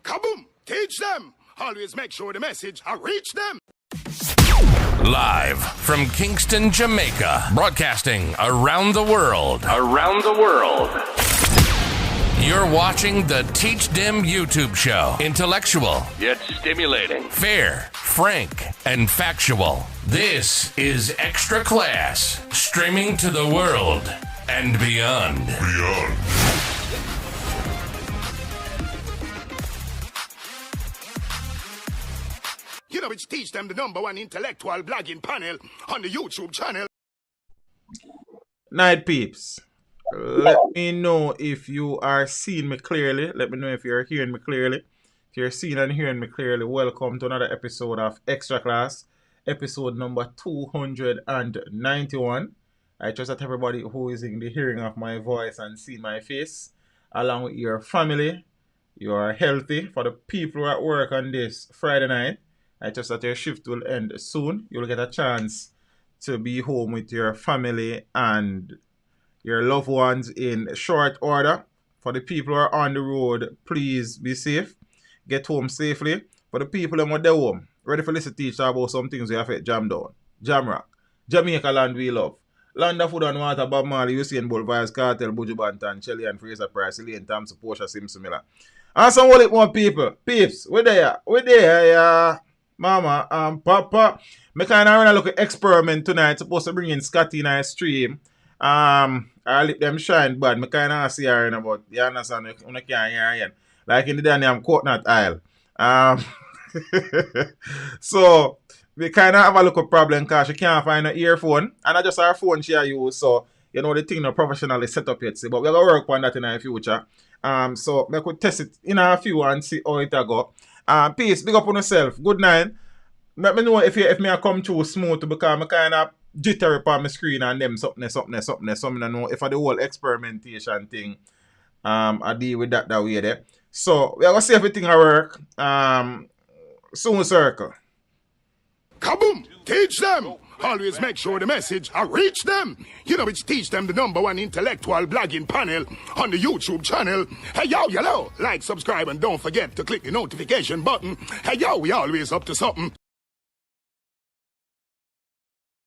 Kaboom! Teach them! Always make sure the message I reach them. Live from Kingston, Jamaica, broadcasting around the world. You're watching the Teach Them YouTube show. Intellectual, yet stimulating. Fair, frank, and factual. This is Extra Class, streaming to the world and beyond. You know, it's Teach Them, the #1 intellectual blogging panel on the YouTube channel. Night peeps, let me know if you are seeing me clearly. Let me know if you're hearing me clearly. If you're seeing and hearing me clearly, welcome to another episode of Extra Class, episode number 291. I trust that everybody who is in the hearing of my voice and seeing my face, along with your family, you are healthy. For the people who are at work on this Friday night, I trust that your shift will end soon. You'll get a chance to be home with your family and your loved ones in short order. For the people who are on the road, please be safe. Get home safely. For the people who are at home, ready for listen to teach about some things we have to jam down. Jam rock. Jamaica land we love. Land of food and water, Bob Marley, Usain Bolt, Vice Cartel, Buju Banton, Shelly and Fraser Price, Elaine Thompson, Portia Simpson Miller. And some more people. Peeps, we're there. Yeah. Mama, Papa, me kind of run a little experiment tonight. Supposed to bring in Scotty in our stream. I let them shine bad. Me kind of see her in about, you understand, I can't hear her. Like in the day, I'm coconut aisle. So, we kind of have a little problem because she can't find an earphone. And I just her phone she use. So, you know, the thing not professionally set up yet. See, but we're going to work on that in the future. So, we could test it in a few and see how it go. Peace, big up on yourself. Good night. Let me know if I come through smooth because I kind of jittery on my screen and them something. So I don't know if I the whole experimentation thing, I deal with that way there. So we are gonna see everything I work. Soon circle. Kaboom! Teach them! Always make sure the message I reach them. You know, it's Teach Them, the #1 intellectual blogging panel on the YouTube channel. Hey, yo, like, subscribe, and don't forget to click the notification button. Hey, yo, we always up to something.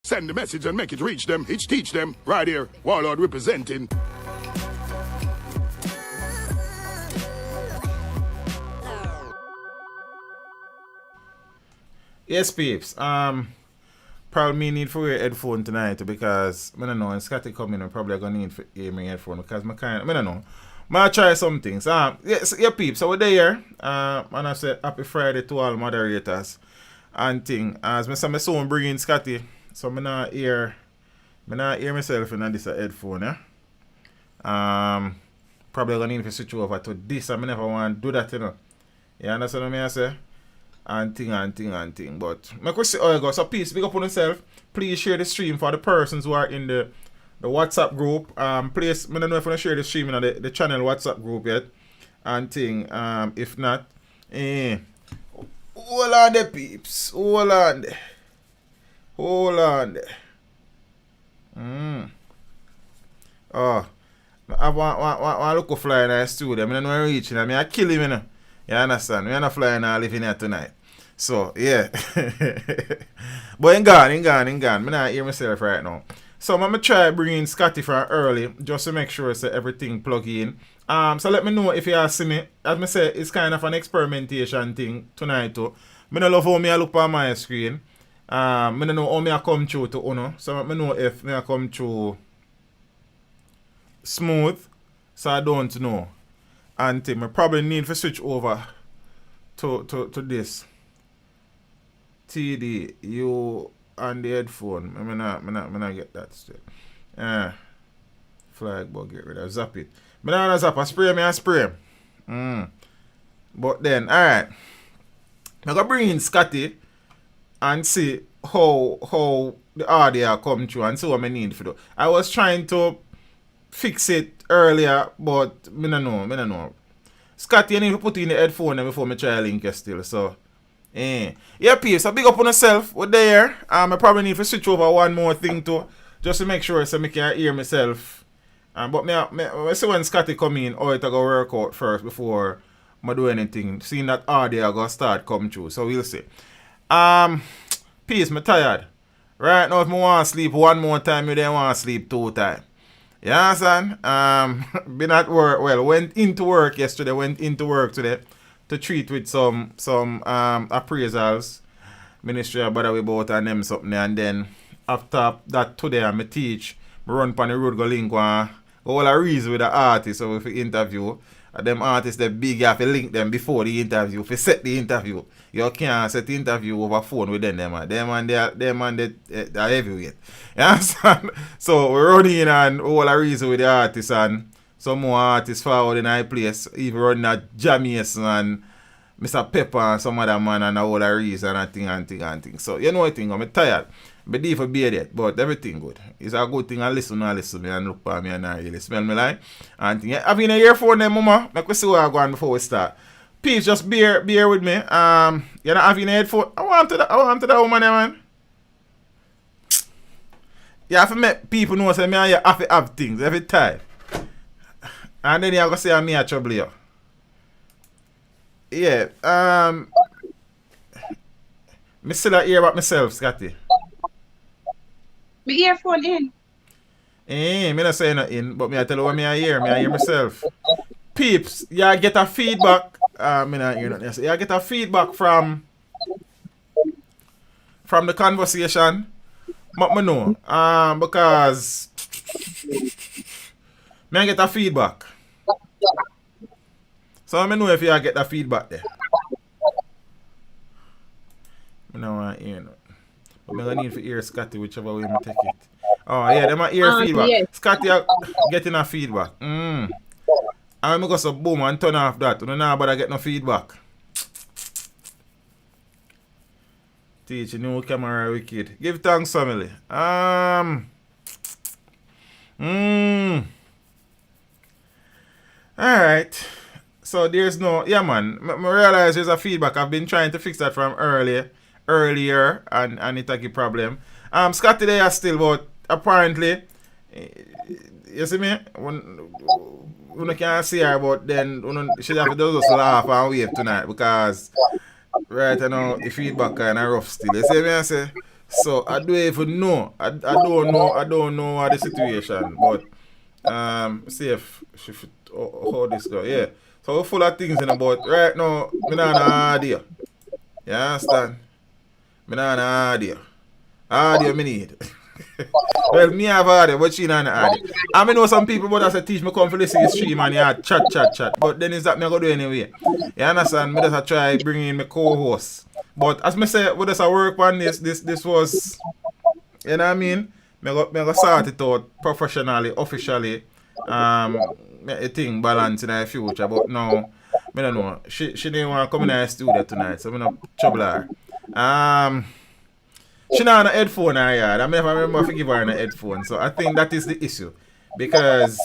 Send the message and make it reach them. It's Teach Them, right here, Warlord representing. Yes, peeps. Probably need for wear headphone tonight because I don't know, and Scotty coming and probably gonna need for hear my headphone because I don't know. I'll try some things. Yes, yeah, peeps. So we're there. And I say happy Friday to all moderators and thing. As I say, my son bringing Scotty, so I not hear myself in this headphone. Probably gonna need to switch over to this. I never want to do that, you know. You understand what I say? And thing. But I could see how it goes. So please big up on yourself. Please share the stream for the persons who are in the WhatsApp group. Please, I don't know if you want to share the stream in the channel WhatsApp group yet. And thing. If not, hold on there, peeps. Hold on there. Oh, I want look fly in the studio. I don't know reaching. I kill him, you know. You understand? We're not flying and living here tonight. So, yeah. But I'm gone. I'm not hear myself right now. So, I'm going to try bringing Scotty from early just to make sure that everything plug in. So, let me know if you see me. As I say, it's kind of an experimentation thing tonight too. I don't love how I look on my screen. I don't know how I come through to Uno. So, let me know if I come through smooth. So, I don't know. And I probably need to switch over to this TD you and the headphone. I'm not get that straight. Flag bug, get rid of zap it. I don't zap, I spray. But then, alright. I'm gonna bring in Scotty and see how the audio come through and see what I need to do. I was trying to fix it earlier, but I don't know. Scotty, you need to put in the headphone before I try link you still. So, yeah, peace. So big up on yourself. We're there. I probably need to switch over one more thing too, just to make sure so I can hear myself. But I see when Scotty come in, how it go work out first before I do anything. Seeing that audio gonna start come through. So we'll see. Peace, me tired. Right now if I want to sleep one more time, you then want to sleep 2 times. You understand? Been at work, went into work yesterday, went into work today to treat with some appraisals. Ministry about about and them something, and then after that today I teach, I run upon the road go link one go all a reason with the artist, so if you interview them artists they big you have to link them before the interview. If you set the interview, you can't set the interview over phone with them man. They are heavyweight. You understand? So we're running and all a reason with the artists and some more artists forward in our place, even running at Jamaica and Mr. Pepper and some other man and all a reason and thing. So you know what thing, I'm tired. But deep for beard yet, but everything good. It's a good thing. I listen me and look for me and I really smell me like and thing. Have you in a earphone there, mama? Make we see where I go on before we start. Please just bear with me. You know, have you in a headphone? I want to the woman there, man. You have to make people know say me and you have to have things every time. And then you have to say I'm me a trouble you. Yeah. Me still hear about myself, Scotty. My earphone in. Me not say not in, but me I tell you what me I hear myself. Peeps, you get a feedback. Me not hear nothing. You get a feedback from the conversation. But me know. Because me I get a feedback. So I know if you get that feedback there. I don't want to hear nothing. But I need to hear Scotty whichever way I take it. Oh yeah, them are ear feedback. Yes. Scotty are getting a feedback. And when I go so boom and turn off that, you don't know about I get no feedback. Teach you new camera wicked. Give thanks family. Alright. So there's no man. I realize there's a feedback. I've been trying to fix that from earlier and it a problem. Scotty there still, but apparently you see me? When you can't see her, but then she have to just laugh and wave tonight because right now the feedback kinda rough still. You see me I say? So I don't even know. I don't know what the situation, but see if she fit how this go. Yeah. So we're full of things in about right now, me not an idea. You understand? Me not an idea. Audio me need. Well, me have audio, but she not an audio. I know some people but as I teach me come for listen to stream and yeah, chat. But then is that me go do anyway. You understand? Me just try bring in my co-host. But as me say, we just work on this was, you know what I mean? Me go sort it out professionally, officially. A thing balance in the future, but now I don't know. She didn't want to come in the studio tonight, so I'm not trouble her. She not on a headphone in her yard. I never remember to give her a headphone, so I think that is the issue. Because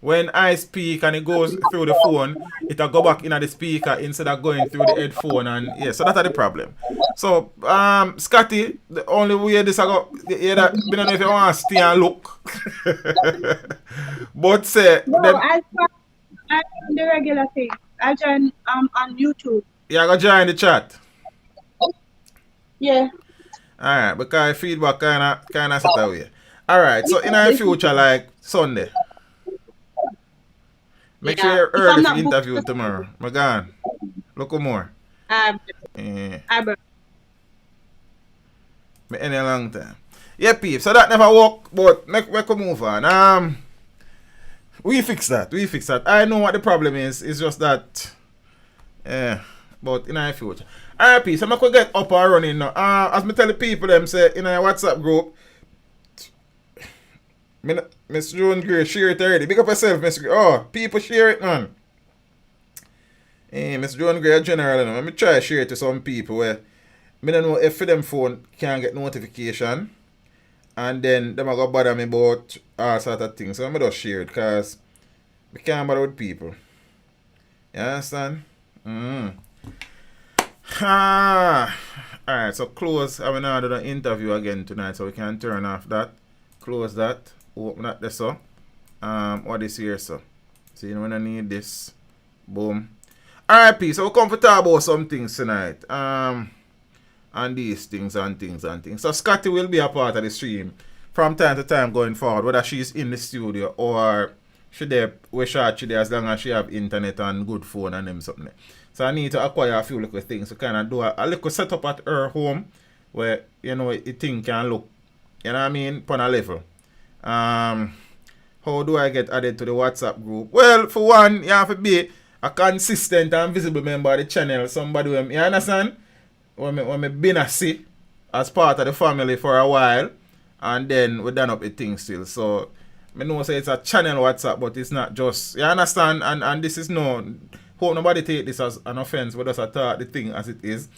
when I speak and it goes through the phone, it'll go back in the speaker instead of going through the headphone, and yeah, so that's the problem. So Scotty, the only way this I go, I don't know if you want to stay and look. But say no, I join the regular thing. I join on YouTube. Yeah, I go join the chat. Yeah. Alright, because feedback kinda set away. Alright, so in our future like Sunday. Make sure you're early for interview tomorrow. My God. Look more. Harbour. Any long time. Yeah, peep. So that never work, but make we move on. We fix that. I know what the problem is. It's just that but in our future. Alright, peep. So I'm gonna get up and running now. As me tell the people them say in our WhatsApp group. Mr. John Gray, share it already. Big up yourself, Mr. Gray. Oh, people share it, man. Mr. John Gray, general, let me try to share it to some people where I don't know if for them phone can't get notification. And then them are going to bother me about all sort of things. So I'm just share it because we can't bother with people. You understand? Alright, so close. I'm going to do an interview again tonight so we can turn off that. Close that. Open that there, so. What is here, so? So you know when I need this. Boom. Alright, peace. So we come to talk about some things tonight. And these things and things and things. So Scotty will be a part of the stream from time to time going forward, whether she's in the studio or she there, we shot she there as long as she have internet and good phone and them something. So I need to acquire a few little things to kind of do a little setup at her home where, you know, it thing can look, you know what I mean, on a level. How do I get added to the WhatsApp group? Well, for one, you have to be a consistent and visible member of the channel. Somebody, you understand? When me been a see as part of the family for a while, and then we done up the thing still. So I know say it's a channel WhatsApp, but it's not just, you understand? And this is no, hope nobody take this as an offense, but just I thought the thing as it is.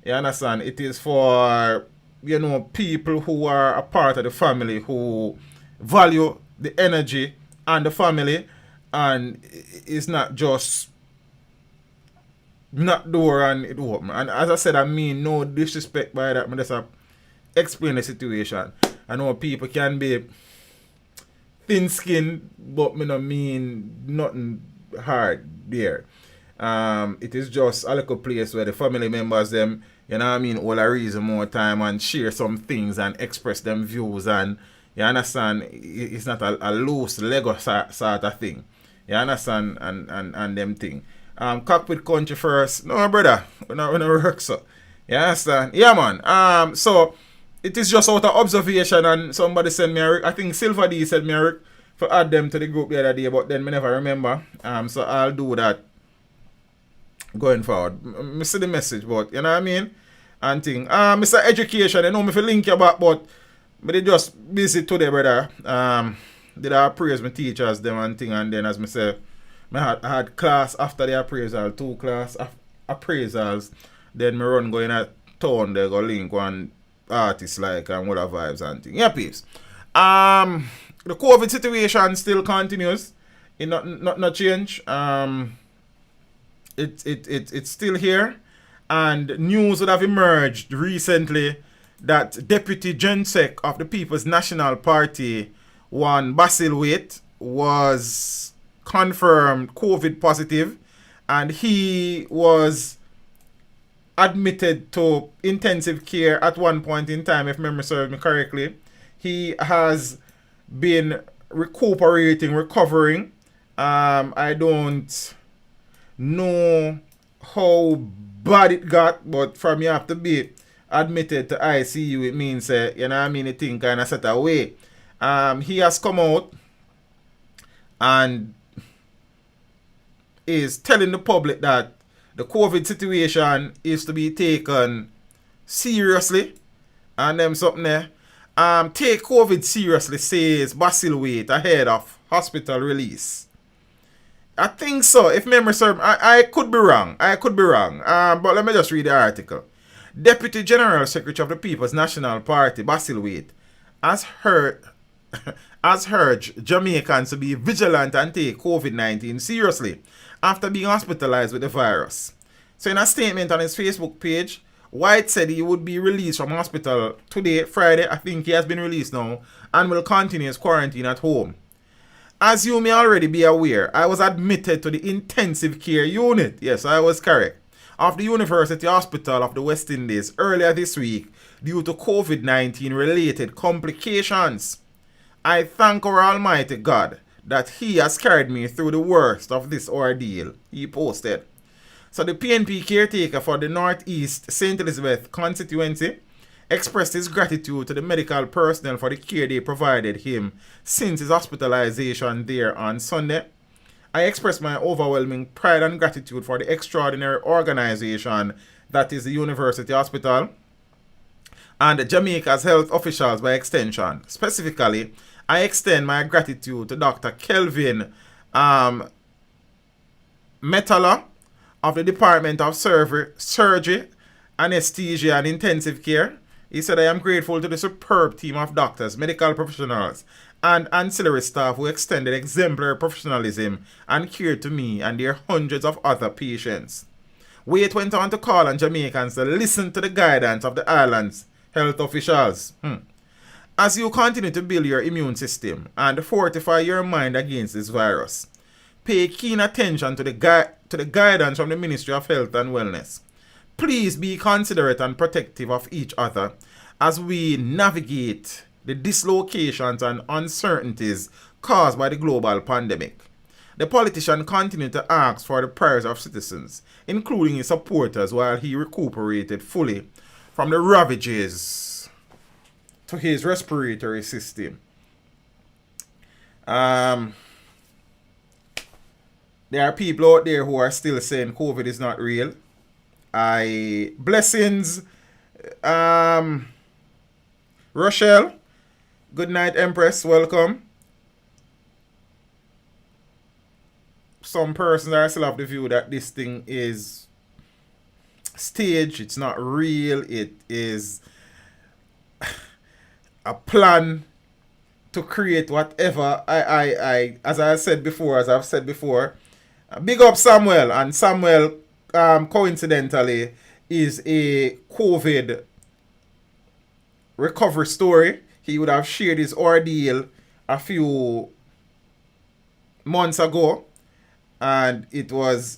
You understand? It is for, you know, people who are a part of the family, who value the energy and the family, and it's not just knock door and it open. And as I said, I mean no disrespect by that. I just explain the situation. I know people can be thin skinned, but me no mean nothing hard there. It is just a little place where the family members them, you know what I mean, all a reason more time and share some things and express them views, and you understand, it's not a loose Lego sort of thing. You understand, and them thing. Cockpit country first. No, brother. We not work so. You understand? Yeah, man. So it is just out of observation, and somebody sent me I think Silver D said me for add them to the group the other day, but then me never remember. So I'll do that going forward. Me see the message, but you know what I mean? And thing. Mr. Education, you know me for link you back, but they just busy today, brother. Did I praise my teachers them and thing, and then as me say, I had class after the appraisal, 2 class appraisals. Then me run going at town, they go link one artist like and what vibes and thing. Yeah, peeps. The COVID situation still continues. It not change. It's still here, and news would have emerged recently that Deputy Gensec of the People's National Party, one Basil Waite, was confirmed COVID positive, and he was admitted to intensive care at one point in time, if memory serves me correctly. He has been recovering. I don't know how bad it got, but from you have to be admitted to ICU, it means, you know what I mean, the thing kind of set away. He has come out and is telling the public that the COVID situation is to be taken seriously, and them something there. Take COVID seriously, says Basil Waite ahead of hospital release. I think so. If memory serves, I could be wrong. But let me just read the article. Deputy General Secretary of the People's National Party, Basil Waite, has urged Jamaicans to be vigilant and take COVID-19 seriously after being hospitalized with the virus. So in a statement on his Facebook page, White said he would be released from hospital today, Friday. I think he has been released now, and will continue his quarantine at home. As you may already be aware, I was admitted to the intensive care unit. Yes, I was correct. Of the University Hospital of the West Indies earlier this week due to COVID-19 related complications. I thank our Almighty God that He has carried me through the worst of this ordeal, he posted. So the PNP caretaker for the Northeast St. Elizabeth constituency expressed his gratitude to the medical personnel for the care they provided him since his hospitalization there on Sunday. I express my overwhelming pride and gratitude for the extraordinary organization that is the University Hospital and Jamaica's health officials by extension. Specifically, I extend my gratitude to Dr. Kelvin Metala of the Department of Surgery, Anesthesia and Intensive Care. He said, I am grateful to the superb team of doctors, medical professionals, and ancillary staff who extended exemplary professionalism and care to me and their hundreds of other patients. Waite went on to call on Jamaicans to listen to the guidance of the island's health officials. As you continue to build your immune system and fortify your mind against this virus, pay keen attention to the guidance from the Ministry of Health and Wellness. Please be considerate and protective of each other as we navigate the dislocations and uncertainties caused by the global pandemic. The politician continued to ask for the prayers of citizens, including his supporters, while he recuperated fully from the ravages to his respiratory system. There are people out there who are still saying COVID is not real. Blessings, Rochelle. Good night, Empress. Welcome. Some persons are still of the view that this thing is staged. It's not real. It is a plan to create whatever. As I've said before, big up Samuel, and Samuel coincidentally is a COVID recovery story. He would have shared his ordeal a few months ago, and it was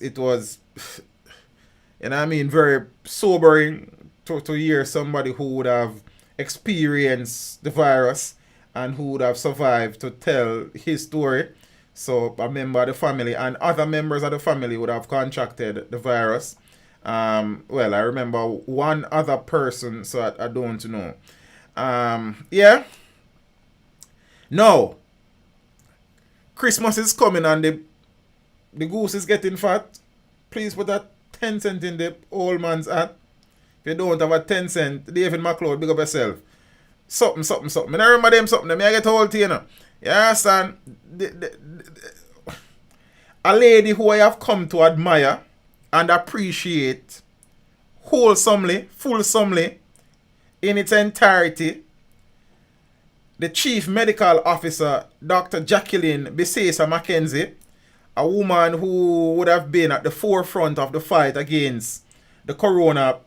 very sobering to hear somebody who would have experienced the virus and who would have survived to tell his story. So a member of the family and other members of the family would have contracted the virus. I remember one other person, so I don't know. No. Christmas is coming and the goose is getting fat. Please put that 10 cent in the old man's hat. If you don't have a 10 cent, David McLeod, big up yourself. Something. I remember them something. I get hold to you know. You understand? A lady who I have come to admire and appreciate wholesomely, fulsomely, in its entirety, the Chief Medical Officer, Dr. Jacqueline Bisesa Mackenzie, a woman who would have been at the forefront of the fight against the corona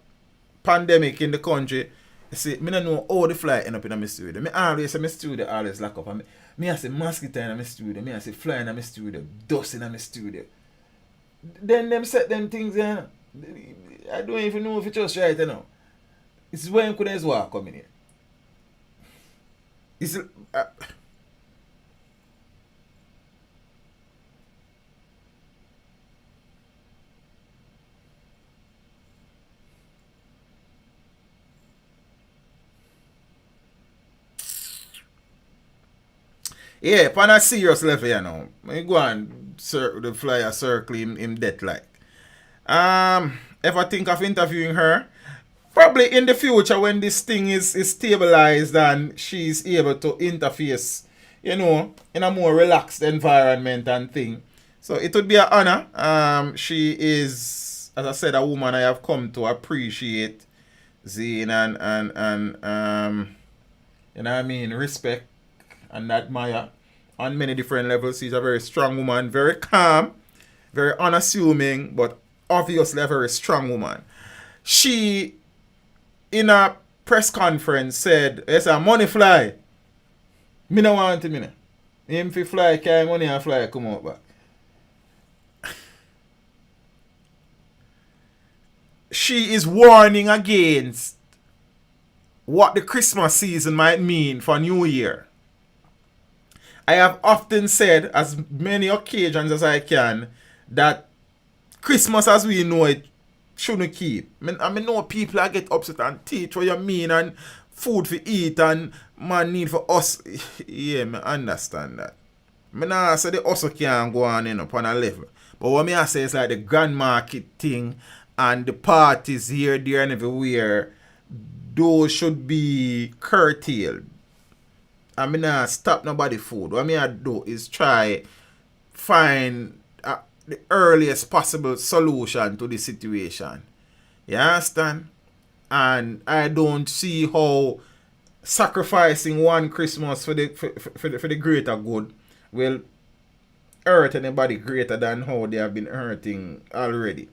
pandemic in the country. You see, I don't know how the fly end up in my studio. I always say my studio always lock up. I say mosquito in my studio. I say fly in my studio. Dust in my studio. Then them set them things in. I don't even know if it's just right, you know. It's when could as well come in here. It's yeah, on a serious level, you know. I go and the flyer circle him death like. Ever think of interviewing her? Probably in the future when this thing is stabilized and she's able to interface, you know, in a more relaxed environment and thing. So it would be an honor. She is, as I said, a woman I have come to appreciate, Zane, and you know what I mean, respect and admire on many different levels. She's a very strong woman, very calm, very unassuming, but obviously a very strong woman. She, in a press conference, said, yes, a money fly. Me no want him, him fi fly, carry money and fly, come out back. She is warning against what the Christmas season might mean for New Year. I have often said, as many occasions as I can, that Christmas as we know it shouldn't keep. I mean, know people I get upset and teach what you mean and food for eat and man need for us. Yeah, I understand that. I nah say the also can go on upon a level. But what I say is like the grand market thing and the parties here, there and everywhere, those should be curtailed. I mean, stop nobody food. What I do is try find the earliest possible solution to the situation. You understand? And I don't see how sacrificing one Christmas for the greater good will hurt anybody greater than how they have been hurting already.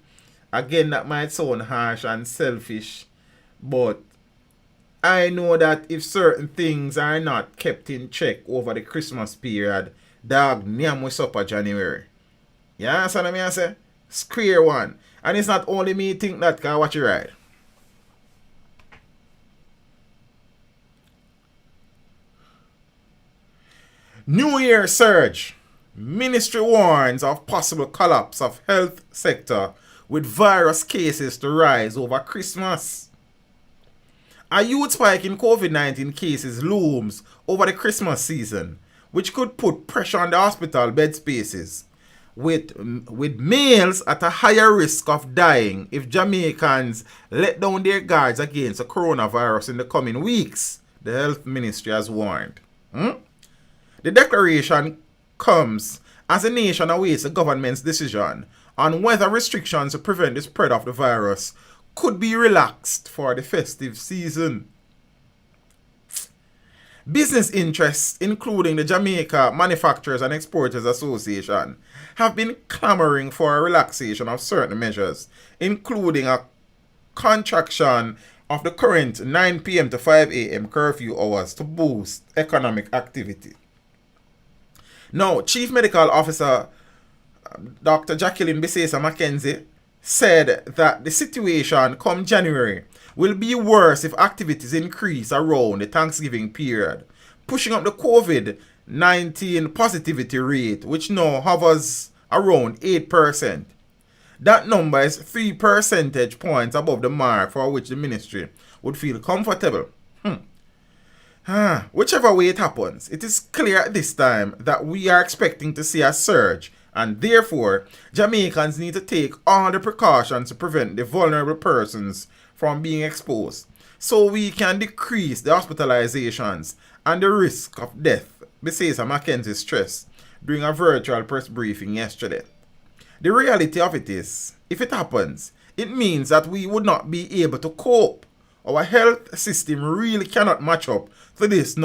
Again, that might sound harsh and selfish, but I know that if certain things are not kept in check over the Christmas period, dog, name we supper January. You understand what I say? Square one. And it's not only me think that, can I watch it right. New Year surge. Ministry warns of possible collapse of health sector with virus cases to rise over Christmas. A huge spike in COVID-19 cases looms over the Christmas season, which could put pressure on the hospital bed spaces, with males at a higher risk of dying if Jamaicans let down their guards against the coronavirus in the coming weeks, the health ministry has warned. The declaration comes as the nation awaits the government's decision on whether restrictions to prevent the spread of the virus could be relaxed for the festive season. Business interests, including the Jamaica Manufacturers and Exporters Association, have been clamoring for a relaxation of certain measures, including a contraction of the current 9 p.m. to 5 a.m. curfew hours to boost economic activity. Now, Chief Medical Officer Dr. Jacqueline Bisesa Mackenzie said that the situation come January will be worse if activities increase around the Thanksgiving period, pushing up the COVID-19 positivity rate, which now hovers around 8%. That number is 3 percentage points above the mark for which the ministry would feel comfortable. Whichever way it happens, it is clear at this time that we are expecting to see a surge, and therefore Jamaicans need to take all the precautions to prevent the vulnerable persons from being exposed, so we can decrease the hospitalizations and the risk of death, Bisesa Mackenzie stressed during a virtual press briefing yesterday. The reality of it is, if it happens, it means that we would not be able to cope. Our health system really cannot match up to this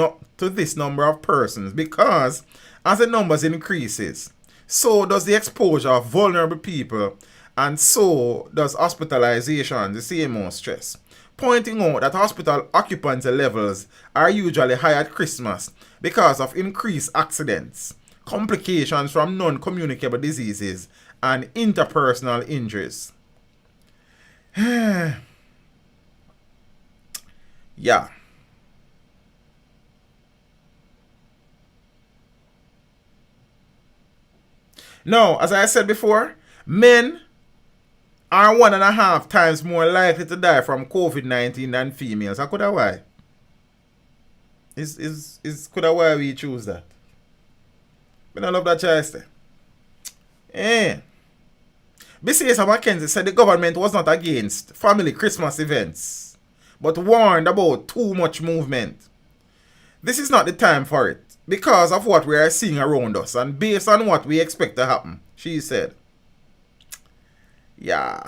number of persons, because as the numbers increases, so does the exposure of vulnerable people, and so does hospitalization, the CMO stress, pointing out that hospital occupancy levels are usually high at Christmas because of increased accidents, complications from non-communicable diseases, and interpersonal injuries. Yeah. Now, as I said before, men are 1.5 times more likely to die from COVID-19 than females. And could I why? Could I why we choose that? I don't love that choice there. Bisesa Mackenzie said the government was not against family Christmas events, but warned about too much movement. This is not the time for it, because of what we are seeing around us and based on what we expect to happen, she said. Yeah.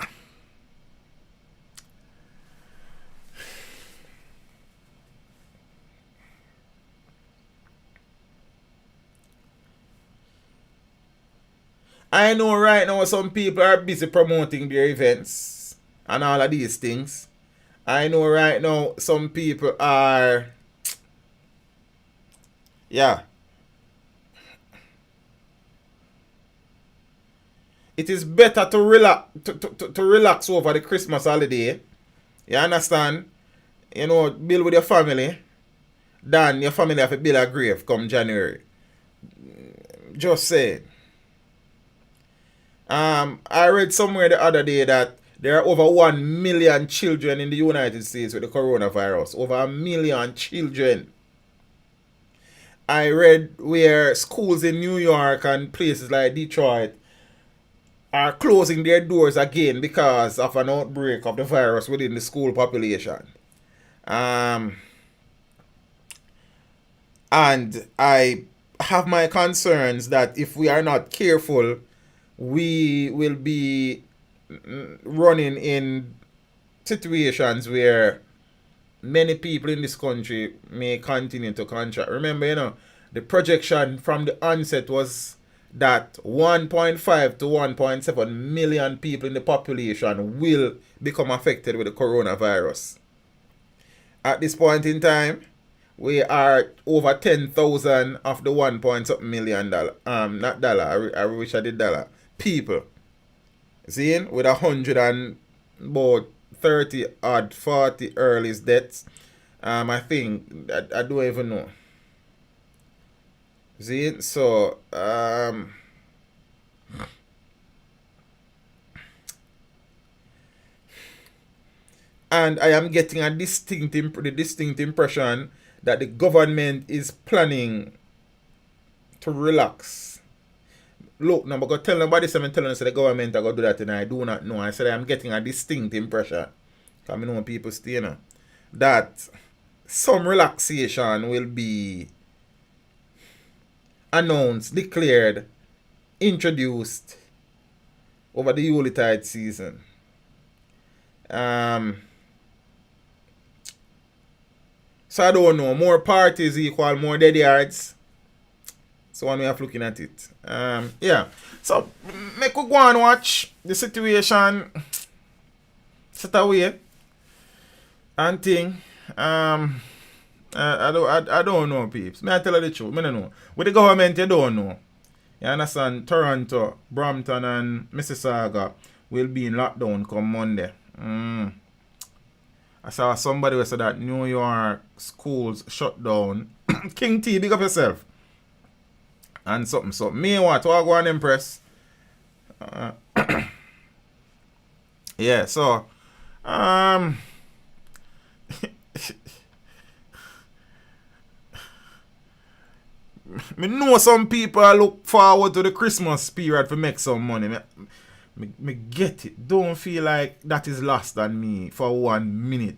I know right now some people are busy promoting their events and all of these things. I know right now some people are... Yeah. It is better to relax over the Christmas holiday. You understand? You know, build with your family, than your family have to build a grave come January. Just saying. I read somewhere the other day that there are over 1 million children in the United States with the coronavirus. Over 1 million children. I read where schools in New York and places like Detroit are closing their doors again because of an outbreak of the virus within the school population. And I have my concerns that if we are not careful, we will be running in situations where many people in this country may continue to contract. Remember, the projection from the onset was that 1.5 to 1.7 million people in the population will become affected with the coronavirus. At this point in time, we are over 10,000 of the 1 point something million dollar. Not dollar. I wish I did dollar. people. Seeing with 100 and about 30 odd 40 early deaths. I think I don't even know. See, so and I am getting a distinct impression that the government is planning to relax. Look, now I'm going to tell nobody something telling us the government are going to do that, and I do not know. I said I'm getting a distinct impression, because I know people stay now, that some relaxation will be announced, declared, introduced over the Yuletide season. So I don't know. More parties equal more dead yards. So one way of looking at it. Yeah. So make we go and watch the situation set away and thing. I don't know, peeps. May I tell you the truth? I don't know. With the government, you don't know. You understand? Toronto, Brampton, and Mississauga will be in lockdown come Monday. I saw somebody who said that New York schools shut down. King T, big up yourself. And something. So, me what? I go and impress. Yeah, so. Me know some people look forward to the Christmas period to make some money. Me get it. Don't feel like that is lost on me for 1 minute.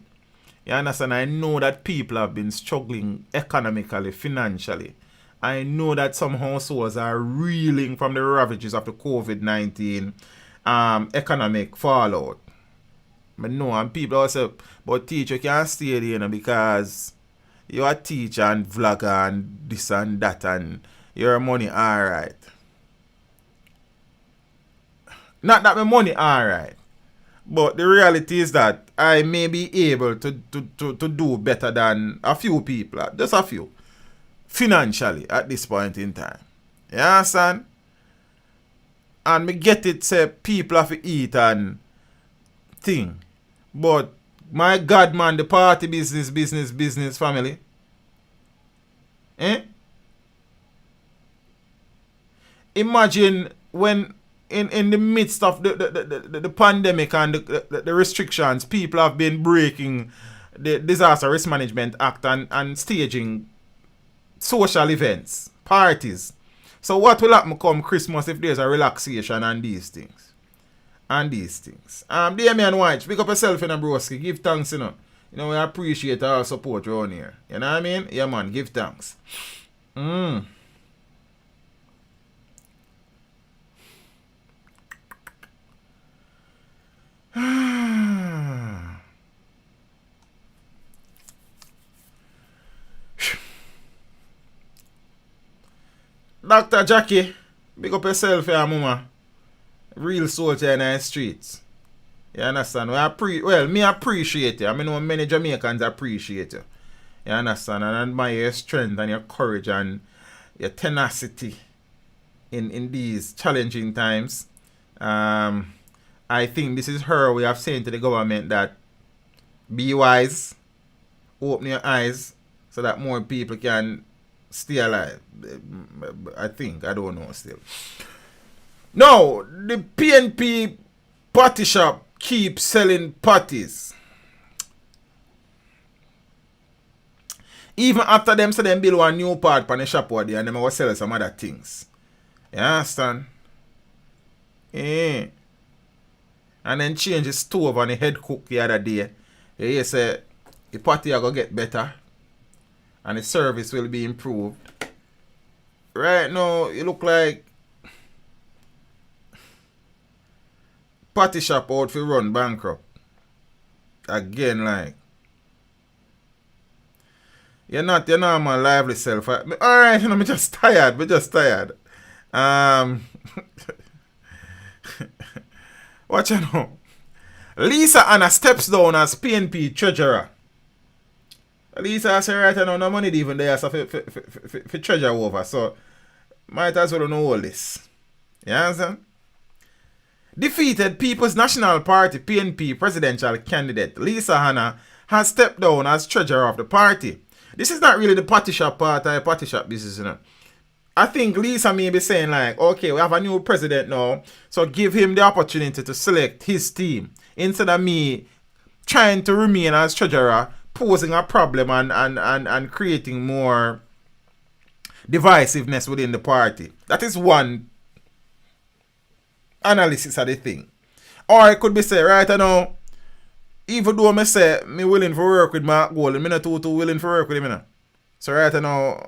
You understand? I know that people have been struggling economically, financially. I know that some households are reeling from the ravages of the COVID-19 economic fallout. But no, and people also, but teacher can't stay there because you're a teacher and vlogger and this and that and your money alright. Not that my money alright, but the reality is that I may be able to do better than a few people, just a few, financially at this point in time. You understand? And me get it, say people have to eat and thing. But my God, man, the party business, family. Imagine when in the midst of the pandemic and the restrictions, people have been breaking the Disaster Risk Management Act and staging social events, parties. So what will happen come Christmas if there's a relaxation and these things? Dear me and white, pick up yourself in a broski, give thanks, you know. You know, we appreciate our support around here. You know what I mean? Yeah, man, give thanks. Dr. Jackie, pick up yourself here, mama. Real soldier in the streets. You understand? Me appreciate you. I know many Jamaicans appreciate you. You understand? And admire your strength and your courage and your tenacity in these challenging times. I think this is her way of saying to the government that be wise, open your eyes so that more people can stay alive. I think. I don't know still. No, the PNP party shop keeps selling parties. Even after them say them build one new part on the shop and them will sell some other things. You understand? And then change the stove on the head cook the other day. He say the party are gonna get better and the service will be improved. Right now, it look like party shop out for run bankrupt. Again, like you're not your normal lively self. Alright, I'm just tired. Watch you know. Lisa Anna steps down as PNP treasurer. Lisa said right now no money even there so for treasure over. So might as well know all this. You understand? Defeated People's National Party PNP presidential candidate Lisa Hanna has stepped down as treasurer of the party. This is not really the party shop part of party shop business, you know. I think Lisa may be saying like, okay, we have a new president now, so give him the opportunity to select his team instead of me trying to remain as treasurer, posing a problem and creating more divisiveness within the party. That is one analysis of the thing. Or it could be say, right now, even though I say me willing for work with Mark Gold, I'm not too willing for work with him. You know? So right now,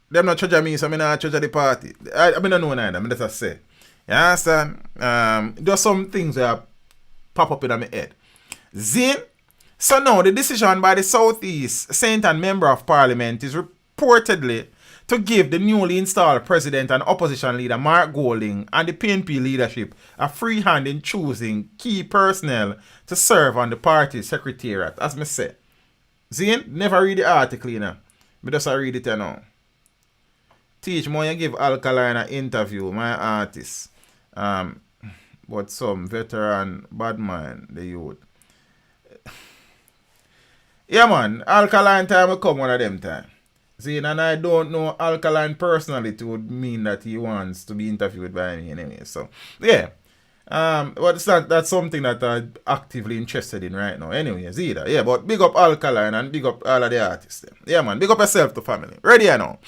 them not treasure me, so I'm not treasure the party. I don't know neither, I'm just say. You understand? There's some things that pop up in my head. Zin. So now the decision by the Southeast Saint and Member of Parliament is reportedly to give the newly installed president and opposition leader Mark Golding and the PNP leadership a free hand in choosing key personnel to serve on the party secretariat. As me say, Zin, never read the article, you know. Me just read it now. Teach more you give Alkaline an interview, my artist. But some veteran bad man, the youth. Yeah, man, Alkaline time will come one of them time. See, and I don't know Alkaline personally to would mean that he wants to be interviewed by me anyway. So, yeah. But that's something that I'm actively interested in right now. Anyways, either. Yeah, but big up Alkaline and big up all of the artists. Then. Yeah, man, big up yourself to family. Ready or now?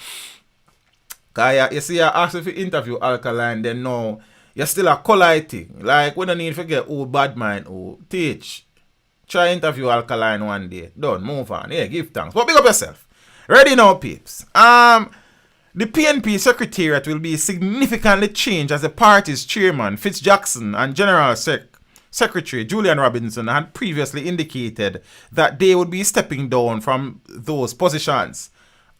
Because you see, I asked if you interview Alkaline, then now you're still a colliding. Like, we don't need to forget who bad mind who teach. Try interview Alkaline one day. Done. Move on. Yeah, give thanks. But big up yourself. Ready now, peeps. The PNP Secretariat will be significantly changed as the party's chairman, Fitz Jackson, and General Secretary Julian Robinson had previously indicated that they would be stepping down from those positions.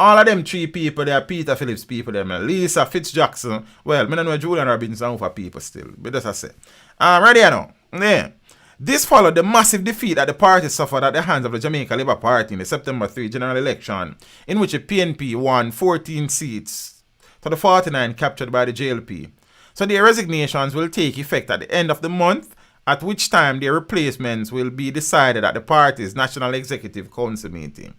All of them three people, they are Peter Phillips people, them Lisa, Fitz Jackson. Well, I don't know Julian Robinson for people still, but that's what I say. Ready now? Yeah. This followed the massive defeat that the party suffered at the hands of the Jamaica Labour Party in the September 3 general election, in which the PNP won 14 seats to the 49 captured by the JLP. So their resignations will take effect at the end of the month, at which time their replacements will be decided at the party's National Executive Council meeting.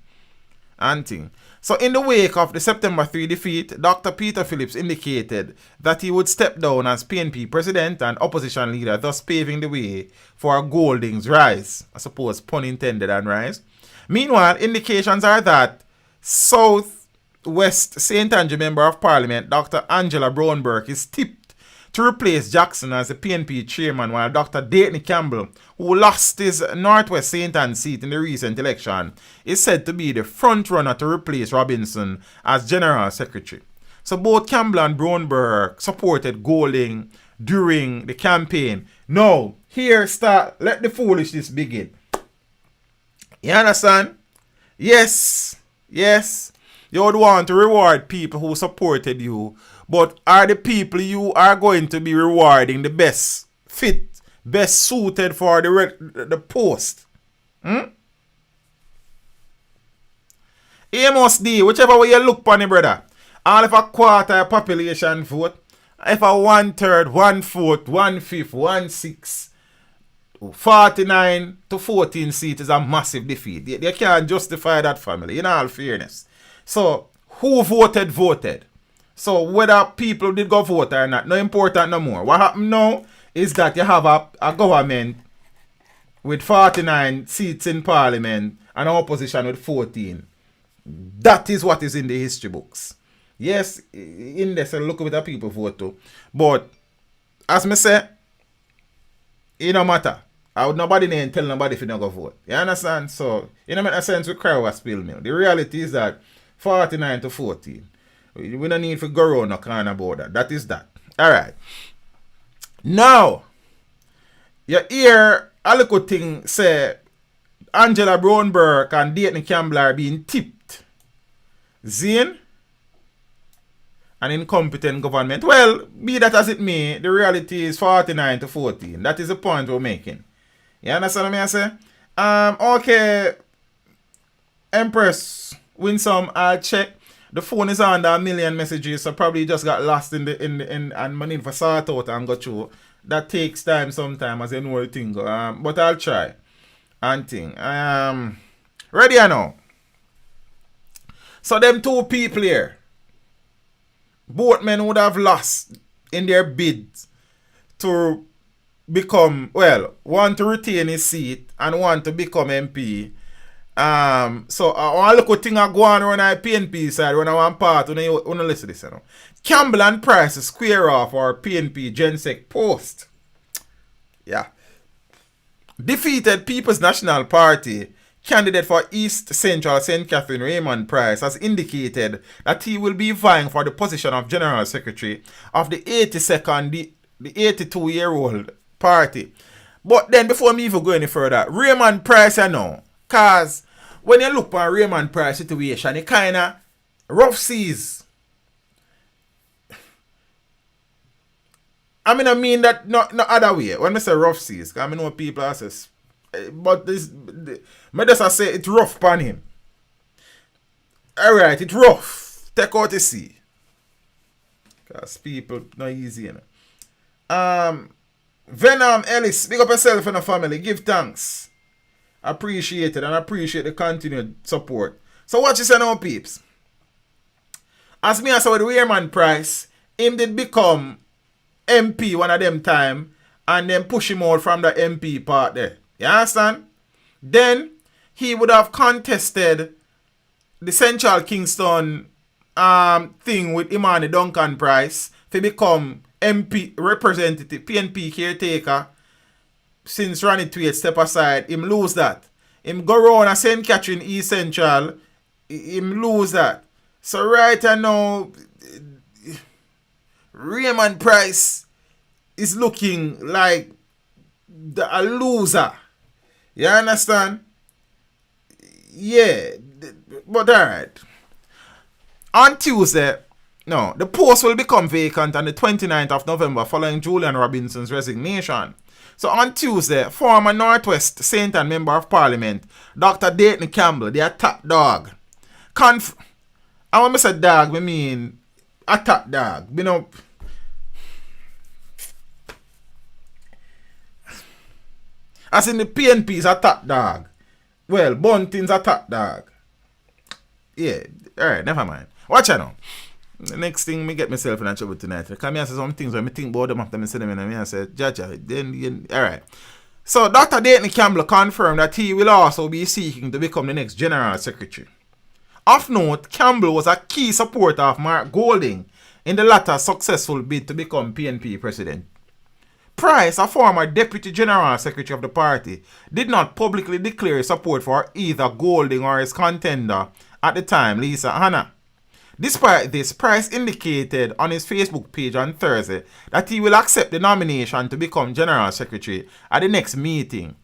So in the wake of the September 3 defeat, Dr. Peter Phillips indicated that he would step down as PNP president and opposition leader, thus paving the way for Golding's rise. I suppose pun intended on rise. Meanwhile, indications are that South West St. Andrew Member of Parliament, Dr. Angela Brownburg, is tipped to replace Jackson as the PNP chairman, while Dr. Dayton Campbell, who lost his Northwest St. Anne seat in the recent election, is said to be the front runner to replace Robinson as General Secretary. So both Campbell and Brownburg supported Golding during the campaign. Now, let the foolishness begin. You understand? Yes. You would want to reward people who supported you, but are the people you are going to be rewarding the best fit, best suited for the post? AMSD, whichever way you look upon it, brother. All if a quarter population vote, if a 1/3, 1/4, 1/5, 1/6, 49 to 14 seats is a massive defeat. They can't justify that, family, in all fairness. So, who voted? So, whether people did go vote or not, no important no more. What happened now is that you have a government with 49 seats in parliament and an opposition with 14. That is what is in the history books. Yes, in there, so look at what people vote to. But, as me say, it don't matter. I would nobody name tell nobody if you don't go vote. You understand? So, it don't make sense to cry over spill milk. The reality is that 49 to 14. We don't need to go around no kind about that. That is that. Alright. Now, you hear a little thing say Angela Brownburg and Dayton Campbell are being tipped. Zane? An incompetent government. Well, be that as it may, the reality is 49 to 14. That is the point we're making. You understand what I say? Okay. Empress, win some, I'll check. The phone is under a million messages, so probably just got lost in and I need to sort out and go through. That takes time sometimes, as you know the thing. But I'll try. And thing. Ready or no? So them two people here, both men would have lost in their bid to become, well, one to retain his seat and one to become MP. So I look at thing I go on when I PNP side when I want part when you listen to this, you know. Campbell and Price square off our PNP Gensec post. Yeah. Defeated People's National Party candidate for East Central St. Catherine Raymond Price has indicated that he will be vying for the position of General Secretary of the 82-year-old party. But then before me even go any further, Raymond Price, you know, cause when you look at Raymond Price situation, it kind of rough seas. I mean that not other way. When I say rough seas, cause I know people are say, but this, me just say it's rough upon him. Alright, it's rough. Take out the sea. Cause people not easy, you know. Venom Ellis, big up yourself and the family. Give thanks. Appreciate it and appreciate the continued support. So what you say now, peeps? As me I saw with Raymond Price, him did become MP one of them time and then push him out from the MP part there. You understand? Then he would have contested the Central Kingston thing with Imani Duncan Price to become MP representative, PNP caretaker. Since Ronnie Tweed step aside, him lose that. Him go round a St. Catherine East Central, him lose that. So right now, Raymond Price is looking like a loser. You understand? Yeah, but alright. On Tuesday, no, the post will become vacant on the 29th of November following Julian Robinson's resignation. So on Tuesday, former Northwest St. Ann Member of Parliament, Dr. Dayton Campbell, the attack dog. And when I say dog, I mean attack dog. You know, as in the PNP's attack dog. Well, Bunting's attack dog. Yeah, alright, never mind. Watch out now. The next thing, me get myself in trouble tonight. Because I say some things when I think about them after I say them and I say, Jaja, then alright. So, Dr. Dayton Campbell confirmed that he will also be seeking to become the next General Secretary. Of note, Campbell was a key supporter of Mark Golding in the latter's successful bid to become PNP president. Price, a former Deputy General Secretary of the party, did not publicly declare support for either Golding or his contender at the time, Lisa Hanna. Despite this, Price indicated on his Facebook page on Thursday that he will accept the nomination to become General Secretary at the next meeting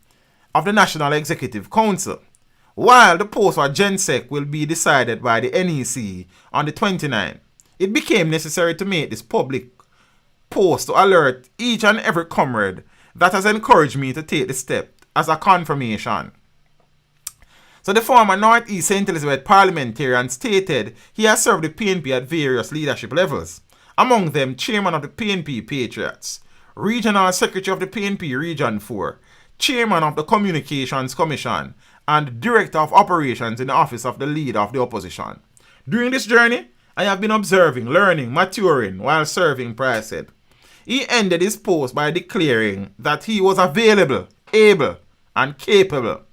of the National Executive Council, while the post for Gensec will be decided by the NEC on the 29th. It became necessary to make this public post to alert each and every comrade that has encouraged me to take the step as a confirmation. So the former Northeast St. Elizabeth parliamentarian stated he has served the PNP at various leadership levels, among them chairman of the PNP Patriots, regional secretary of the PNP Region 4, chairman of the Communications Commission, and director of operations in the office of the leader of the opposition. During this journey, I have been observing, learning, maturing while serving, Price said. He ended his post by declaring that he was available, able, and capable.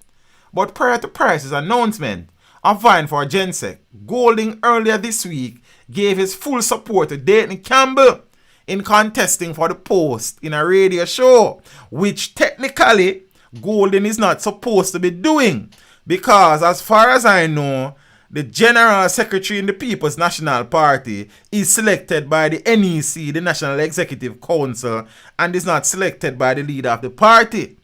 But prior to Price's announcement of vying for Gensec, Golding earlier this week gave his full support to Dayton Campbell in contesting for the post in a radio show, which technically Golding is not supposed to be doing, because as far as I know, the General Secretary in the People's National Party is selected by the NEC, the National Executive Council, and is not selected by the leader of the party.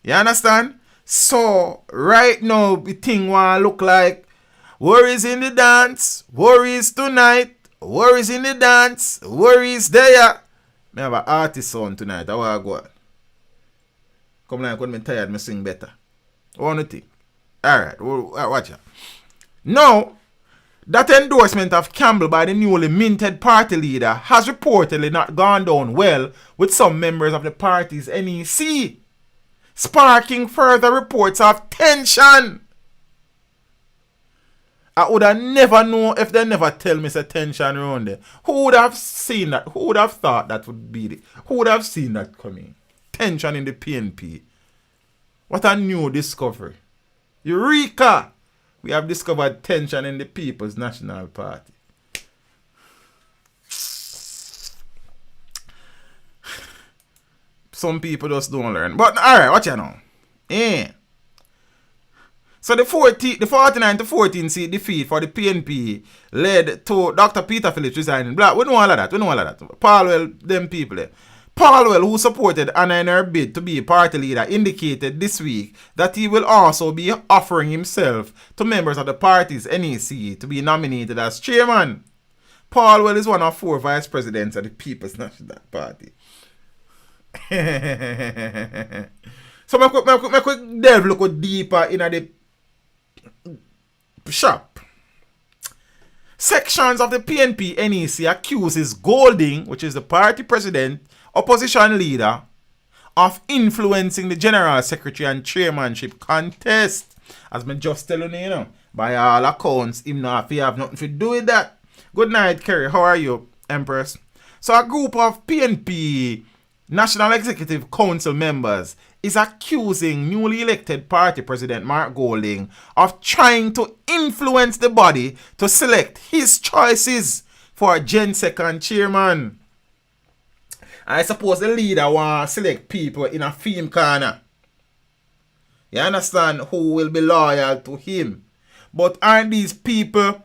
You understand? So, right now, the thing want look like worries in the dance, worries tonight, worries in the dance, worries there. I have an artist sound tonight. I want to go on. Come like when I'm tired, I sing better. What do you think? Alright, watch out. Now, That endorsement of Campbell by the newly minted party leader has reportedly not gone down well with some members of the party's NEC, sparking further reports of tension. I would have never known if they never tell me say tension around there. Who would have seen that? Who would have thought that would be it? Who would have seen that coming? Tension in the PNP. What a new discovery. Eureka! We have discovered tension in the People's National Party. Some people just don't learn. But alright, watch you now. So the 49 to 14 seat defeat for the PNP led to Dr. Peter Phillips resigning. Black, we know all of that. Paulwell, them people there. Paulwell, who supported Anna in her bid to be party leader, indicated this week that he will also be offering himself to members of the party's NEC to be nominated as chairman. Paulwell is one of 4 vice presidents of the People's National Party. So I could delve a little deeper in the shop. Sections of the PNP NEC accuses Golding, which is the party president, opposition leader, of influencing the general secretary and chairmanship contest. As me just telling you, by all accounts, him not have nothing to do with that. Good night, Kerry. How are you, Empress? So a group of PNP National Executive Council members is accusing newly elected party president Mark Golding of trying to influence the body to select his choices for Gen Second chairman. I suppose the leader want to select people in a theme corner. You understand? Who will be loyal to him. But aren't these people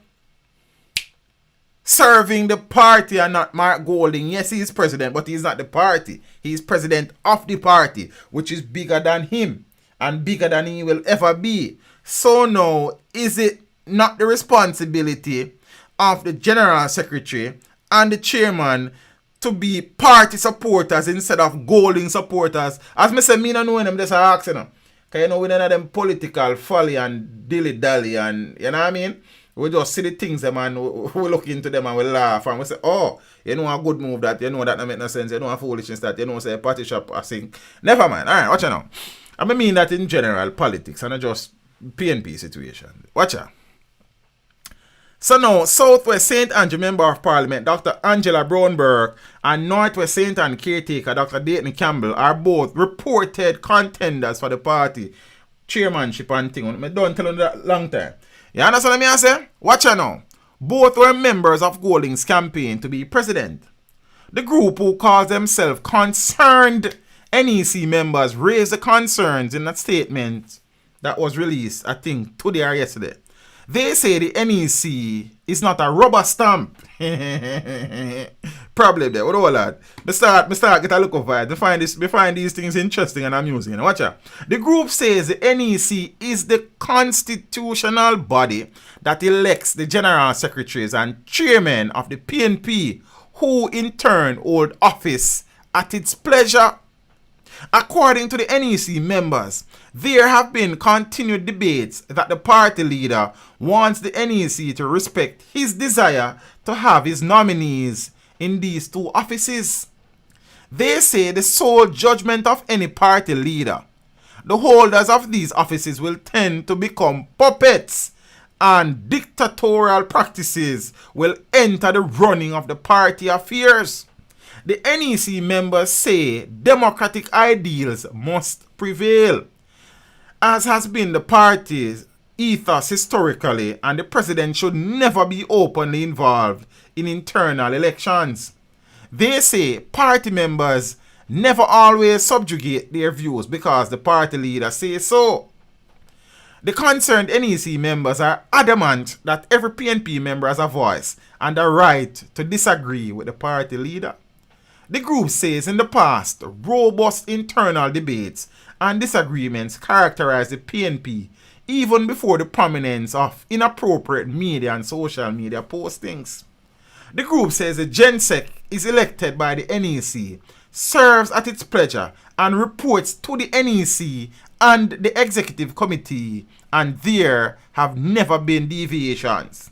serving the party and not Mark Golding? Yes, he is president, but he's not the party. He's president of the party, which is bigger than him and bigger than he will ever be. So now, is it not the responsibility of the general secretary and the chairman to be party supporters instead of Golding supporters? As me say, me no know them, just ask you know. Because you know, we don't have them political folly and dilly-dally and, you know what I mean? We just see the things them and we look into them and we laugh and we say, oh, you know a good move that, you know that don't make no sense, you know a foolishness that, you know say a party shop I think. Never mind. Alright, watch out now. I mean that in general politics and not just PNP situation. Watch out. So now, Southwest St. Andrew Member of Parliament Dr. Angela Brownberg and Northwest St. Andrew caretaker Dr. Dayton Campbell are both reported contenders for the party chairmanship and thing. I don't tell you that long time. You understand what I say? Watch out now. Both were members of Golding's campaign to be president. The group who calls themselves Concerned NEC members raised the concerns in a statement that was released, I think, today or yesterday. They say the NEC is not a rubber stamp. Problem there. What all that? Me start get a look over it. Me find these things interesting and amusing. Watch out. The group says the NEC is the constitutional body that elects the general secretaries and chairmen of the PNP, who in turn hold office at its pleasure. According to the NEC members, there have been continued debates that the party leader wants the NEC to respect his desire to have his nominees in these 2 offices. They say the sole judgment of any party leader, the holders of these offices will tend to become puppets and dictatorial practices will enter the running of the party affairs. The NEC members say democratic ideals must prevail, as has been the party's ethos historically, and the president should never be openly involved in internal elections. They say party members never always subjugate their views because the party leader says so. The concerned NEC members are adamant that every PNP member has a voice and a right to disagree with the party leader. The group says in the past, robust internal debates and disagreements characterized the PNP even before the prominence of inappropriate media and social media postings. The group says the GenSec is elected by the NEC, serves at its pleasure, and reports to the NEC and the executive committee, and there have never been deviations.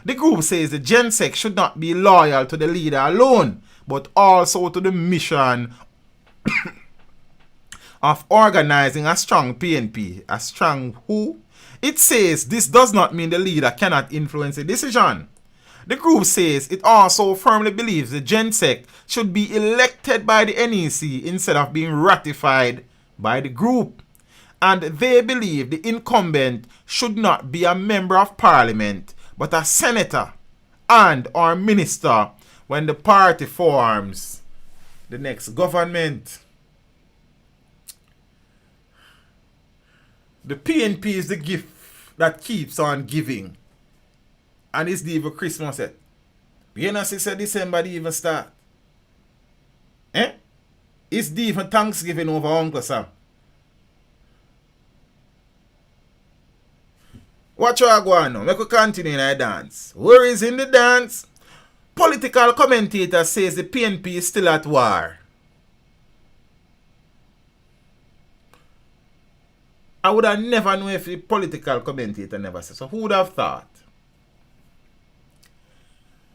The group says the GenSec should not be loyal to the leader alone, but also to the mission of organizing a strong PNP. A strong who? It says this does not mean the leader cannot influence a decision. The group says it also firmly believes the GenSec should be elected by the NEC instead of being ratified by the group. And they believe the incumbent should not be a member of parliament, but a senator and or minister when the party forms the next government. The PNP is the gift that keeps on giving. And it's the even Christmas yet. You know, 6th of December they even start. It's the even Thanksgiving over Uncle Sam. What you are going now? Make we continue in our dance. Where is in the dance? Political commentator says the PNP is still at war. I would have never known if the political commentator never said. So who would have thought?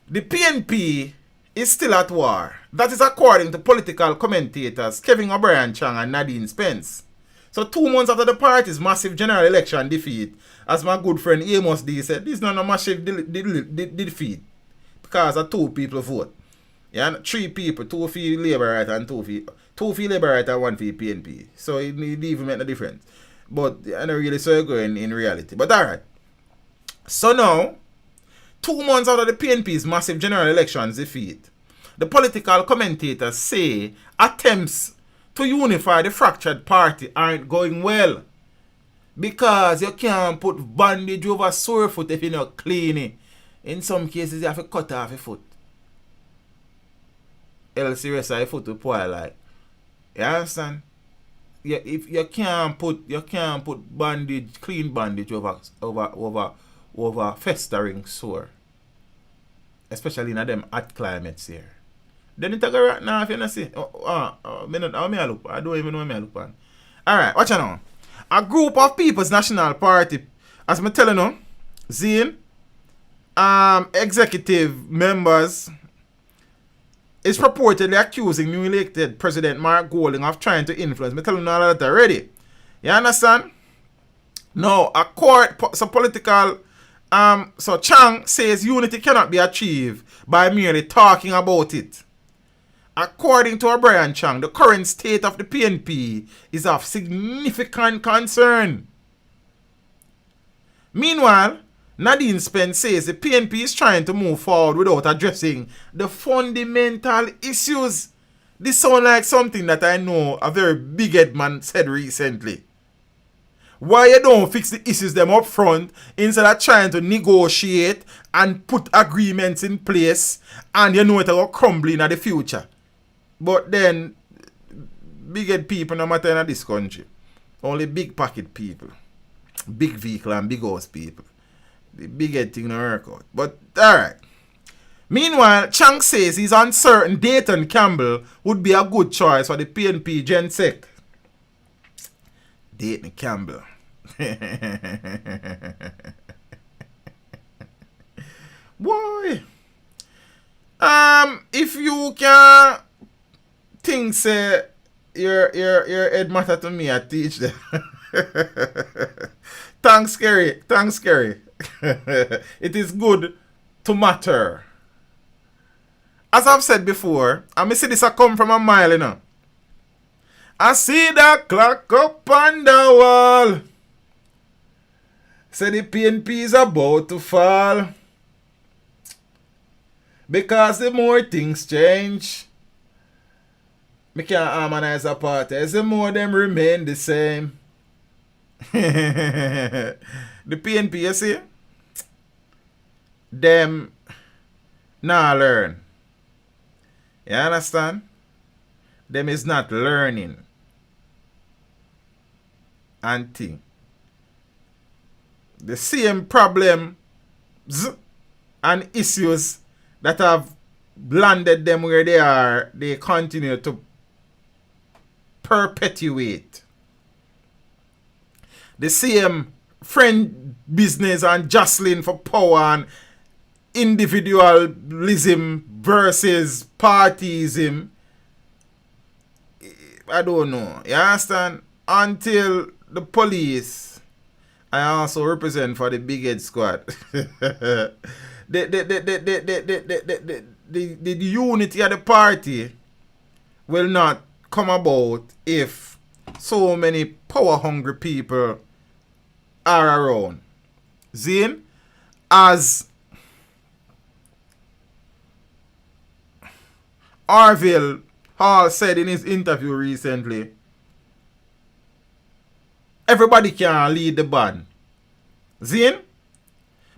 The PNP is still at war. That is according to political commentators Kevin O'Brien Chang and Nadine Spence. So 2 months after the party's massive general election defeat, as my good friend Amos D said, this is not a massive defeat because of 2 people vote. Yeah, 3 people, 2 for Labour Right and 2 for Labour Right and 1 for PNP. So it even make no difference. But I don't really so going in reality. But alright. So now, 2 months after the PNP's massive general elections defeat, the political commentators say attempts to unify the fractured party aren't going well. Because you can't put bandage over sore foot if you're not clean it. In some cases, you have to cut off your foot. Else the rest of your foot will spoil like. You understand? Yeah, if you can't put bandage, clean bandage over festering sore. Especially in them hot climates here. Then it take a right now if you not see. I don't even know where I look on. Alright, watch out now. A group of People's National Party, as I'm telling you, Zine, executive members is purportedly accusing new elected President Mark Golding of trying to influence. I'm telling you all that already. You understand? Now, so Chang says unity cannot be achieved by merely talking about it. According to O'Brien Chang, the current state of the PNP is of significant concern. Meanwhile, Nadine Spence says the PNP is trying to move forward without addressing the fundamental issues. This sounds like something that I know a very big-head man said recently. Why you don't fix the issues them up front instead of trying to negotiate and put agreements in place and you know it will crumble in the future. But then, big-head people no matter in this country. Only big pocket people. Big vehicle and big house people. The big-head thing no work out. But, alright. Meanwhile, Chang says he's uncertain Dayton Campbell would be a good choice for the PNP GenSec. Dayton Campbell. Boy. If you can think say your head matter to me, I teach them. Thanks, Kerry. It is good to matter. As I've said before, I see this a come from a mile, you know. I see the clock up on the wall. Say the PNP is about to fall. Because the more things change, me can't harmonize a party. The more them remain the same. The PNP, you see? Them nah learn. You understand? Them is not learning. And thing. The same problems and issues that have landed them where they are, they continue to perpetuate. The same friend business and jostling for power and individualism versus partyism. I don't know. You understand? Until the police, I also represent for the Big Head Squad. The unity of the party will not come about if so many power-hungry people are around. Zine, as Orville Hall said in his interview recently, everybody can lead the band. Zine?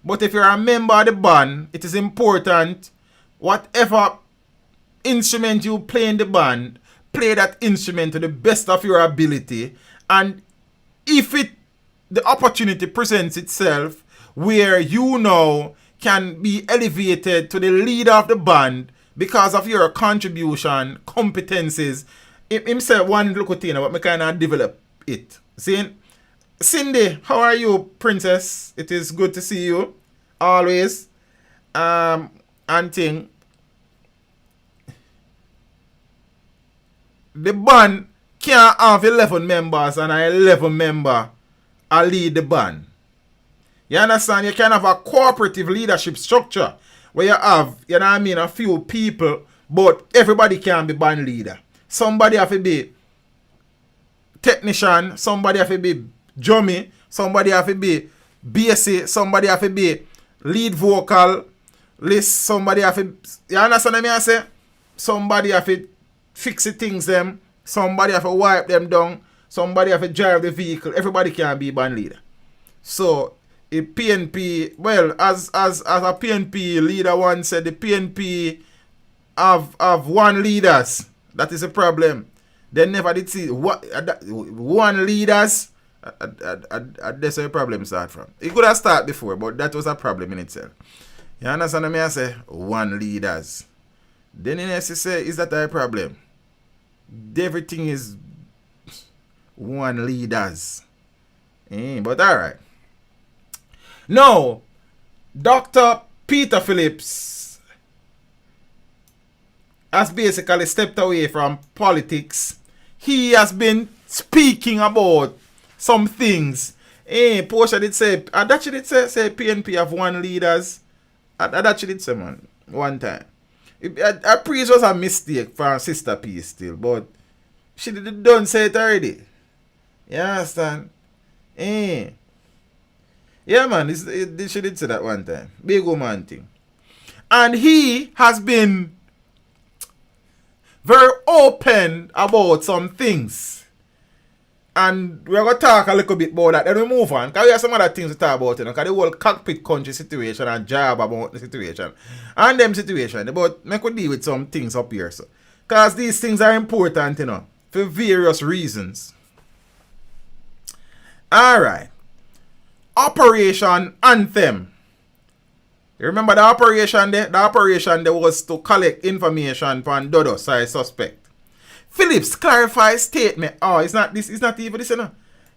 But if you're a member of the band, it is important whatever instrument you play in the band, play that instrument to the best of your ability. And if the opportunity presents itself where you now can be elevated to the leader of the band because of your contribution, competencies, him say one little thing, but me kind of develop it. See? Cindy, how are you, princess? It is good to see you. Always. And thing. The band can't have 11 members and an 11 member I lead the band. You understand? You can have a cooperative leadership structure where you have, you know what I mean, a few people, but everybody can be band leader. Somebody have to be technician, somebody have to be drummy, somebody have to be bassy, somebody have to be lead vocal, list, somebody have to, you understand what I say? Somebody have to fix the things them, somebody have to wipe them down, somebody have to drive the vehicle, everybody can be band leader. So, a PNP, well, as a PNP leader once said, the PNP have one leaders. That is a problem. They never did see one leaders. That's where the problem start from. It could have started before, but that was a problem in itself. You understand what I say? One leaders. Then in essence say, is that a problem? Everything is one leaders. But alright. Now, Dr. Peter Phillips has basically stepped away from politics. He has been speaking about some things. Portia did say, that she did say PNP have one leaders. That she did say, man, one time. I pre was a mistake for her sister piece still, but she done say it already. You understand? Yeah, man, she did say that one time. Big woman thing. And he has been very open about some things. And we're going to talk a little bit about that. Then we move on. Because we have some other things to talk about. Because the whole Cockpit country situation and job about the situation. And them situation. But we could deal with some things up here. So. Because these things are important, for various reasons. Alright. Operation Anthem. You remember the operation there? The operation there was to collect information from Dodo, I suspect. Phillips clarifies statement. Oh, it's not even this,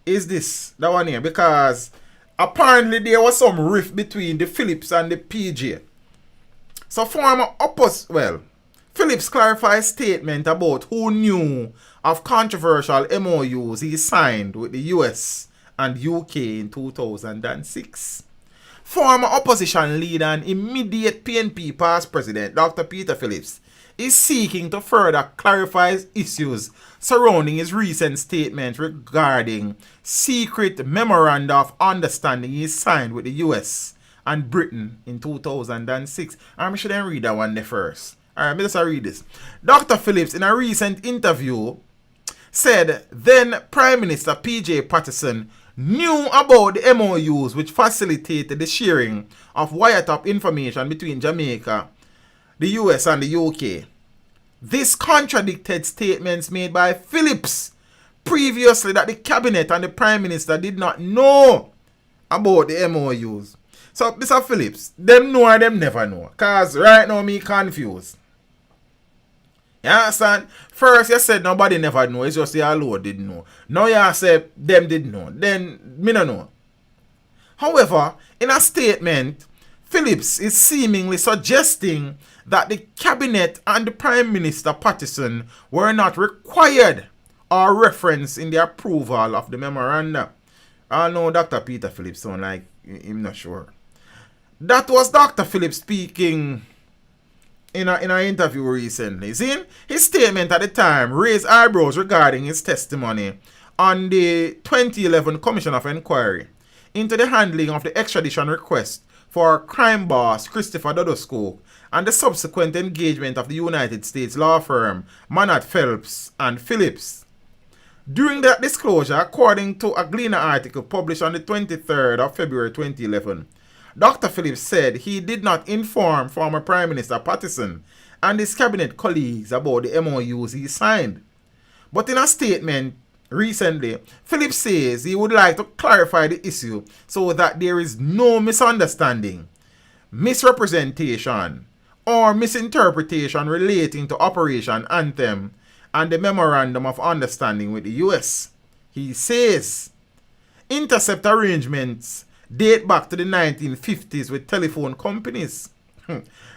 It's this, that one here. Because apparently there was some rift between the Phillips and the PJ. So Phillips clarifies statement about who knew of controversial MOUs he signed with the US and UK in 2006. Former opposition leader and immediate PNP past president Dr. Peter Phillips is seeking to further clarify issues surrounding his recent statement regarding secret memoranda of understanding he signed with the US and Britain in 2006. I shouldn't read that one there first. Alright, let me just read this. Dr. Phillips, in a recent interview, said then Prime Minister PJ Patterson knew about the MOUs which facilitated the sharing of wiretap information between Jamaica, the US and the UK. This contradicted statements made by Phillips previously that the cabinet and the Prime Minister did not know about the MOUs. So, Mr. Phillips, them know or them never know. Because right now me confused. You understand? First you said nobody never know. It's just the alone didn't know. Now you said them did know. Then me no know. However, in a statement, Phillips is seemingly suggesting that the cabinet and the Prime Minister Patterson were not required or referenced in the approval of the memoranda. I know Dr. Peter Phillips sound like I'm not sure. That was Dr. Phillips speaking in an interview recently. See, his statement at the time raised eyebrows regarding his testimony on the 2011 Commission of Inquiry into the handling of the extradition request for crime boss Christopher Dodoscope and the subsequent engagement of the United States law firm Manat Phelps and Phillips. During that disclosure, according to a Gleaner article published on the 23rd of February 2011, Dr. Phillips said he did not inform former Prime Minister Patterson and his cabinet colleagues about the MOUs he signed. But in a statement recently, Phillips says he would like to clarify the issue so that there is no misunderstanding, misrepresentation, or misinterpretation relating to Operation Anthem and the Memorandum of Understanding with the US. He says intercept arrangements date back to the 1950s with telephone companies.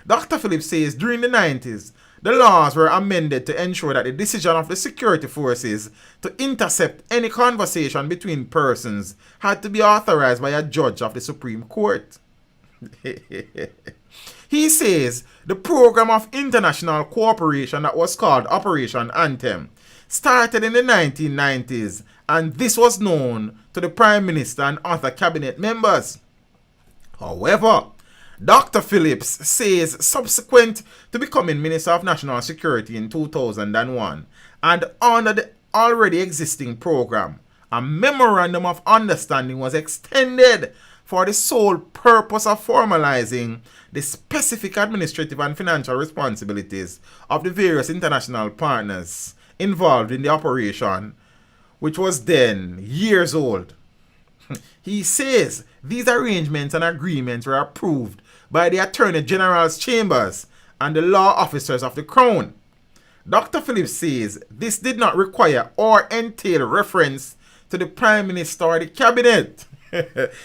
Dr. Phillips says during the 90s, the laws were amended to ensure that the decision of the security forces to intercept any conversation between persons had to be authorized by a judge of the Supreme Court. He says the program of international cooperation that was called Operation Anthem started in the 1990s, and this was known to the Prime Minister and other cabinet members. However, Dr. Phillips says subsequent to becoming Minister of National Security in 2001 and under the already existing program, a Memorandum of Understanding was extended for the sole purpose of formalizing the specific administrative and financial responsibilities of the various international partners involved in the operation, which was then years old. He says these arrangements and agreements were approved by the Attorney General's chambers and the law officers of the Crown. Dr. Phillips says this did not require or entail reference to the Prime Minister or the Cabinet.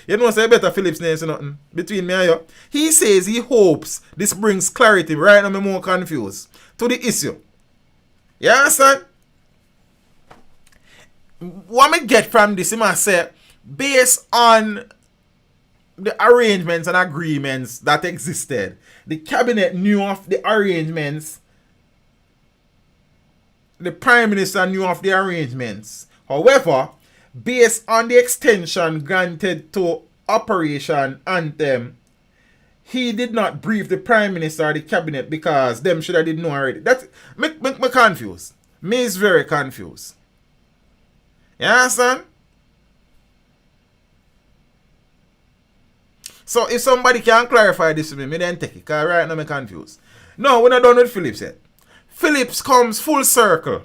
You know, say better Phillips name so nothing between me and you. He says he hopes this brings clarity. Right now I'm more confused to the issue. You understand? What I get from this, I must say, based on the arrangements and agreements that existed, the cabinet knew of the arrangements, the Prime Minister knew of the arrangements. However, based on the extension granted to Operation Anthem, he did not brief the Prime Minister or the Cabinet because them should have did know already. That's me confused. Me is very confused. You understand? So if somebody can clarify this to me then take it. Because right now I'm confused. No, we're not done with Phillips yet. Phillips comes full circle.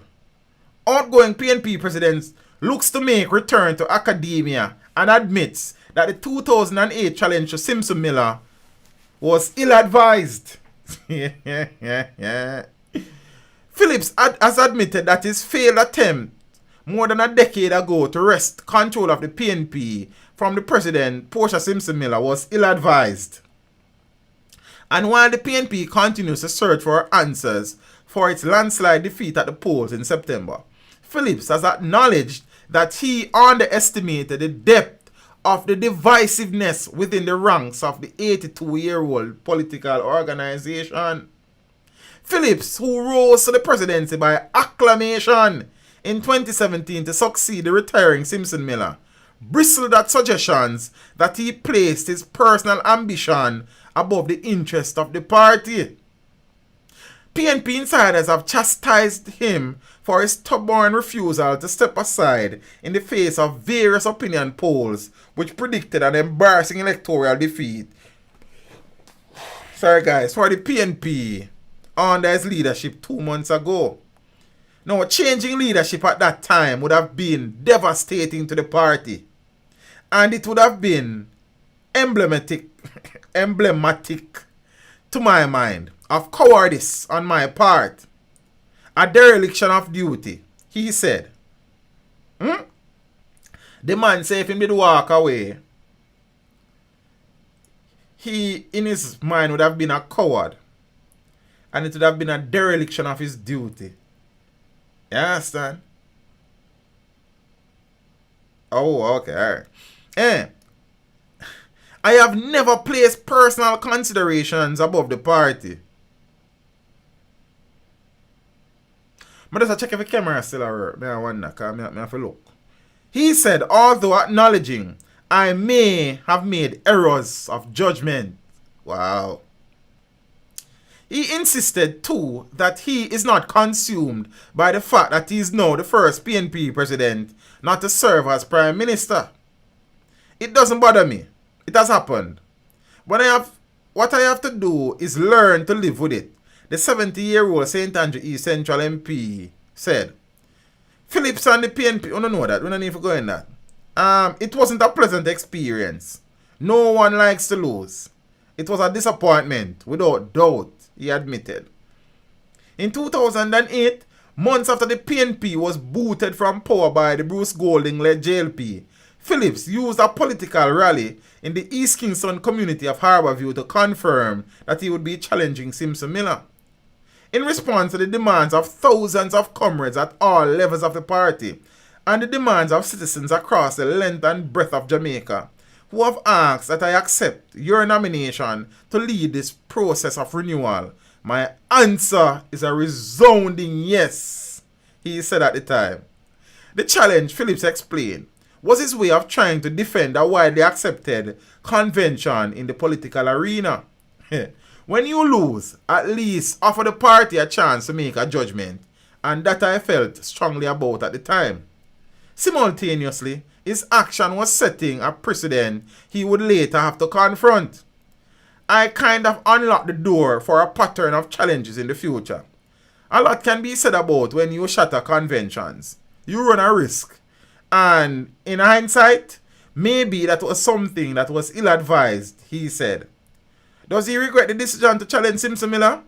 Outgoing PNP president looks to make return to academia and admits that the 2008 challenge to Simpson Miller was ill-advised. Phillips has admitted that his failed attempt more than a decade ago to wrest control of the PNP from the president, Portia Simpson Miller, was ill-advised. And while the PNP continues to search for answers for its landslide defeat at the polls in September, Phillips has acknowledged that he underestimated the depth of the divisiveness within the ranks of the 82-year-old political organization. Phillips, who rose to the presidency by acclamation in 2017 to succeed the retiring Simpson Miller, bristled at suggestions that he placed his personal ambition above the interest of the party. PNP insiders have chastised him for his stubborn refusal to step aside in the face of various opinion polls which predicted an embarrassing electoral defeat. For the PNP under his leadership 2 months ago. Now, changing leadership at that time would have been devastating to the party. And it would have been emblematic to my mind of cowardice on my part, a dereliction of duty, he said. The man said if he did walk away, he, in his mind, would have been a coward. And it would have been a dereliction of his duty. You understand? Oh, okay, alright. I have never placed personal considerations above the party. But just check if the camera still work. I wonder, because I have to look. He said, although acknowledging I may have made errors of judgment. Wow. He insisted too that he is not consumed by the fact that he is now the first PNP president not to serve as prime minister. It doesn't bother me. It has happened. But what I have to do is learn to live with it. The 70-year-old St. Andrew East Central MP said. Phillips and the PNP, I don't know that. We don't need to go in that. It wasn't a pleasant experience. No one likes to lose. It was a disappointment, without doubt, he admitted. In 2008, months after the PNP was booted from power by the Bruce Golding-led JLP, Phillips used a political rally in the East Kingston community of Harbour to confirm that he would be challenging Simpson Miller. In response to the demands of thousands of comrades at all levels of the party and the demands of citizens across the length and breadth of Jamaica, who have asked that I accept your nomination to lead this process of renewal, my answer is a resounding yes, he said at the time. The challenge, Phillips explained, was his way of trying to defend a widely accepted convention in the political arena. When you lose, at least offer the party a chance to make a judgment, and that I felt strongly about at the time. Simultaneously, his action was setting a precedent he would later have to confront. I kind of unlocked the door for a pattern of challenges in the future. A lot can be said about when you shatter conventions. You run a risk. And in hindsight, maybe that was something that was ill-advised, he said. Does he regret the decision to challenge Simpson Miller?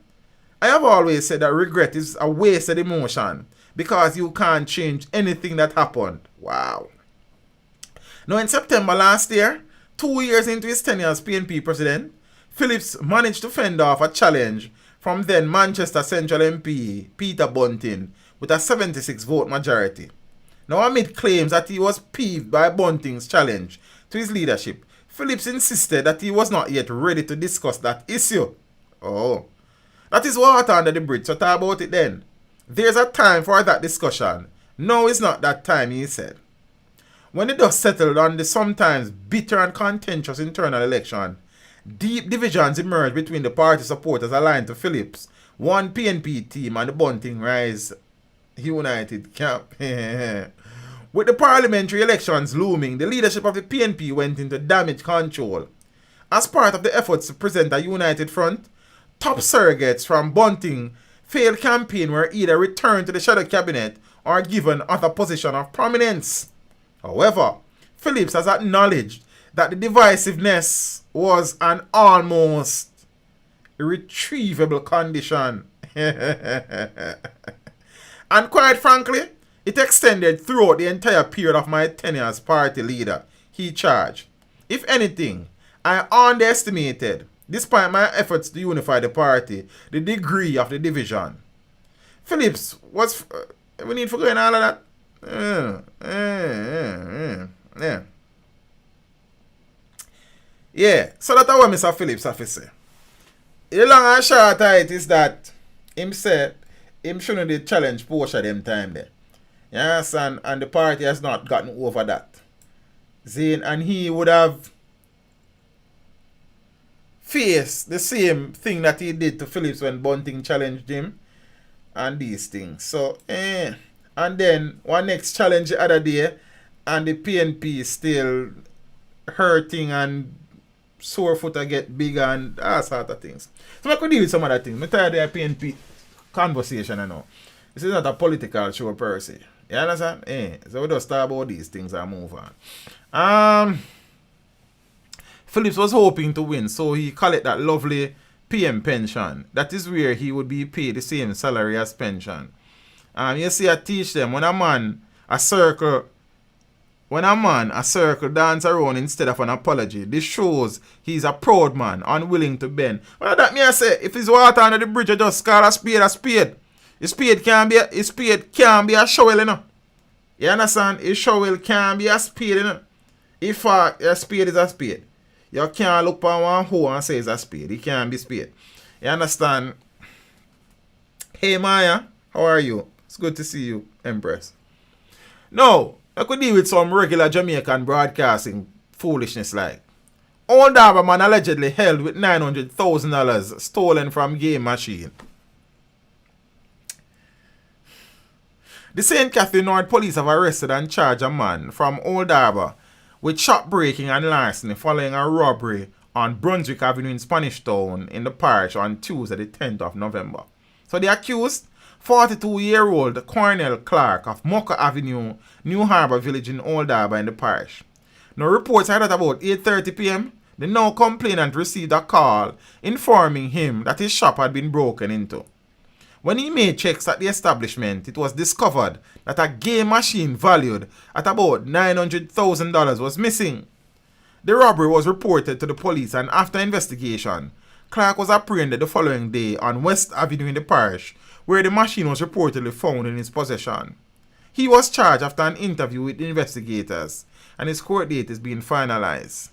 I have always said that regret is a wasted emotion because you can't change anything that happened. Wow. Now in September last year, 2 years into his tenure as PNP president, Phillips managed to fend off a challenge from then Manchester Central MP Peter Bunting with a 76 vote majority. Now amid claims that he was peeved by Bunting's challenge to his leadership, Phillips insisted that he was not yet ready to discuss that issue. Oh, that is water under the bridge, so talk about it then. There's a time for that discussion. Now is not that time, he said. When the dust settled on the sometimes bitter and contentious internal election, deep divisions emerged between the party supporters aligned to Phillips, one PNP team, and the Bunting Rise United camp. With the parliamentary elections looming, the leadership of the PNP went into damage control. As part of the efforts to present a united front, top surrogates from Bunting failed campaign were either returned to the shadow cabinet or given other position of prominence. However, Phillips has acknowledged that the divisiveness was an almost irretrievable condition. And quite frankly, it extended throughout the entire period of my tenure as party leader, he charged. If anything, I underestimated, despite my efforts to unify the party, the degree of the division. Phillips was... we need to go in all of that. Yeah, so that's what Mr. Phillips have to say. The long and short of it is that him said him shouldn't have challenge Porsche them time there. Yes, and the party has not gotten over that. Zane, and he would have faced the same thing that he did to Phillips when Bunting challenged him and these things. So, and then one next challenge the other day, and the PNP is still hurting and sore foot get bigger and that sort of things. So I could deal with some other things. I'm tired of the PNP conversation, I know. This is not a political show per se. You understand? So we just talk about these things and move on. Phillips was hoping to win, so he called it that lovely PM pension. That is where he would be paid the same salary as pension. You see, I teach them when a man a circle when a man a circle dance around instead of an apology, this shows he's a proud man, unwilling to bend. Well, that me I say, if it's water under the bridge, you just call a spade a spade. A spade can't be a shovel, you know. You understand? A shovel can't be a spade, you know. If a spade is a spade, you can't look on one hole and say it's a spade. It can't be spade. You understand? Hey Maya, how are you? It's good to see you, Empress. Now, I could deal with some regular Jamaican broadcasting foolishness like Old Harbour man allegedly held with $900,000 stolen from game machine. The St. Catherine North police have arrested and charged a man from Old Harbour with shop breaking and larceny following a robbery on Brunswick Avenue in Spanish Town in the parish on Tuesday the 10th of November. So the accused, 42-year-old Cornell Clark of Mocha Avenue, New Harbour Village in Old Harbour in the parish. Now reports are that about 8:30 p.m. the now complainant received a call informing him that his shop had been broken into. When he made checks at the establishment, it was discovered that a game machine valued at about $900,000 was missing. The robbery was reported to the police, and after investigation, Clark was apprehended the following day on West Avenue in the parish, where the machine was reportedly found in his possession. He was charged after an interview with investigators, and his court date is being finalized.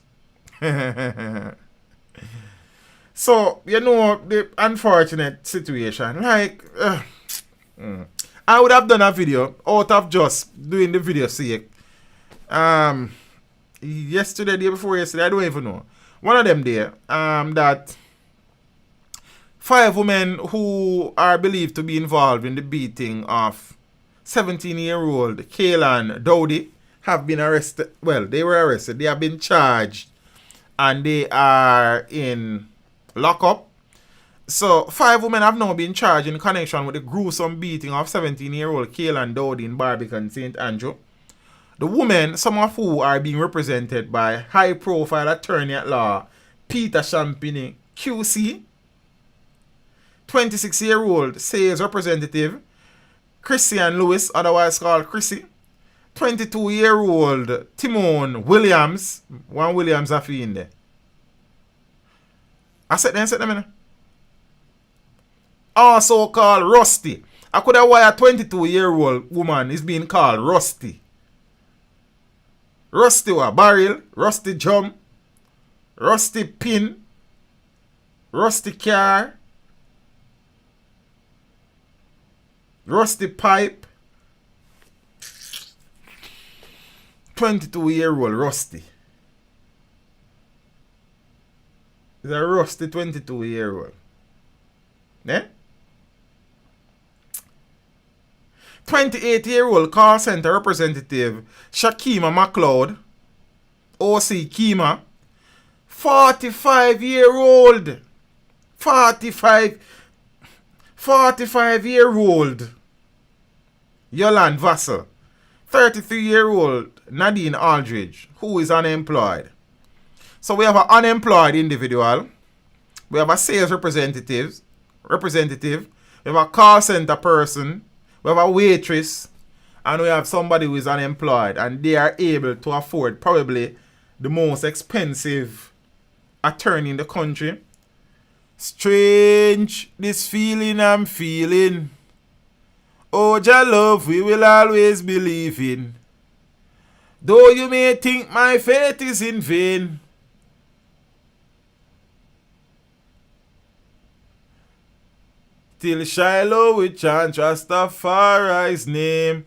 So, you know, the unfortunate situation, like, I would have done a video out of just doing the video sake. Yesterday, day before yesterday, I don't even know. One of them there, that 5 women who are believed to be involved in the beating of 17-year-old Kaylan Dowdy have been arrested. Well, they were arrested. They have been charged and they are in lockup. So 5 women have now been charged in connection with the gruesome beating of 17-year-old Kaylan Dowdy in Barbican, St. Andrew. The women, some of who are being represented by high-profile attorney at law Peter Champini QC, 26-year-old sales representative Christian Lewis, otherwise called Chrissy, 22-year-old Timon Williams, one Williams have in there. I said them in. Also called Rusty. I could have why a 22-year-old woman is being called Rusty. Rusty what? Barrel, Rusty drum, Rusty pin, Rusty car, Rusty pipe. 22-year-old Rusty. Is a Rusty 22-year-old. Eh? 28-year-old call center representative Shakima McLeod, OC Kima. 45-year-old. 45-year-old Yolande Vassell. 33-year-old Nadine Aldridge, who is unemployed. So we have an unemployed individual. We have a sales representative. We have a call center person. We have a waitress. And we have somebody who is unemployed. And they are able to afford probably the most expensive attorney in the country. Strange, this feeling I'm feeling. Oh, Jah love, we will always believe in. Though you may think my faith is in vain. Till Shiloh we chant Rastafari's name.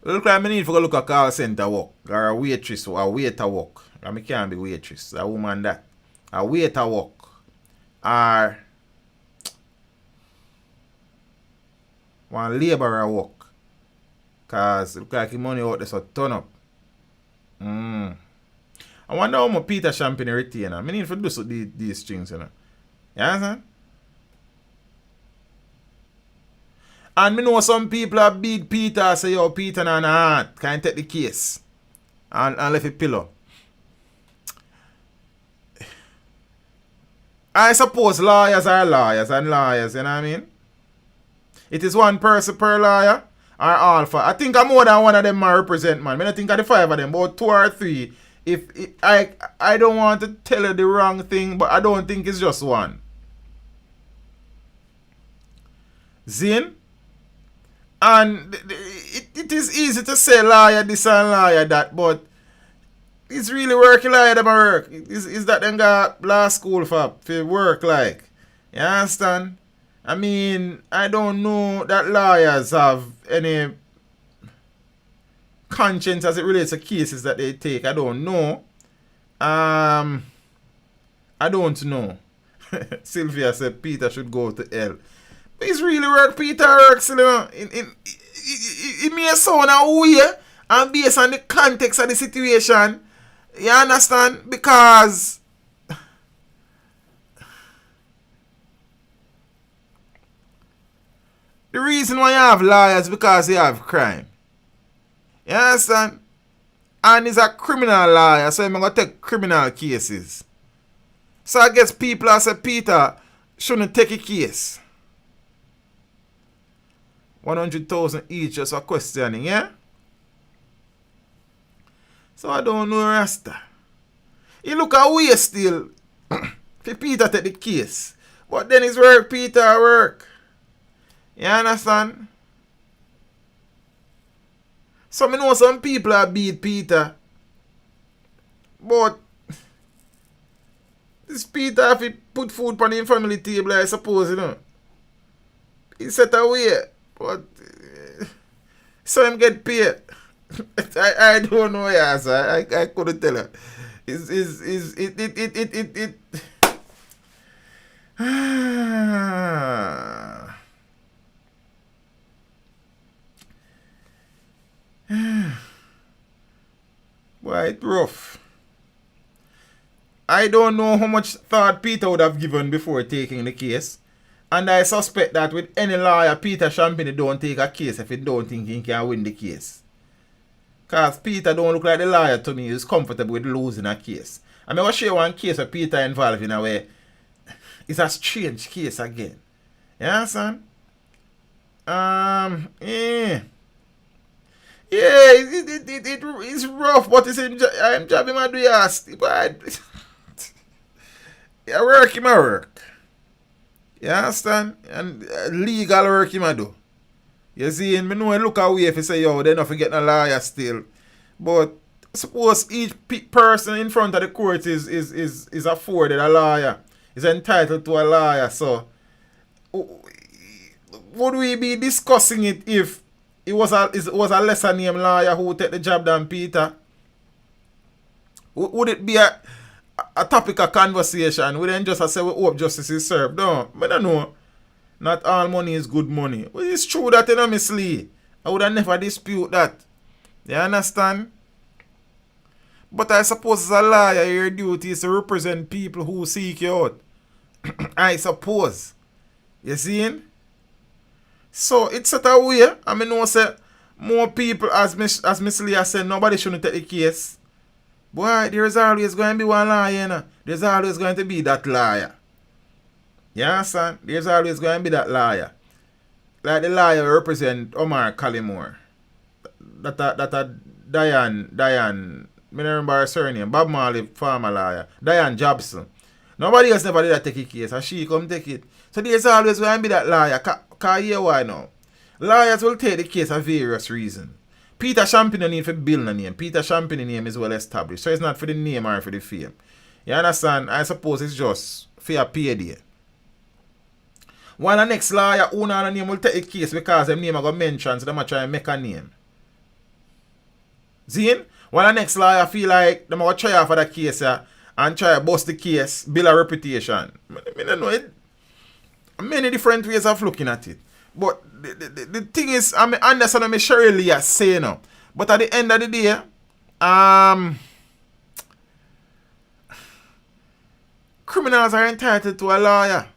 Look like I need to go look at call center work. Or a waitress or a waiter work. I can't be waitress. A woman that. A waiter work. Or one laborer work. Cause look like the money out there so turn up. I wonder how much Peter Champagne retain. I need to do so these things, you know. You understand? And me know some people are big Peter say, yo, Peter and heart can't take the case. And left it pillow. I suppose lawyers are lawyers and lawyers, you know what I mean? It is one person per lawyer or alpha. I think I'm more than one of them I represent, man. I don't think of the 5 of them, about 2 or 3. I don't want to tell you the wrong thing, but I don't think it's just one. Zin? And it is easy to say lawyer this and lawyer that, but it's really working lawyer them work. Is that them got law school for work like? You understand? I mean, I don't know that lawyers have any conscience as it relates to cases that they take. I don't know. I don't know. Sylvia said Peter should go to hell. But it's really work Peter works, you know. It may sound a way and based on the context of the situation. You understand? Because the reason why you have lawyers is because you have crime. You understand? And he's a criminal lawyer, so I'm going to take criminal cases. So I guess people have said Peter shouldn't take a case. 100,000 each just for questioning, yeah? So I don't know Rasta. He look away still for Peter take the case. But then his work, Peter work. You understand? So I know some people have beat Peter. But this Peter, if he put food on the family table, I suppose, you know. He set away. But so him get paid. I don't know, yeah, sir. I couldn't tell her. Boy, it's rough. I don't know how much thought Peter would have given before taking the case. And I suspect that with any lawyer, Peter Champagne don't take a case if he don't think he can win the case. Because Peter don't look like the lawyer to me who's comfortable with losing a case. I'm going to share one case where Peter involved in a way. It's a strange case again. You understand? Yeah. Yeah, it's rough, but I'm jobbing my do ass. But I work in my work. You understand? And legal work in my do. You see, me know I look away if you say, yo, they're not forgetting a lawyer still. But suppose each person in front of the court is afforded a lawyer. Is entitled to a lawyer. So, would we be discussing it if it was a lesser name lawyer who would take the job than Peter? Would it be a topic of conversation? We then just say we hope justice is served. No, I don't know. Not all money is good money. Well, it's true that, you know, Miss Lee. I would have never dispute that. You understand? But I suppose as a lawyer, your duty is to represent people who seek you out. I suppose. You see? So it's set a way. I mean, no say more people, as Miss Lee has said, nobody shouldn't take the case. Boy, there's always going to be one lawyer, you know. There's always going to be that lawyer. You understand? There's always going to be that lawyer. Like the lawyer represent Omar Callimore. That Diane, I remember her surname, Bob Marley former lawyer. Diane Jobson. Nobody else never did that take a case, and she come take it. So there's always going to be that lawyer. Because here why now? Lawyers will take the case for various reasons. Peter Champagne need for build a name. Peter Champagne name is well established. So it's not for the name or for the fame. You understand? I suppose it's just for a payday. While the next lawyer owner and name will take a case because them name are going to mention, so they might try and make a name. See? While the next lawyer feel like they might try for the case and try to bust the case, build a reputation. I don't know it. Many different ways of looking at it. But the thing is, I understand what Shirley is saying now. But at the end of the day, criminals are entitled to a lawyer.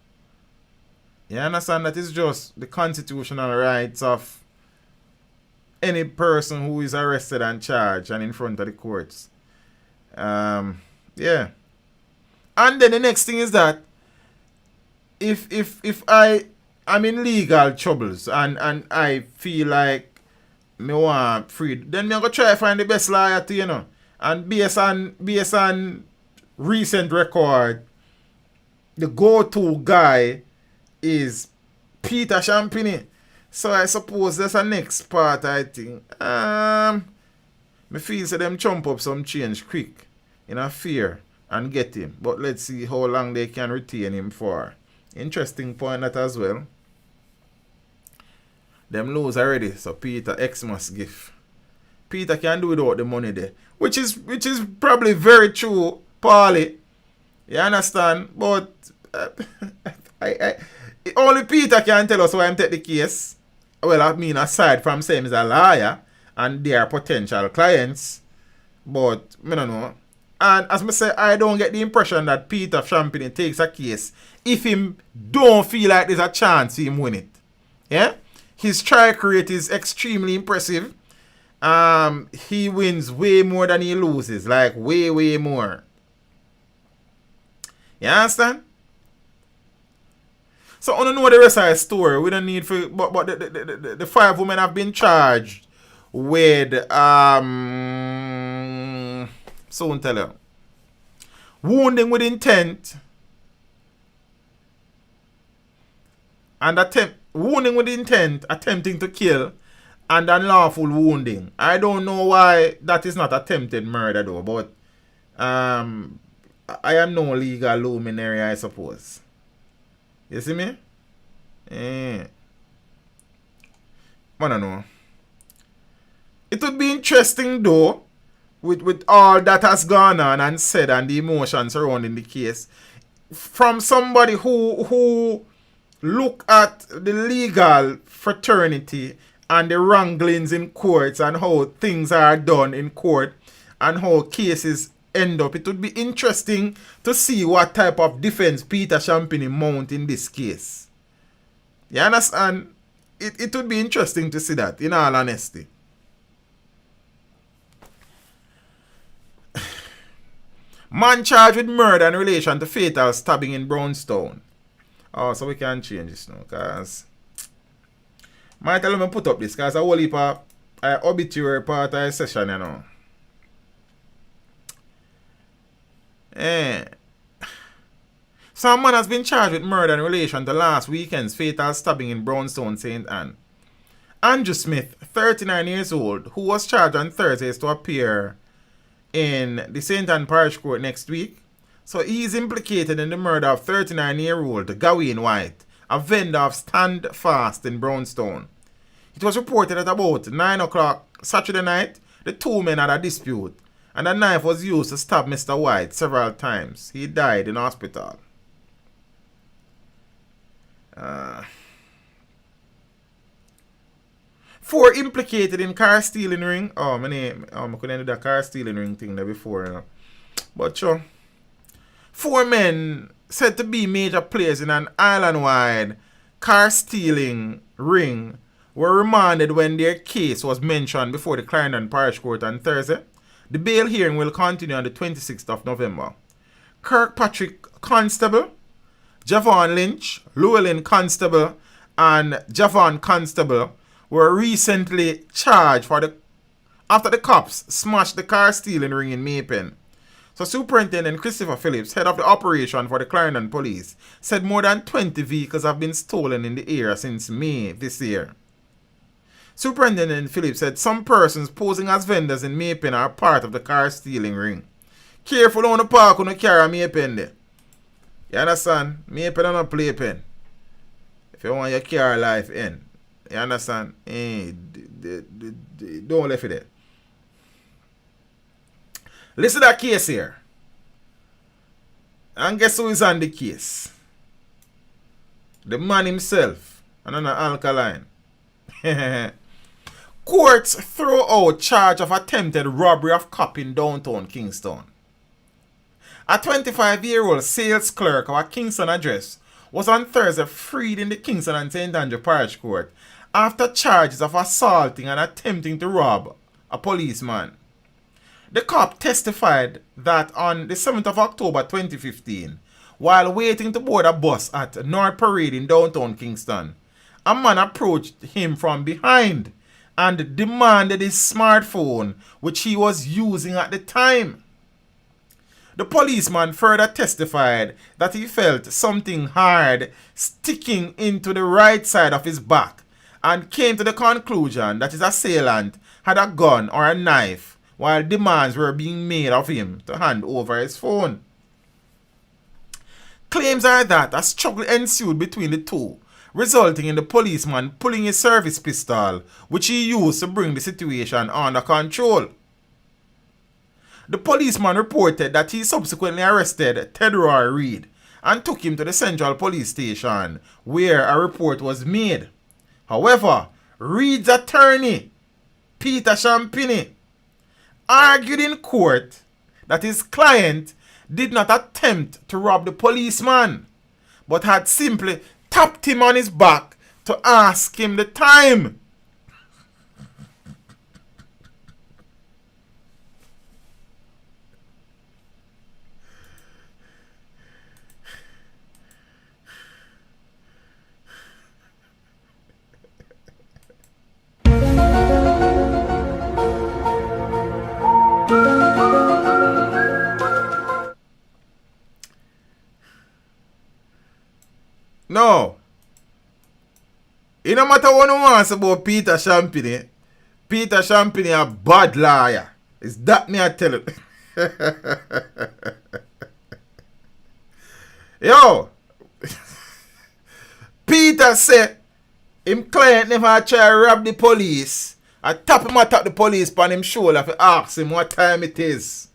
You understand that it's just the constitutional rights of any person who is arrested and charged and in front of the courts. Yeah. And then the next thing is that if I I'm in legal troubles and I feel like me want free. Then me go try find the best lawyer to, you know. And based on recent record, the go-to guy is Peter Champini. So I suppose that's the next part, I think. Me feel so them chump up some change quick in a fear and get him. But let's see how long they can retain him for. Interesting point that as well. Them lose already, so Peter X must give. Peter can do without the money there. Which is probably very true, Paulie. You understand? But only Peter can tell us why I'm taking the case. Well, I mean, aside from saying he's a lawyer and they are potential clients. But, I don't know. And as I say, I don't get the impression that Peter Champini takes a case if him don't feel like there's a chance him win it. Yeah? His strike rate is extremely impressive. He wins way more than he loses. Like, way, way more. You understand? So, I don't know the rest of the story. We don't need for... But the 5 women have been charged with... soon tell you. Wounding with intent. And wounding with intent, attempting to kill, and unlawful wounding. I don't know why that is not attempted murder though, but I am no legal luminary, I suppose. You see me? I don't know. It would be interesting though, with all that has gone on and said and the emotions surrounding the case, from somebody who look at the legal fraternity and the wranglings in courts and how things are done in court and how cases end up. It would be interesting to see what type of defense Peter Champini mount in this case. You understand? It would be interesting to see that, in all honesty. Man charged with murder in relation to fatal stabbing in Brownstown. Oh, so we can change this now, because... Might tell me put up this, because I will heap a obituary part of the session, you know. Some man has been charged with murder in relation to last weekend's fatal stabbing in Brownstown, St. Anne. Andrew Smith, 39 years old, who was charged on Thursdays to appear in the St. Anne Parish Court next week. So he is implicated in the murder of 39-year-old Gawain White, a vendor of Stand Fast in Brownstown. It was reported at about 9 o'clock Saturday night, the two men had a dispute, and a knife was used to stab Mr. White several times. He died in hospital. 4 implicated in car stealing ring. I couldn't do the car stealing ring thing there before, you know. But sure. 4 men said to be major players in an island-wide car stealing ring were remanded when their case was mentioned before the Clarendon Parish Court on Thursday. The bail hearing will continue on the 26th of November. Kirkpatrick Constable, Javon Lynch, Llewellyn Constable, and Javon Constable were recently charged after the cops smashed the car stealing ring in Maypen. So Superintendent Christopher Phillips, head of the operation for the Clarendon Police, said more than 20 vehicles have been stolen in the area since May this year. Superintendent Phillips said some persons posing as vendors in Maypen are part of the car stealing ring. Careful on the park when you carry a Maypen there. You understand? Maypen are not playpen. If you want your car life in. You understand? Don't leave it there. Listen to that case here. And guess who is on the case? The man himself. And an alkaline. Courts throw out charge of attempted robbery of cop in downtown Kingston. A 25-year-old sales clerk of a Kingston address was on Thursday freed in the Kingston and St. Andrew Parish Court after charges of assaulting and attempting to rob a policeman. The cop testified that on the 7th of October 2015, while waiting to board a bus at North Parade in downtown Kingston, a man approached him from behind and demanded his smartphone, which he was using at the time. The policeman further testified that he felt something hard sticking into the right side of his back and came to the conclusion that his assailant had a gun or a knife while demands were being made of him to hand over his phone. Claims are that a struggle ensued between the two, resulting in the policeman pulling his service pistol, which he used to bring the situation under control. The policeman reported that he subsequently arrested Theodore Reed and took him to the Central Police Station, where a report was made. However, Reed's attorney, Peter Champini, argued in court that his client did not attempt to rob the policeman, but had simply tapped him on his back to ask him the time. No. It no matter what one wants about Peter Champini. Peter Champini a bad liar. Is that me I tell you? Yo. Peter said him client never try to rob the police. I tap him at the police on him shoulder to ask him what time it is.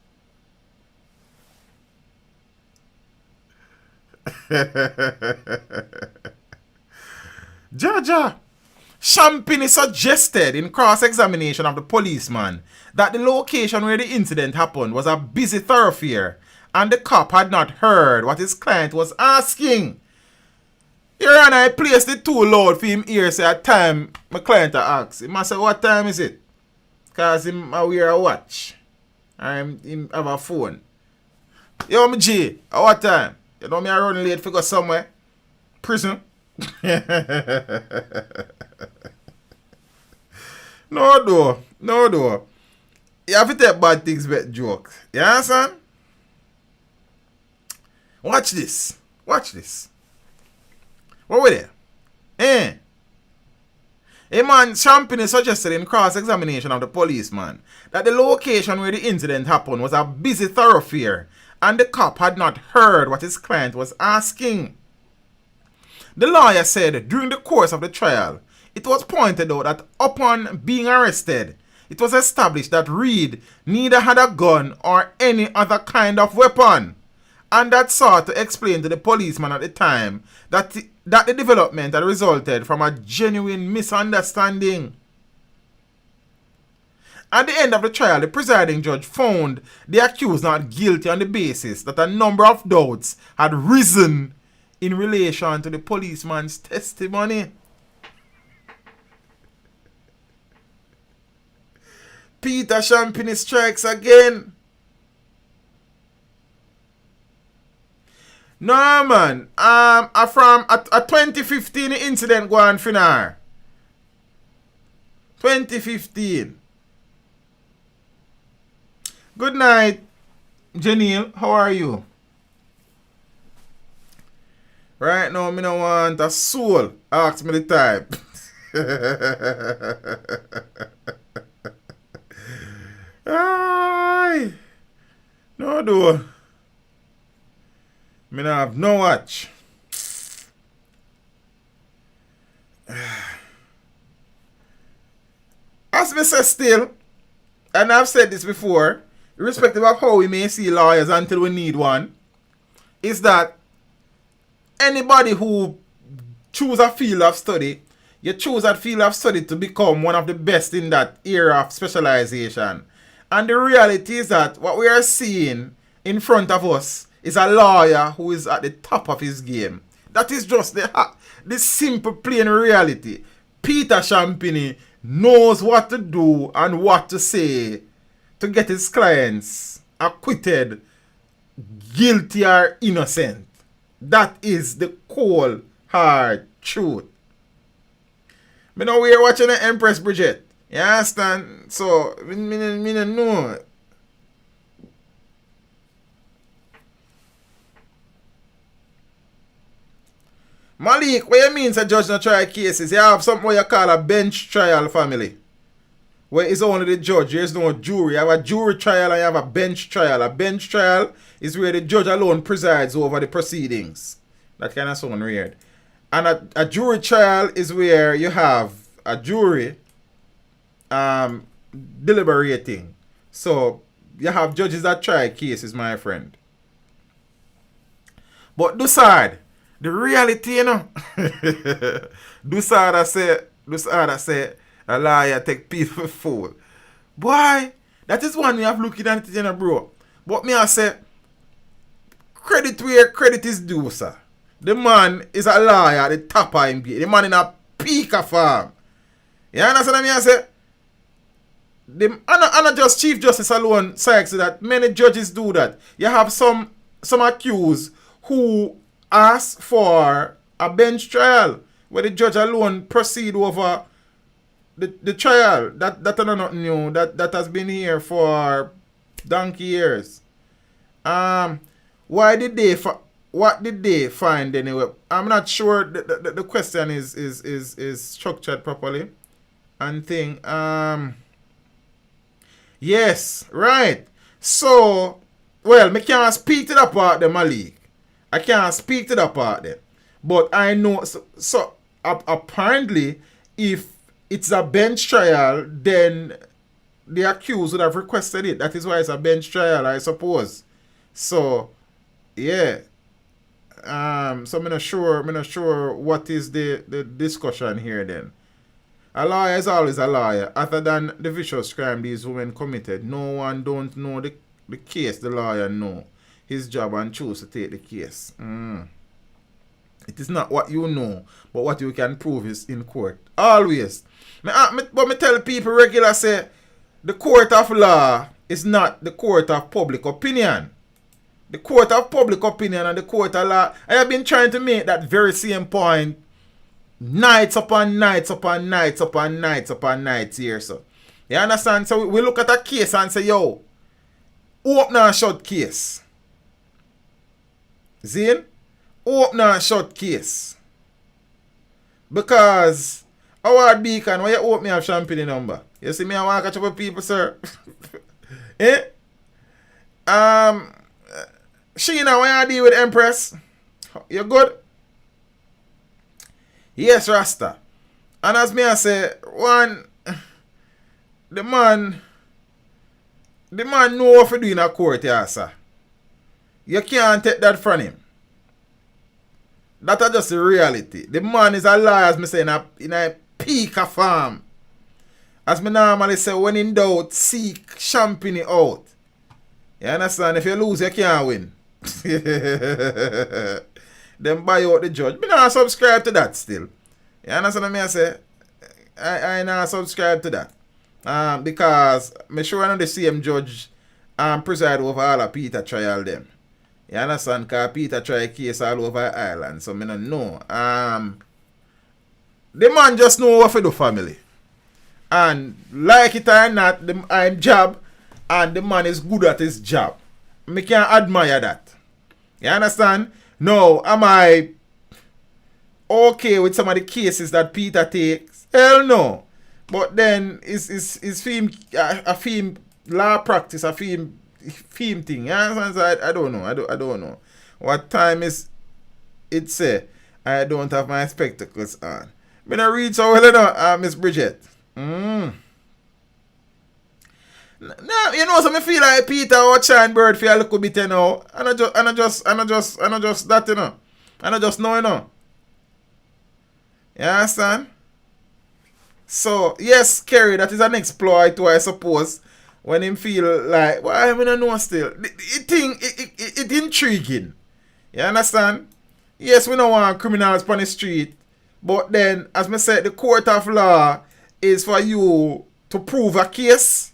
Ganja. Champini suggested in cross-examination of the policeman that the location where the incident happened was a busy thoroughfare and the cop had not heard what his client was asking. Your Honor, I placed it too loud for him here say at time my client asked. He must say, what time is it? Because him wear a watch. And him have a phone. Yo, me G, at what time? You know me I run late for go somewhere? Prison? No though. You have to take bad things but jokes. You understand? Watch this. What were they? A man Champini suggested in cross-examination of the policeman that the location where the incident happened was a busy thoroughfare and the cop had not heard what his client was asking. The lawyer said during the course of the trial, it was pointed out that upon being arrested, it was established that Reed neither had a gun or any other kind of weapon, and that sought to explain to the policeman at the time that the development had resulted from a genuine misunderstanding. At the end of the trial, the presiding judge found the accused not guilty on the basis that a number of doubts had risen in relation to the policeman's testimony. Peter Champini strikes again. No man, from a 2015 incident going for now. 2015. Good night, Janelle. How are you? Right now, me no want a soul. Ask me the time. Aye. No do. Me no have no watch. As me say still, and I've said this before, irrespective of how we may see lawyers until we need one, is that anybody who choose a field of study, you choose that field of study to become one of the best in that area of specialization. And the reality is that what we are seeing in front of us is a lawyer who is at the top of his game. That is just the simple plain reality. Peter Champini knows what to do and what to say to get his clients acquitted, guilty or innocent. That is the cold, hard truth. Me know we're watching the Empress Bridget. You understand? So, me no know. Malik, what you mean say judge no try cases? You have something what you call a bench trial, family. Where it's only the judge, there's no jury. You have a jury trial and you have a bench trial. A bench trial is where the judge alone presides over the proceedings. That kind of sound weird. And a jury trial is where you have a jury deliberating. So you have judges that try cases, my friend. But Dusard, the reality, you know, Dusard say, a liar take people for fool. Boy, that is one we have looking at it, you know, bro. But me I say, credit where credit is due, sir. The man is a liar at the top of him. The man in a peak of farm. You understand what I say? And not just Chief Justice alone says that many judges do that. You have some accused who ask for a bench trial where the judge alone proceed over the trial. That is not new. That has been here for donkey years. What did they find anyway? I'm not sure the question is structured properly. And thing. Yes, right. So, well, me can't speak to that part there, Malik. I can't speak to that part there. But I know, so apparently, if it's a bench trial, then the accused would have requested it. That is why it's a bench trial, I suppose. So, yeah. So I'm not sure what is the discussion here then. A lawyer is always a lawyer. Other than the vicious crime these women committed, no one don't know the case the lawyer know. His job and choose to take the case. It is not what you know, but what you can prove is in court. Always. But me tell people regular say, the court of law is not the court of public opinion. The court of public opinion and the court of law. I have been trying to make that very same point nights upon nights upon nights upon nights upon nights here, so. You understand? So we look at a case and say, yo, open and shut case. Zin? Open and shut case. Because our beacon, when you open me have champagne number. You see me, I want to catch up with people, sir. Eh? Sheena, when you deal with Empress, you good? Yes, Rasta. And as me I say, the man know what to do in a court, yeah, sir. You can't take that from him. That is just the reality. The man is a liar, as me say, in a peak of farm. As me normally say, when in doubt, seek champagne out. You understand? If you lose, you can't win. Then buy out the judge. Me not subscribe to that still. You understand what I say? I not subscribe to that. Because me sure I know the same judge preside over all of Peter trial them. You understand? Because Peter try case all over Ireland. So me don't know. The man just know what to do, family. And like it or not, I'm job and the man is good at his job. Me can admire that. You understand? No, am I okay with some of the cases that Peter takes? Hell no. But then is a film law practice, a film thing. You understand? I don't know. I don't know. What time is it say? I don't have my spectacles on. Me not read so well enough, Miss Bridget. Nah, you know, so me feel like Peter or Shine Bird for a little bit, you know. And I just that, you know. And I just know, you know. You understand? So, yes, Kerry, that is an exploit, I suppose. When him feel like, why well, I don't know still. It intriguing. You understand? Yes, we don't want criminals on the street. But then, as I said, the court of law is for you to prove a case.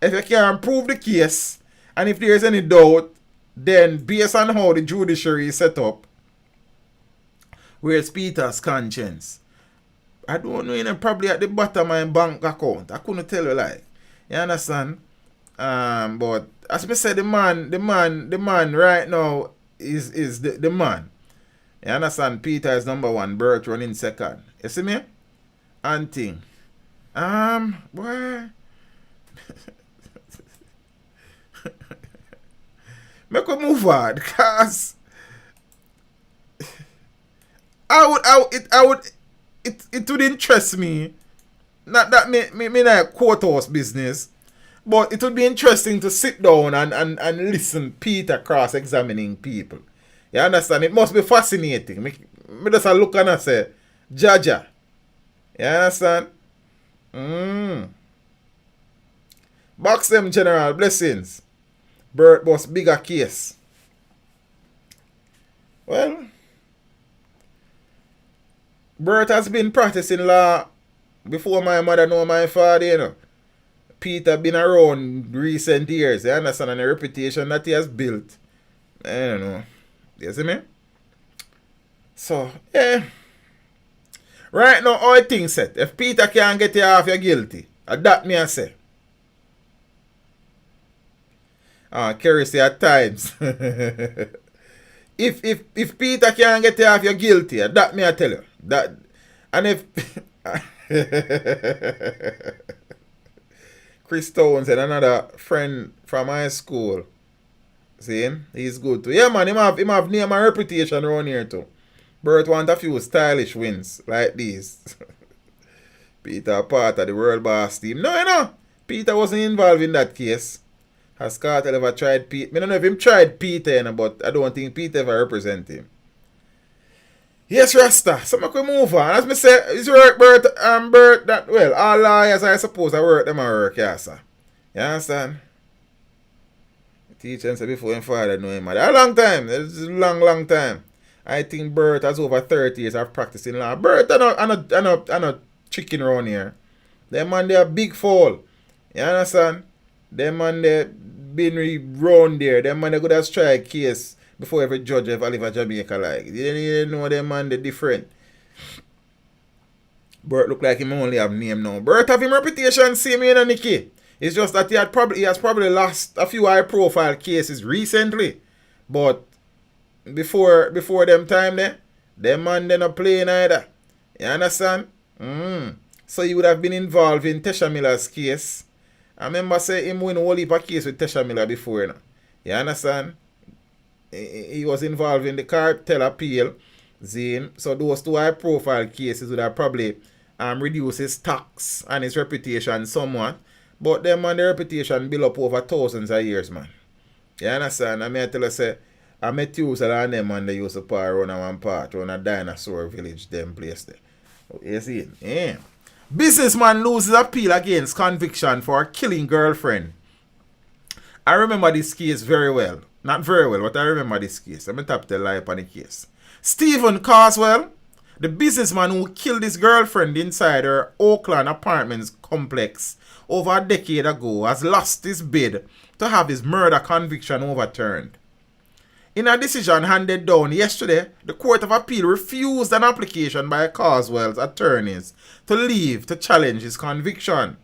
If you can't prove the case, and if there is any doubt, then based on how the judiciary is set up, where's Peter's conscience? I don't know, you know, probably at the bottom of my bank account. I couldn't tell you like. You understand? But as I said, the man right now is the man. You understand? Peter is number one, Bert running second. You see me? And thing. Boy. Make a move on, cause it would interest me. Not that me like courthouse business, but it would be interesting to sit down and listen Peter cross-examining people. You understand? It must be fascinating. Me just a look and I say, Jaja. You understand? Box them, General. Blessings. Bert boss bigger case. Well, Bert has been practicing law before my mother know my father, you know. Peter been around recent years, you understand, and the reputation that he has built. I don't know. You see me? So, yeah. Right now, all things set. If Peter can't get you off, you're guilty. That me I say. Kerry say at times. if Peter can't get you off, you're guilty. That me I tell you. That, and if Chris Stone said another friend from high school. See him? He's good too. Yeah man, him have name and reputation around here too. Bert want a few stylish wins like these. Peter part of the world boss team. No, you know. Peter wasn't involved in that case. Has Carter ever tried Peter? I don't know if him tried Peter, you know, but I don't think Peter ever represent him. Yes, Rasta. So I can move on. As me say, it's work, Bert, Bert, that, well, all lawyers, I suppose, I work them at work, yeah, sir. You understand? Teacher said before him father know him. A long time. It's a long time. I think Bert has over 30 years of practicing law. Bert, I know chicken around here. Them man, they are big foul. You understand? Them man, they been round there. Them man, they could have strike case before every judge ever live in Jamaica like. You didn't know them man, they different. Bert look like him only have name now. Bert have him reputation same in a Nicky. It's just that he has probably lost a few high profile cases recently. But before them time there, them man they not playing either. You understand? So he would have been involved in Tesha Miller's case. I remember say him win a whole heap of case with Tesha Miller before, you know. You understand? He was involved in the cartel appeal. Zane. So those two high profile cases would have probably reduced his tax and his reputation somewhat. But them man, the reputation built up over thousands of years, man. You understand? I mean, I tell you, say, I met you and them man, they used to park around one part, around a dinosaur village, them place there. You see? Yeah. Businessman loses appeal against conviction for killing girlfriend. I remember this case very well. Not very well, but I remember this case. Let me tap the light on the case. Stephen Carswell, the businessman who killed his girlfriend inside her Oakland apartments complex over a decade ago, has lost his bid to have his murder conviction overturned. In a decision handed down yesterday, the Court of Appeal refused an application by Carswell's attorneys to leave to challenge his conviction.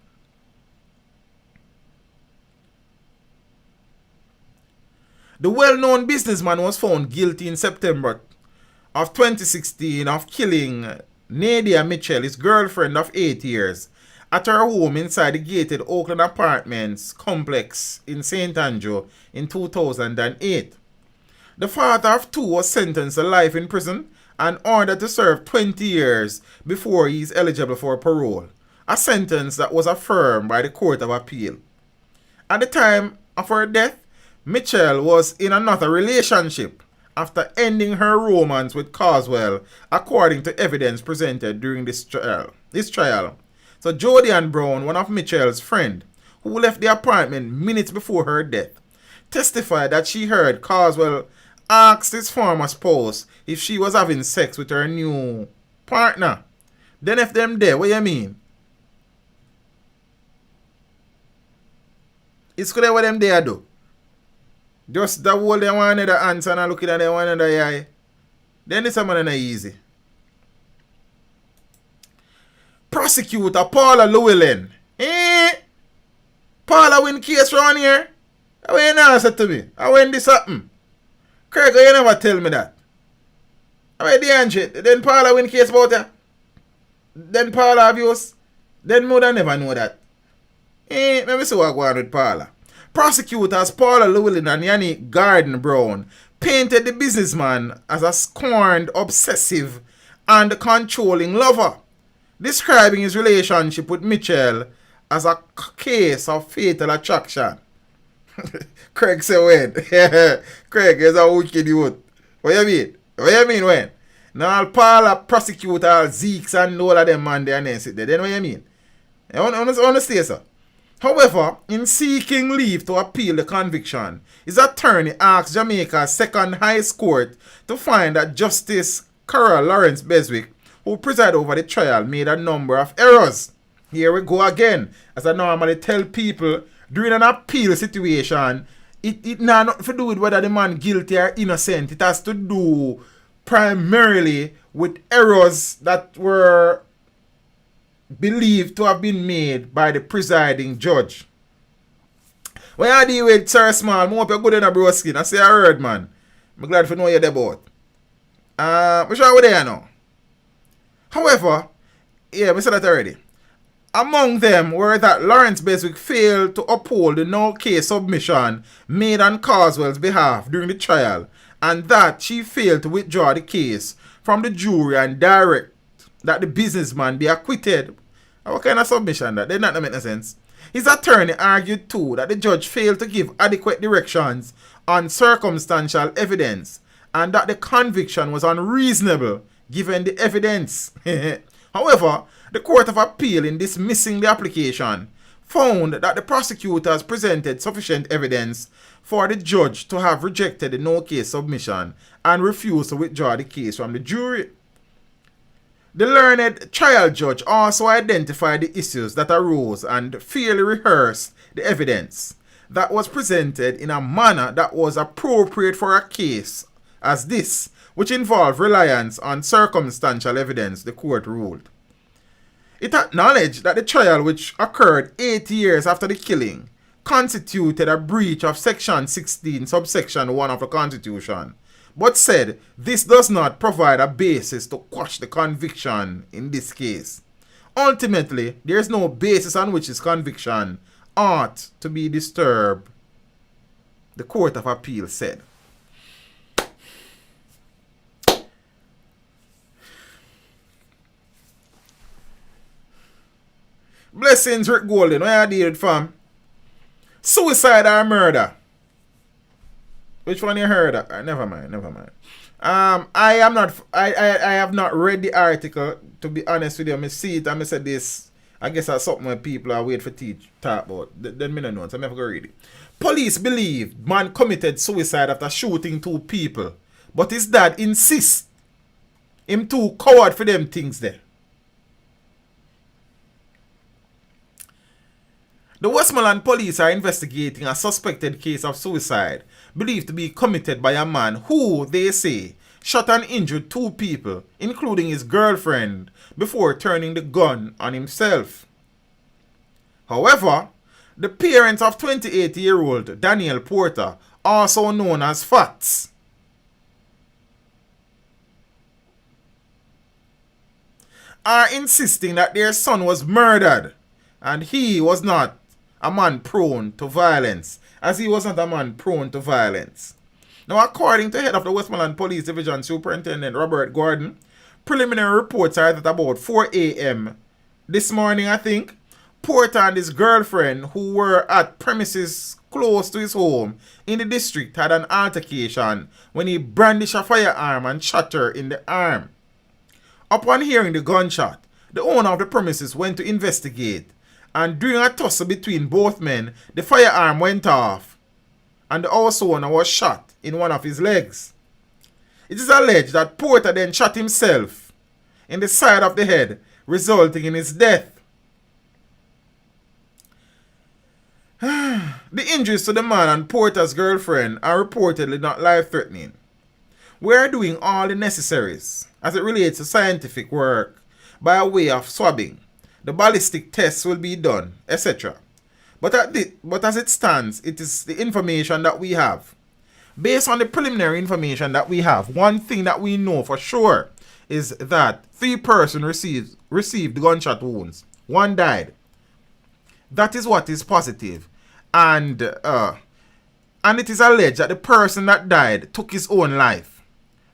The well-known businessman was found guilty in September of 2016 of killing Nadia Mitchell, his girlfriend of 8 years, at her home inside the gated Oakland Apartments complex in St. Andrew in 2008. The father of two was sentenced to life in prison and ordered to serve 20 years before he is eligible for parole, a sentence that was affirmed by the Court of Appeal. At the time of her death, Mitchell was in another relationship after ending her romance with Carswell, according to evidence presented during this trial. So Jodian Brown, one of Mitchell's friends, who left the apartment minutes before her death, testified that she heard Carswell asked his former spouse if she was having sex with her new partner. Then if them there, what you mean? It's good what them there do. Just the whole them one another answer and looking at them one another eye. Then this man not easy. Prosecutor Paula Llewellyn. Paula win case round here? How you not answer to me? How when this happen? Craig, you never tell me that. How you the shit? Then Paula win case about ya? Then Paula abuse? Then mother never know that. Let me see what going on with Paula. Prosecutors Paula Llewellyn and Yanni Garden Brown painted the businessman as a scorned, obsessive, and controlling lover, describing his relationship with Mitchell as a case of fatal attraction. Craig said when? Craig is a wicked youth. What you mean? What you mean when? Now Paula prosecute all Zeeks and all of them man there and then sit there. Then what you mean? I want to say so. However, in seeking leave to appeal the conviction, his attorney asked Jamaica's second highest court to find that Justice Carol Lawrence Beswick, who presided over the trial, made a number of errors. Here we go again. As I normally tell people, during an appeal situation, it has nothing to do with whether the man guilty or innocent. It has to do primarily with errors that were believed to have been made by the presiding judge. When I deal with Sir Small, I hope you're good in a bro skin. I say I heard, man. I'm glad to know you're there about. I'm sure we're there now. However, yeah, we said that already. Among them were that Lawrence Beswick failed to uphold the no-case submission made on Carswell's behalf during the trial, and that she failed to withdraw the case from the jury and direct that the businessman be acquitted. What kind of submission that? That doesn't make no sense. His attorney argued too that the judge failed to give adequate directions on circumstantial evidence and that the conviction was unreasonable given the evidence. However, the Court of Appeal, in dismissing the application, found that the prosecutors presented sufficient evidence for the judge to have rejected the no-case submission and refused to withdraw the case from the jury. The learned trial judge also identified the issues that arose and fairly rehearsed the evidence that was presented in a manner that was appropriate for a case as this, which involved reliance on circumstantial evidence, the court ruled. It acknowledged that the trial, which occurred 8 years after the killing, constituted a breach of Section 16, subsection 1 of the Constitution, but said this does not provide a basis to quash the conviction in this case. Ultimately, there is no basis on which his conviction ought to be disturbed, the Court of Appeal said. Blessings, Rick Golden. Where you deal with, fam? Suicide or murder? Which one you heard? Never mind. I have not read the article, to be honest with you. I see it and I said this. I guess that's something where people are waiting for talk about. Then me don't know, so I'm never going to read it. Police believe man committed suicide after shooting 2 people, but his dad insists him too coward for them things there. The Westmoreland police are investigating a suspected case of suicide believed to be committed by a man who, they say, shot and injured 2 people, including his girlfriend, before turning the gun on himself. However, the parents of 28-year-old Daniel Porter, also known as Fats, are insisting that their son was murdered and he was not a man prone to violence, as he was not a man prone to violence. Now, according to head of the Westmoreland Police Division Superintendent Robert Gordon, preliminary reports are that about 4 a.m. this morning, I think, Porter and his girlfriend, who were at premises close to his home in the district, had an altercation when he brandished a firearm and shot her in the arm. Upon hearing the gunshot, the owner of the premises went to investigate, and during a tussle between both men, the firearm went off, and the house owner was shot in one of his legs. It is alleged that Porter then shot himself in the side of the head, resulting in his death. The injuries to the man and Porter's girlfriend are reportedly not life-threatening. We are doing all the necessaries as it relates to scientific work by way of swabbing The ballistic tests will be done, etc. But as it stands, it is the information that we have. Based on the preliminary information that we have, one thing that we know for sure is that 3 persons received gunshot wounds. 1 died. That is what is positive. And it is alleged that the person that died took his own life.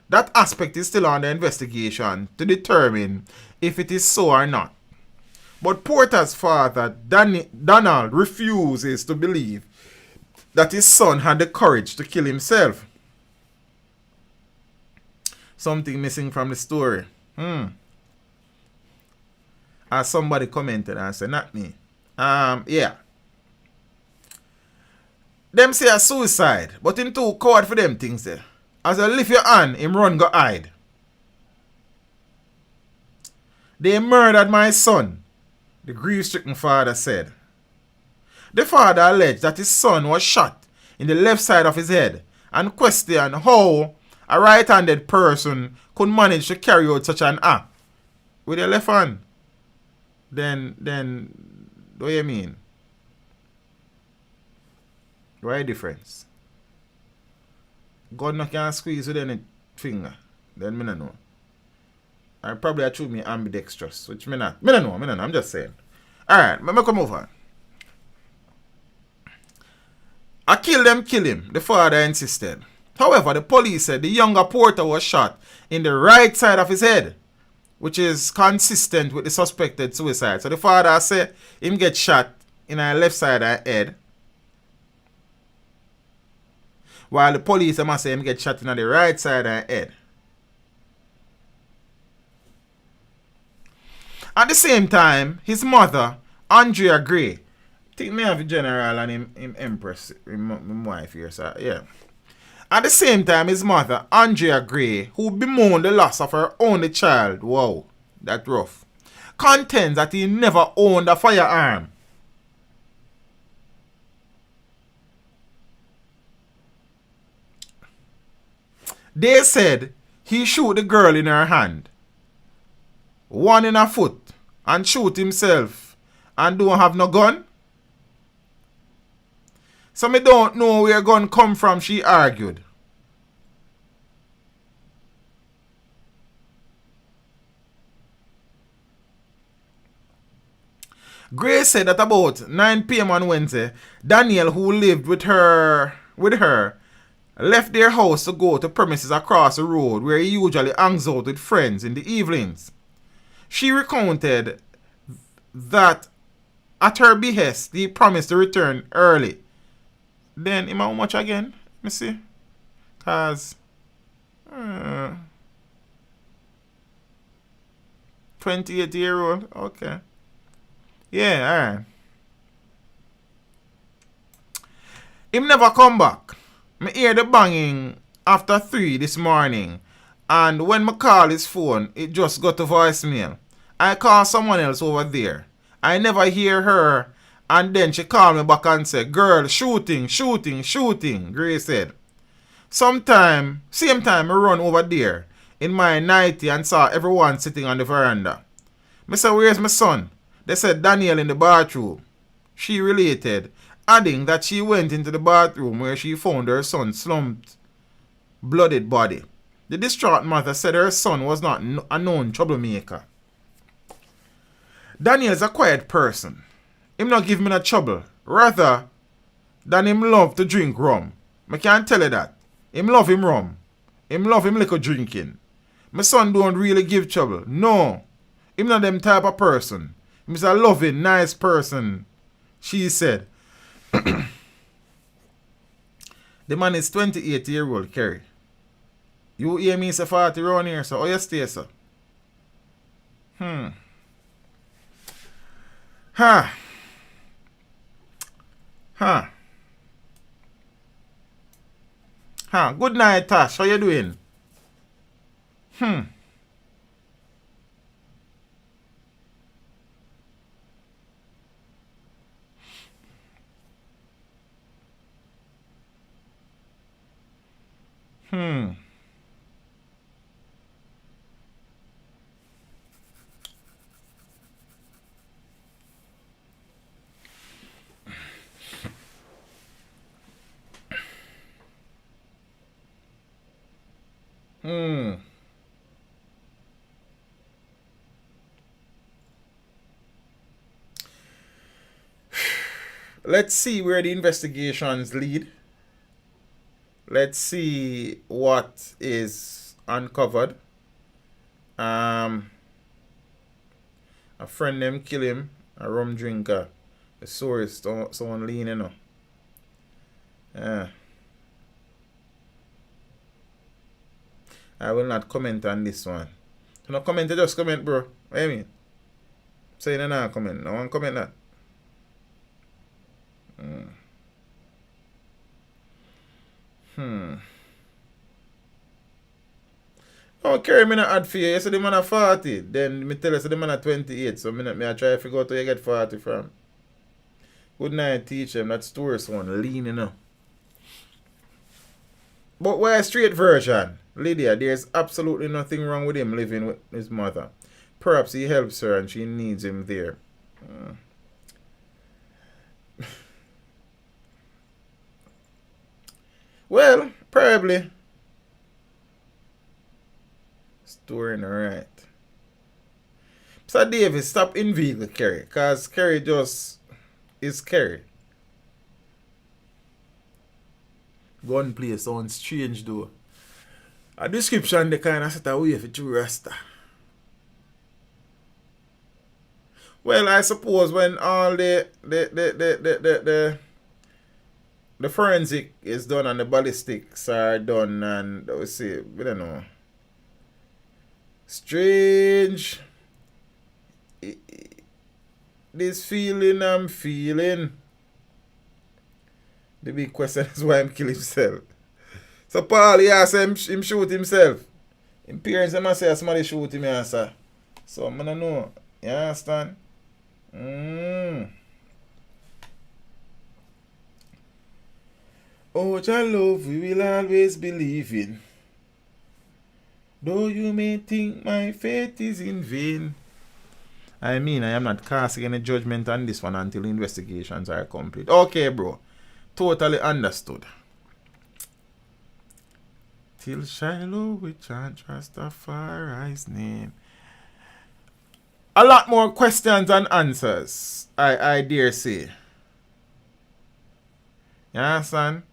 That aspect is still under investigation to determine if it is so or not. But Porter's father, Donald, refuses to believe that his son had the courage to kill himself. Something missing from the story. As somebody commented and said, not me. Yeah. Them say a suicide, but him too coward for them things there. As I lift your hand, him run go hide. They murdered my son, the grief-stricken father said. The father alleged that his son was shot in the left side of his head and questioned how a right-handed person could manage to carry out such an act with their left hand. Then, what do you mean? Why difference? God no can squeeze with any finger. Then me no know. I probably I choose me ambidextrous, which me not. Me no know. I'm just saying. Alright, me come over. I kill him, the father insisted. However, the police said the younger Porter was shot in the right side of his head, which is consistent with the suspected suicide. So the father said him get shot in the left side of the head, while the police must say him get shot in the right side of the head. At the same time, his mother, Andrea Gray, I think me have a general and him empress, him wife here, so yeah. At the same time, his mother, Andrea Gray, who bemoaned the loss of her only child, wow, that rough, contends that he never owned a firearm. They said he shoot the girl in her hand, one in her foot, and shoot himself and don't have no gun. So me don't know where gun come from, she argued. Gray said that about 9 p.m. on Wednesday, Daniel, who lived with her, left their house to go to premises across the road where he usually hangs out with friends in the evenings. She recounted that at her behest, he promised to return early. Then, how much again? Let me see. Because 28-year-old. Okay. Yeah, alright. Him never come back. Me hear the banging after 3 this morning. And when me call his phone, it just got to voicemail. I call someone else over there. I never hear her. And then she called me back and said, girl, shooting, Gray said. Same time I run over there in my 90 and saw everyone sitting on the veranda. Me said, where's my son? They said Daniel in the bathroom. She related, adding that she went into the bathroom where she found her son's slumped, bloodied body. The distraught mother said her son was not a known troublemaker. Daniel is a quiet person. Him not give me no trouble. Rather than him love to drink rum. I can't tell you that. Him love him rum. Him love him liquor drinking. My son don't really give trouble. No. Him not them type of person. He's a loving, nice person, she said. The man is 28-year-old, Kerry. You hear me say 40 around here, so how you stay, sir? Good night, Tash. How you doing? Let's see where the investigations lead. Let's see what is uncovered. A friend them kill him, a rum drinker. The source, someone lean, you know. Yeah. I will not comment on this one. You no comment, just comment, bro. What you mean? Say you not comment. No one comment that. Oh, carry me not add for you. You say the man are 40. Then me tell you say the man are 28. So me I try to figure out where you get 40 from. Good night, teach him. That's tourist one. Lean, you know. But why a straight version? Lydia, there's absolutely nothing wrong with him living with his mother. Perhaps he helps her and she needs him there. Well, probably. Storing alright. So Davis, stop in vehicle carry. Cause carry just is carry. Gunplay sounds strange though. A description they kinda set away for true Rasta. Well, I suppose when all the forensic is done and the ballistics are done and we see, we don't know. Strange. This feeling I'm feeling. The big question is why him kill himself. So Paul, he asked him shoot himself. His parents them say somebody shoot him answer. So I don't know. You understand? Oh, your love we will always believe in. Though you may think my faith is in vain. I mean, I am not casting any judgment on this one until investigations are complete. Okay, bro. Totally understood. Till Shiloh we chant Rastafari's name. A lot more questions and answers, I dare say. You understand?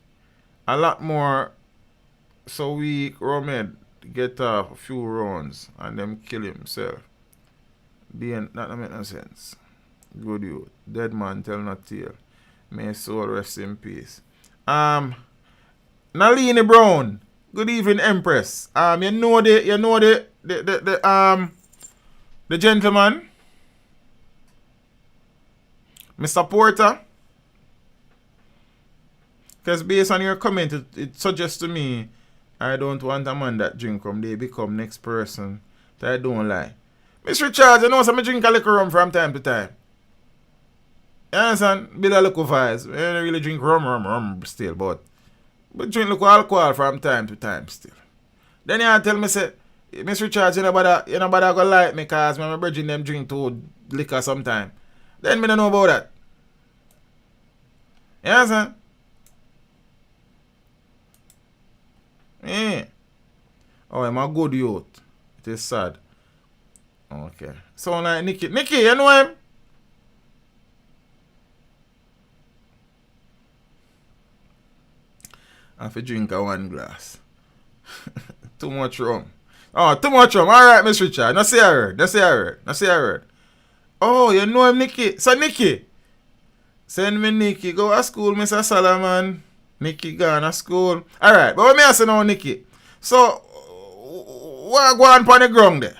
A lot more. So we, Romed, get a few rounds and them kill himself. That don't make no sense. Good youth. Dead man tell no tale. May his soul rest in peace. Nalini Brown. Good evening, Empress. You know the gentleman, Mr. Porter. Because based on your comment, it suggests to me I don't want a man that drink rum. They become next person that I don't like. Mr. Charles, you know some drink a little rum from time to time. You understand? Build a little vibes. I don't really drink rum still, but drink little alcohol from time to time still. Then you tell me, say, Mr. Charles, you know about go like me because my virgin them drink too liquor sometime. Then me don't know about that. You understand? Yeah. Oh, I'm a good youth. It is sad. Okay. So like Nicky, you know him? I have to drink a one glass. Too much rum. Oh, too much rum. Alright, Miss Richard. Now say I heard. Oh, you know him, Nicky. So Nicky. Send me Nicky. Go to school, Mr. Solomon. Nicky gone to school. Alright, but what me say now, Nicky? So, what go on the ground there?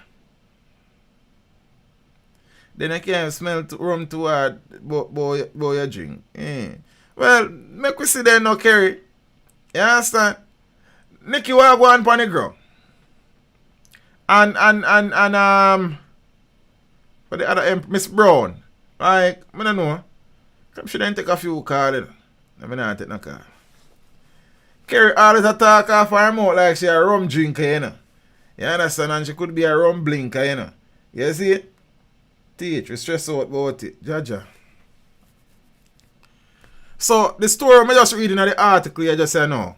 Then I can't smell rum too hard, boy you drink. Well, make we see there no carry. You understand? Nicky, what go on the ground? And for the other Miss Brown, like, I don't know. Come she didn't take a few calls. I mean, I take no call. Carrie always attack off her mouth like she a rum drinker, you know. You understand? And she could be a rum blinker, you know. You see it? Teach, we stress out about it. Jaja. So, the story I'm just reading at the article, you just say no.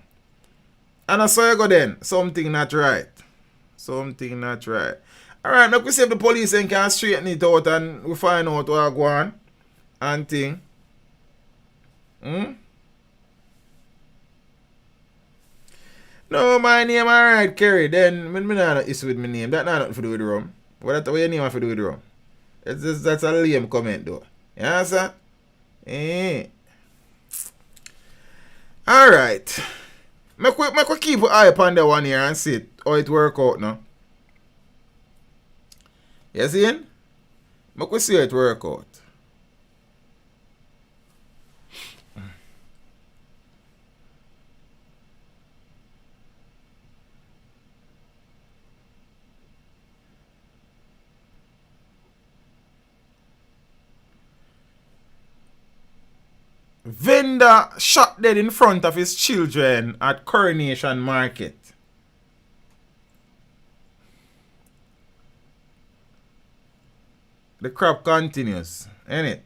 And I saw you go then, something not right. Something not right. Alright, now we see if the police can straighten it out and we find out what go on and thing. No, my name alright, Kerry. Then me not issue with my name. That not nothing to do with rum. What your name have to do with rum? That's a lame comment though. You understand? Alright. Make we keep an eye upon that one here and see how it work out now. You see it? Make we see how it work out. Vendor shot dead in front of his children at Coronation Market. The crap continues, ain't it?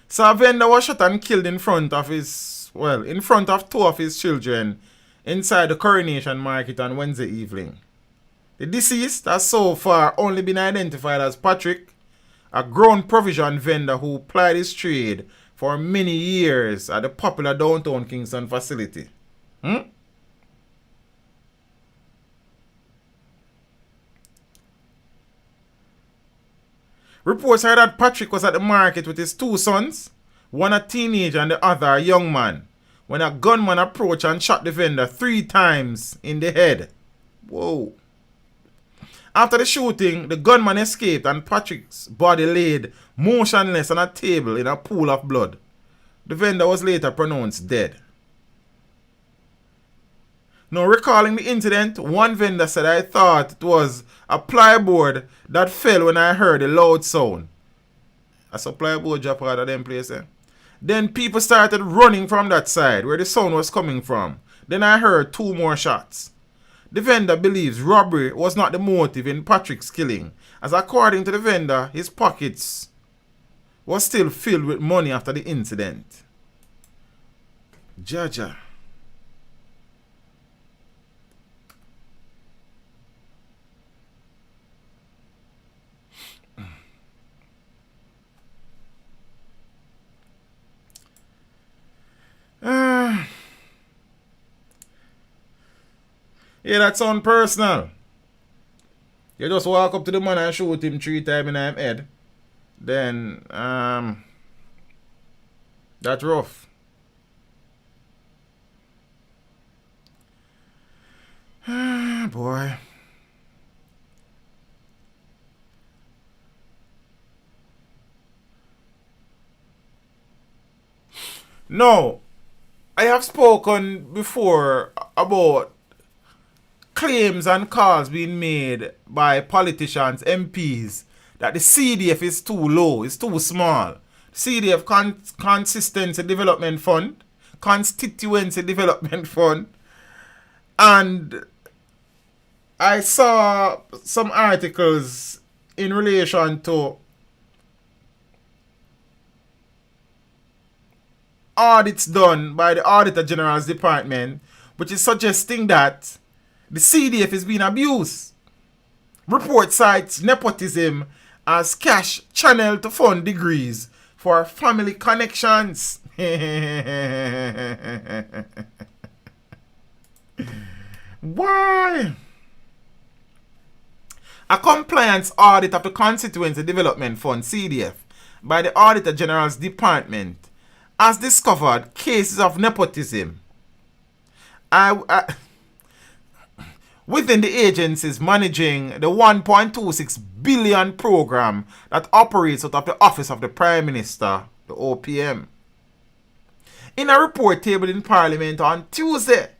So a vendor was shot and killed in front of in front of two of his children inside the Coronation Market on Wednesday evening. The deceased has so far only been identified as Patrick, a grown provision vendor who plied his trade for many years at the popular downtown Kingston facility. Reports are that Patrick was at the market with his two sons, one a teenager and the other a young man, when a gunman approached and shot the vendor 3 times in the head. Whoa. After the shooting, the gunman escaped and Patrick's body laid motionless on a table in a pool of blood. The vendor was later pronounced dead. Now, recalling the incident, one vendor said, "I thought it was a plyboard that fell when I heard a loud sound." That's a plyboard drop out of them place, eh? Then people started running from that side where the sound was coming from. Then I heard 2 more shots. The vendor believes robbery was not the motive in Patrick's killing, as according to the vendor, his pockets was still filled with money after the incident. Jaja. Yeah, that sound personal. You just walk up to the man and shoot him 3 times in his head. Then, that's rough. Boy. No, I have spoken before about claims and calls being made by politicians, MPs, that the CDF is too low, it's too small. CDF Consistency Development Fund, Constituency Development Fund, and I saw some articles in relation to audits done by the Auditor General's Department, which is suggesting that the CDF is being abused. Report cites nepotism as cash channeled to fund degrees for family connections. Why? A compliance audit of the Constituency Development Fund, CDF, by the Auditor General's Department has discovered cases of nepotism within the agencies managing the 1.26 billion program that operates out of the Office of the Prime Minister, the OPM. In a report tabled in Parliament on Tuesday,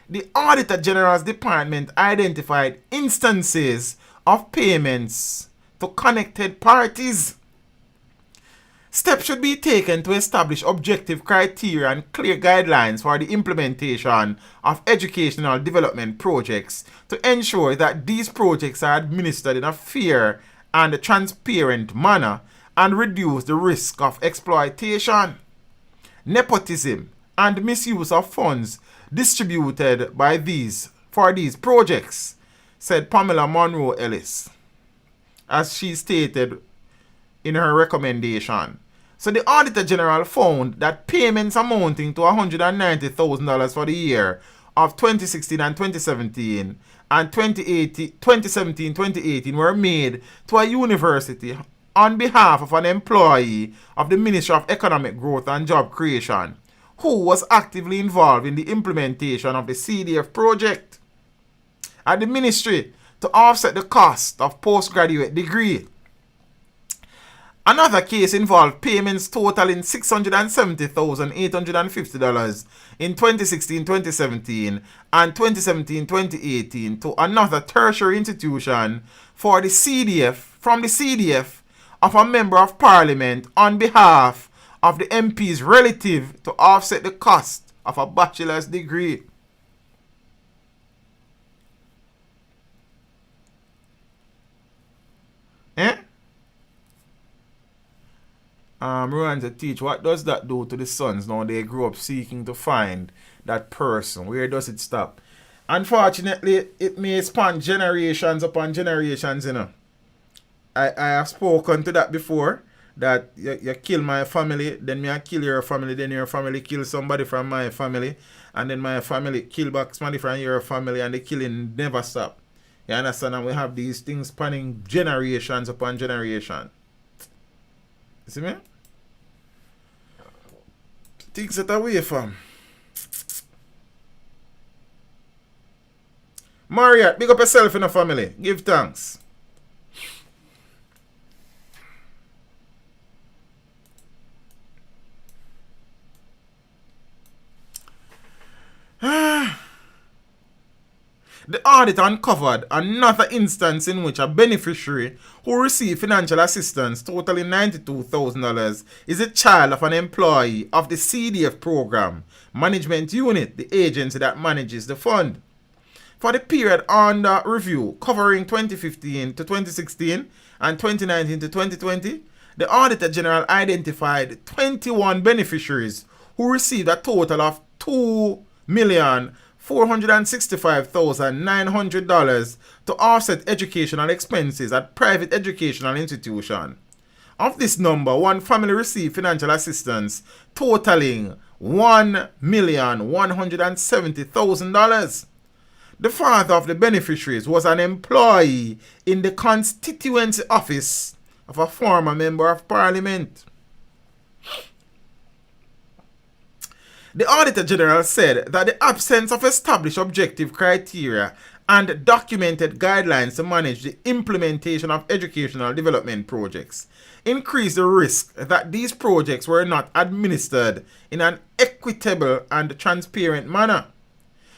the Auditor General's Department identified instances of payments to connected parties. Steps should be taken to establish objective criteria and clear guidelines for the implementation of educational development projects to ensure that these projects are administered in a fair and transparent manner and reduce the risk of exploitation, nepotism, and misuse of funds distributed for these projects, said Pamela Monroe Ellis, as she stated in her recommendation. So the Auditor General found that payments amounting to $190,000 for the year of 2016 and 2017 and 2017-2018 were made to a university on behalf of an employee of the Ministry of Economic Growth and Job Creation who was actively involved in the implementation of the CDF project at the ministry to offset the cost of postgraduate degree. Another case involved payments totaling $670,850 in 2016-2017 and 2017-2018 to another tertiary institution from the CDF of a member of parliament on behalf of the MP's relative to offset the cost of a bachelor's degree. Ruan to teach, what does that do to the sons now they grow up seeking to find that person? Where does it stop? Unfortunately, it may span generations upon generations, you know. I have spoken to that before, that you kill my family, then me I kill your family, then your family kill somebody from my family, and then my family kill back somebody from your family, and the killing never stop. You understand? And we have these things spanning generations upon generation. You see me? Things that away from. Marriott, big up yourself in the family. Give thanks. The audit uncovered another instance in which a beneficiary who received financial assistance totaling $92,000 is a child of an employee of the CDF program management unit, the agency that manages the fund. For the period under review, covering 2015 to 2016 and 2019 to 2020, the Auditor General identified 21 beneficiaries who received a total of $2,465,900 to offset educational expenses at private educational institutions. Of this number, one family received financial assistance totaling $1,170,000. The father of the beneficiaries was an employee in the constituency office of a former member of parliament. The Auditor General said that the absence of established objective criteria and documented guidelines to manage the implementation of educational development projects increased the risk that these projects were not administered in an equitable and transparent manner.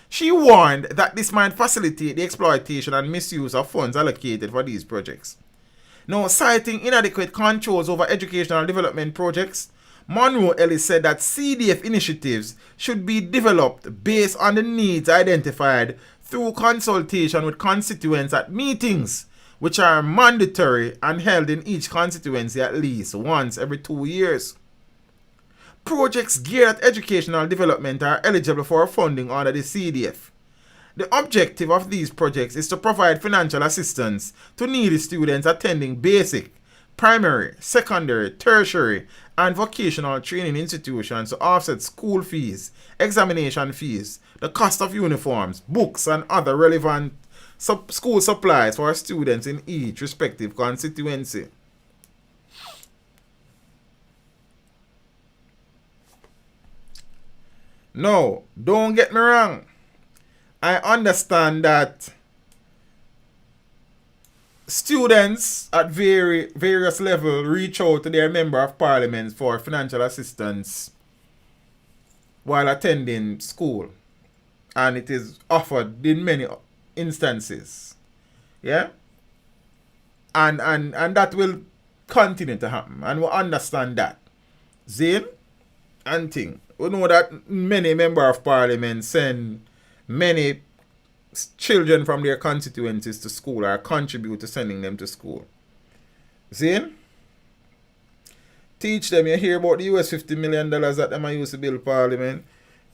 She warned that this might facilitate the exploitation and misuse of funds allocated for these projects. Now, citing inadequate controls over educational development projects, Monroe Ellis said that CDF initiatives should be developed based on the needs identified through consultation with constituents at meetings, which are mandatory and held in each constituency at least once every 2 years. Projects geared at educational development are eligible for funding under the CDF. The objective of these projects is to provide financial assistance to needy students attending basic, primary, secondary, tertiary, and vocational training institutions to offset school fees, examination fees, the cost of uniforms, books, and other relevant school supplies for students in each respective constituency. No, don't get me wrong. I understand that students at various levels reach out to their member of parliament for financial assistance while attending school, and it is offered in many instances. Yeah? And that will continue to happen, and we understand that. Zane and thing. We know that many member of parliament send many children from their constituencies to school or contribute to sending them to school. Zane? Teach them. You hear about the US $50 million that them are used to build parliament.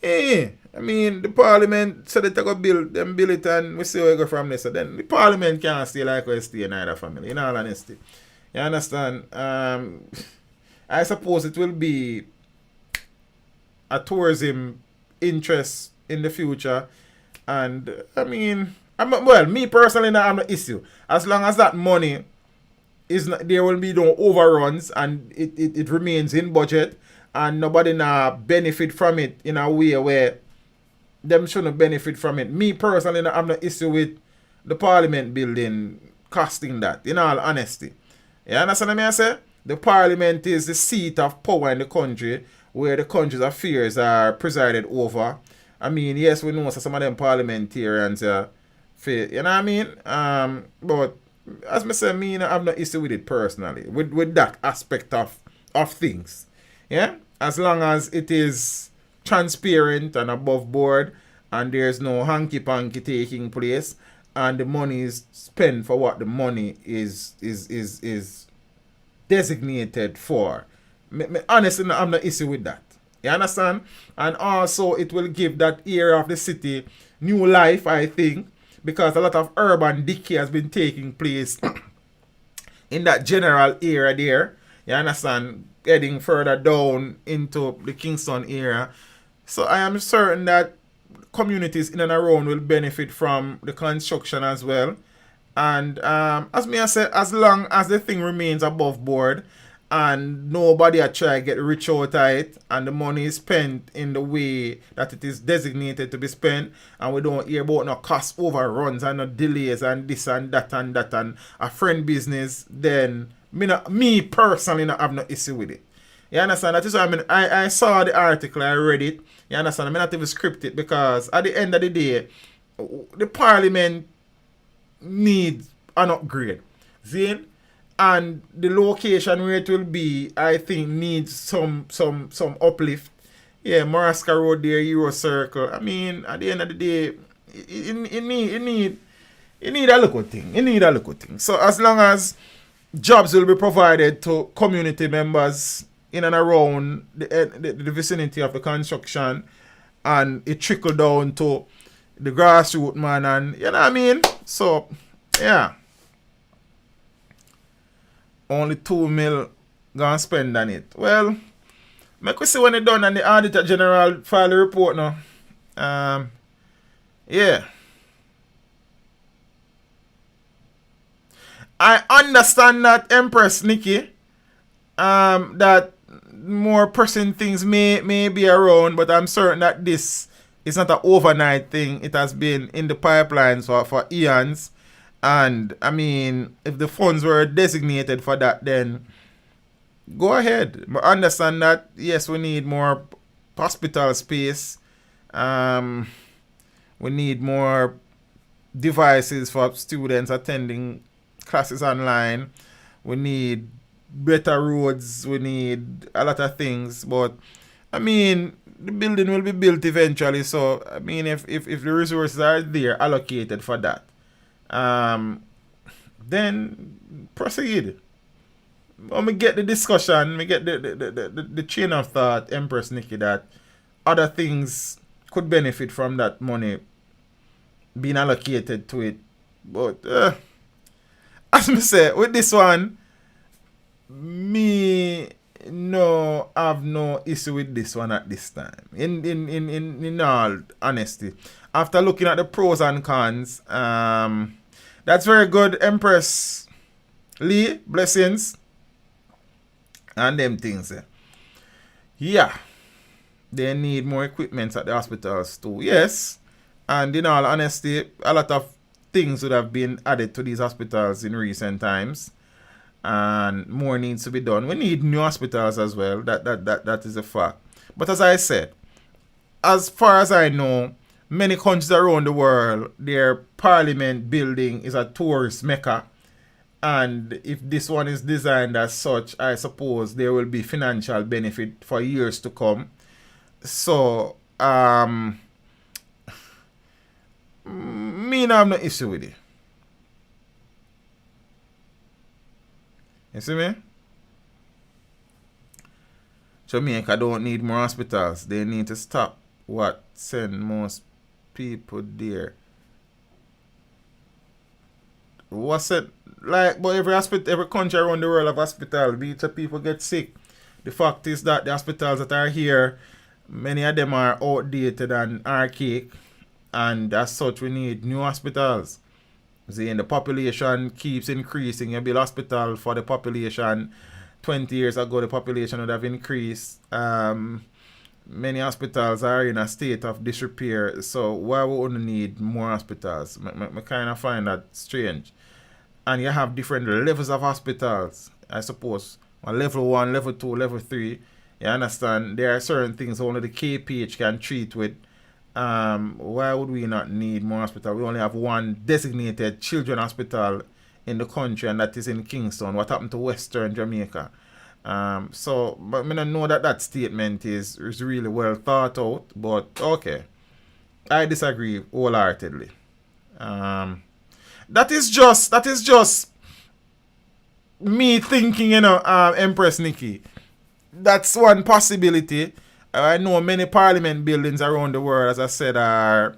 I mean, the parliament said they go build it and we see where we go from this. So then the parliament can't stay like we stay in either family, in all honesty. You understand? I suppose it will be a tourism interest in the future. And I mean, me personally, I have no issue. As long as that money is not, there will be no overruns and it remains in budget and nobody benefit from it in a way where them shouldn't benefit from it. Me personally, I have no issue with the parliament building costing that, in all honesty. You understand what I say? The parliament is the seat of power in the country where the country's affairs are presided over. I mean, yes, we know some of them parliamentarians you know what I mean? But as I say, I have no issue with it personally, with that aspect of things. Yeah? As long as it is transparent and above board and there's no hanky-panky taking place and the money is spent for what the money is designated for. Honestly, I'm not issue with that. You understand? And also, it will give that area of the city new life, I think, because a lot of urban decay has been taking place in that general area there. You understand? Heading further down into the Kingston area. So I am certain that communities in and around will benefit from the construction as well. And as I said, as long as the thing remains above board and nobody are try to get rich out of it and the money is spent in the way that it is designated to be spent and we don't hear about no cost overruns and no delays and this and that and a friend business, then me personally not have no issue with it. You understand? That is why I saw the article, I read it. You understand? I'm not even script it because at the end of the day, the parliament needs an upgrade. See? And the location where it will be, I think, needs some uplift. Yeah, Maraska Road there, Euro Circle. I mean, at the end of the day, it need a little thing. It need a little thing. So as long as jobs will be provided to community members in and around the vicinity of the construction and it trickle down to the grassroots man and you know what I mean? So, yeah. Only 2 mil gonna spend on it. Well, make we see when it done and the Auditor General file the report now. Yeah. I understand that, Empress Nikki, that more pressing things may be around, but I'm certain that this is not an overnight thing. It has been in the pipelines for eons. And, I mean, if the funds were designated for that, then go ahead. But understand that, yes, we need more hospital space. We need more devices for students attending classes online. We need better roads. We need a lot of things. But, I mean, the building will be built eventually. So, I mean, if the resources are there allocated for that, then proceed. When we get the discussion, we get the chain of thought, Empress Nikki, that other things could benefit from that money being allocated to it. But as I say, with this one, me no have no issue with this one at this time. In all honesty, after looking at the pros and cons, that's very good, Empress Lee. Blessings and them things. Yeah, they need more equipment at the hospitals too. Yes, and in all honesty, a lot of things would have been added to these hospitals in recent times, and more needs to be done. We need new hospitals as well. That is a fact. But as I said, as far as I know, many countries around the world, their parliament building is a tourist mecca, And if this one is designed as such, I suppose there will be financial benefit for years to come. So, me now have no issue with it. You see me? Jamaica don't need more hospitals. They need to stop what send most people there. What's it like? But every hospital, every country around the world have hospital. Beats of people get sick. The fact is that the hospitals that are here, many of them are outdated and archaic, and as such, we need new hospitals. See, and the population keeps increasing. You build hospital for the population. 20 years ago, the population would have increased. Many hospitals are in a state of disrepair. So why would we need more hospitals? I kind of find that strange. And you have different levels of hospitals, I suppose. Level 1, level 2, level 3. You understand? There are certain things only the KPH can treat with. Why would we not need more hospital? We only have one designated children hospital in the country, and that is in Kingston. What happened to Western Jamaica? So, but I don't know that statement is really well thought out, but okay. I disagree wholeheartedly. That is just me thinking, Empress Nikki. That's one possibility. I know many parliament buildings around the world, as I said, are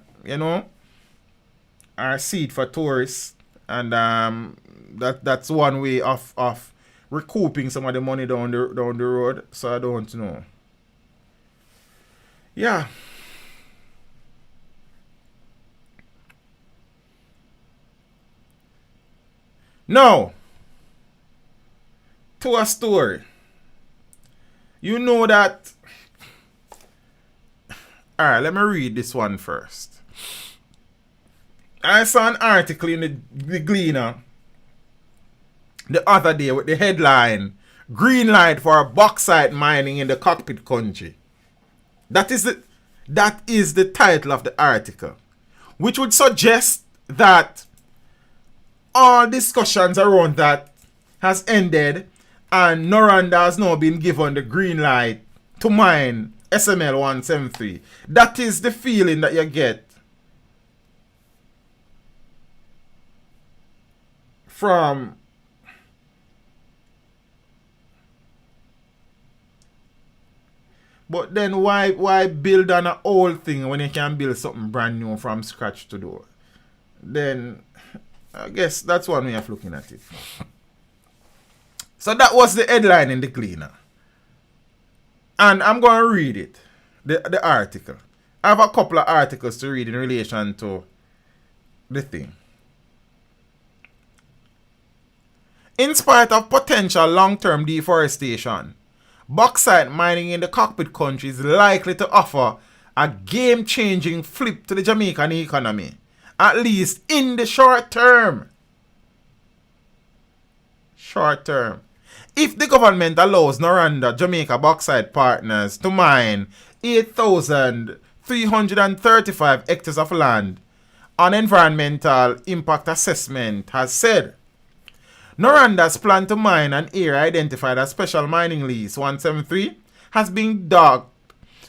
seat for tourists, and that's one way of recouping some of the money down the road. So I don't know. Yeah. Now, to a story. You know that. Alright, let me read this one first. I saw an article in the Gleaner the other day with the headline, "Green light for bauxite mining in the Cockpit country." That is the title of the article, which would suggest that all discussions around that has ended and Noranda has now been given the green light to mine SML 173. That is the feeling that you get from but then why build on an old thing when you can build something brand new from scratch to do? Then I guess that's one way of looking at it. So that was the headline in the Cleaner. And I'm going to read it, the article. I have a couple of articles to read in relation to the thing. In spite of potential long-term deforestation, bauxite mining in the Cockpit country is likely to offer a game-changing flip to the Jamaican economy, at least in the short term. Short term. If the government allows Noranda Jamaica Bauxite Partners to mine 8,335 hectares of land, an environmental impact assessment has said. Noranda's plan to mine an area identified as Special Mining Lease 173 has been dogged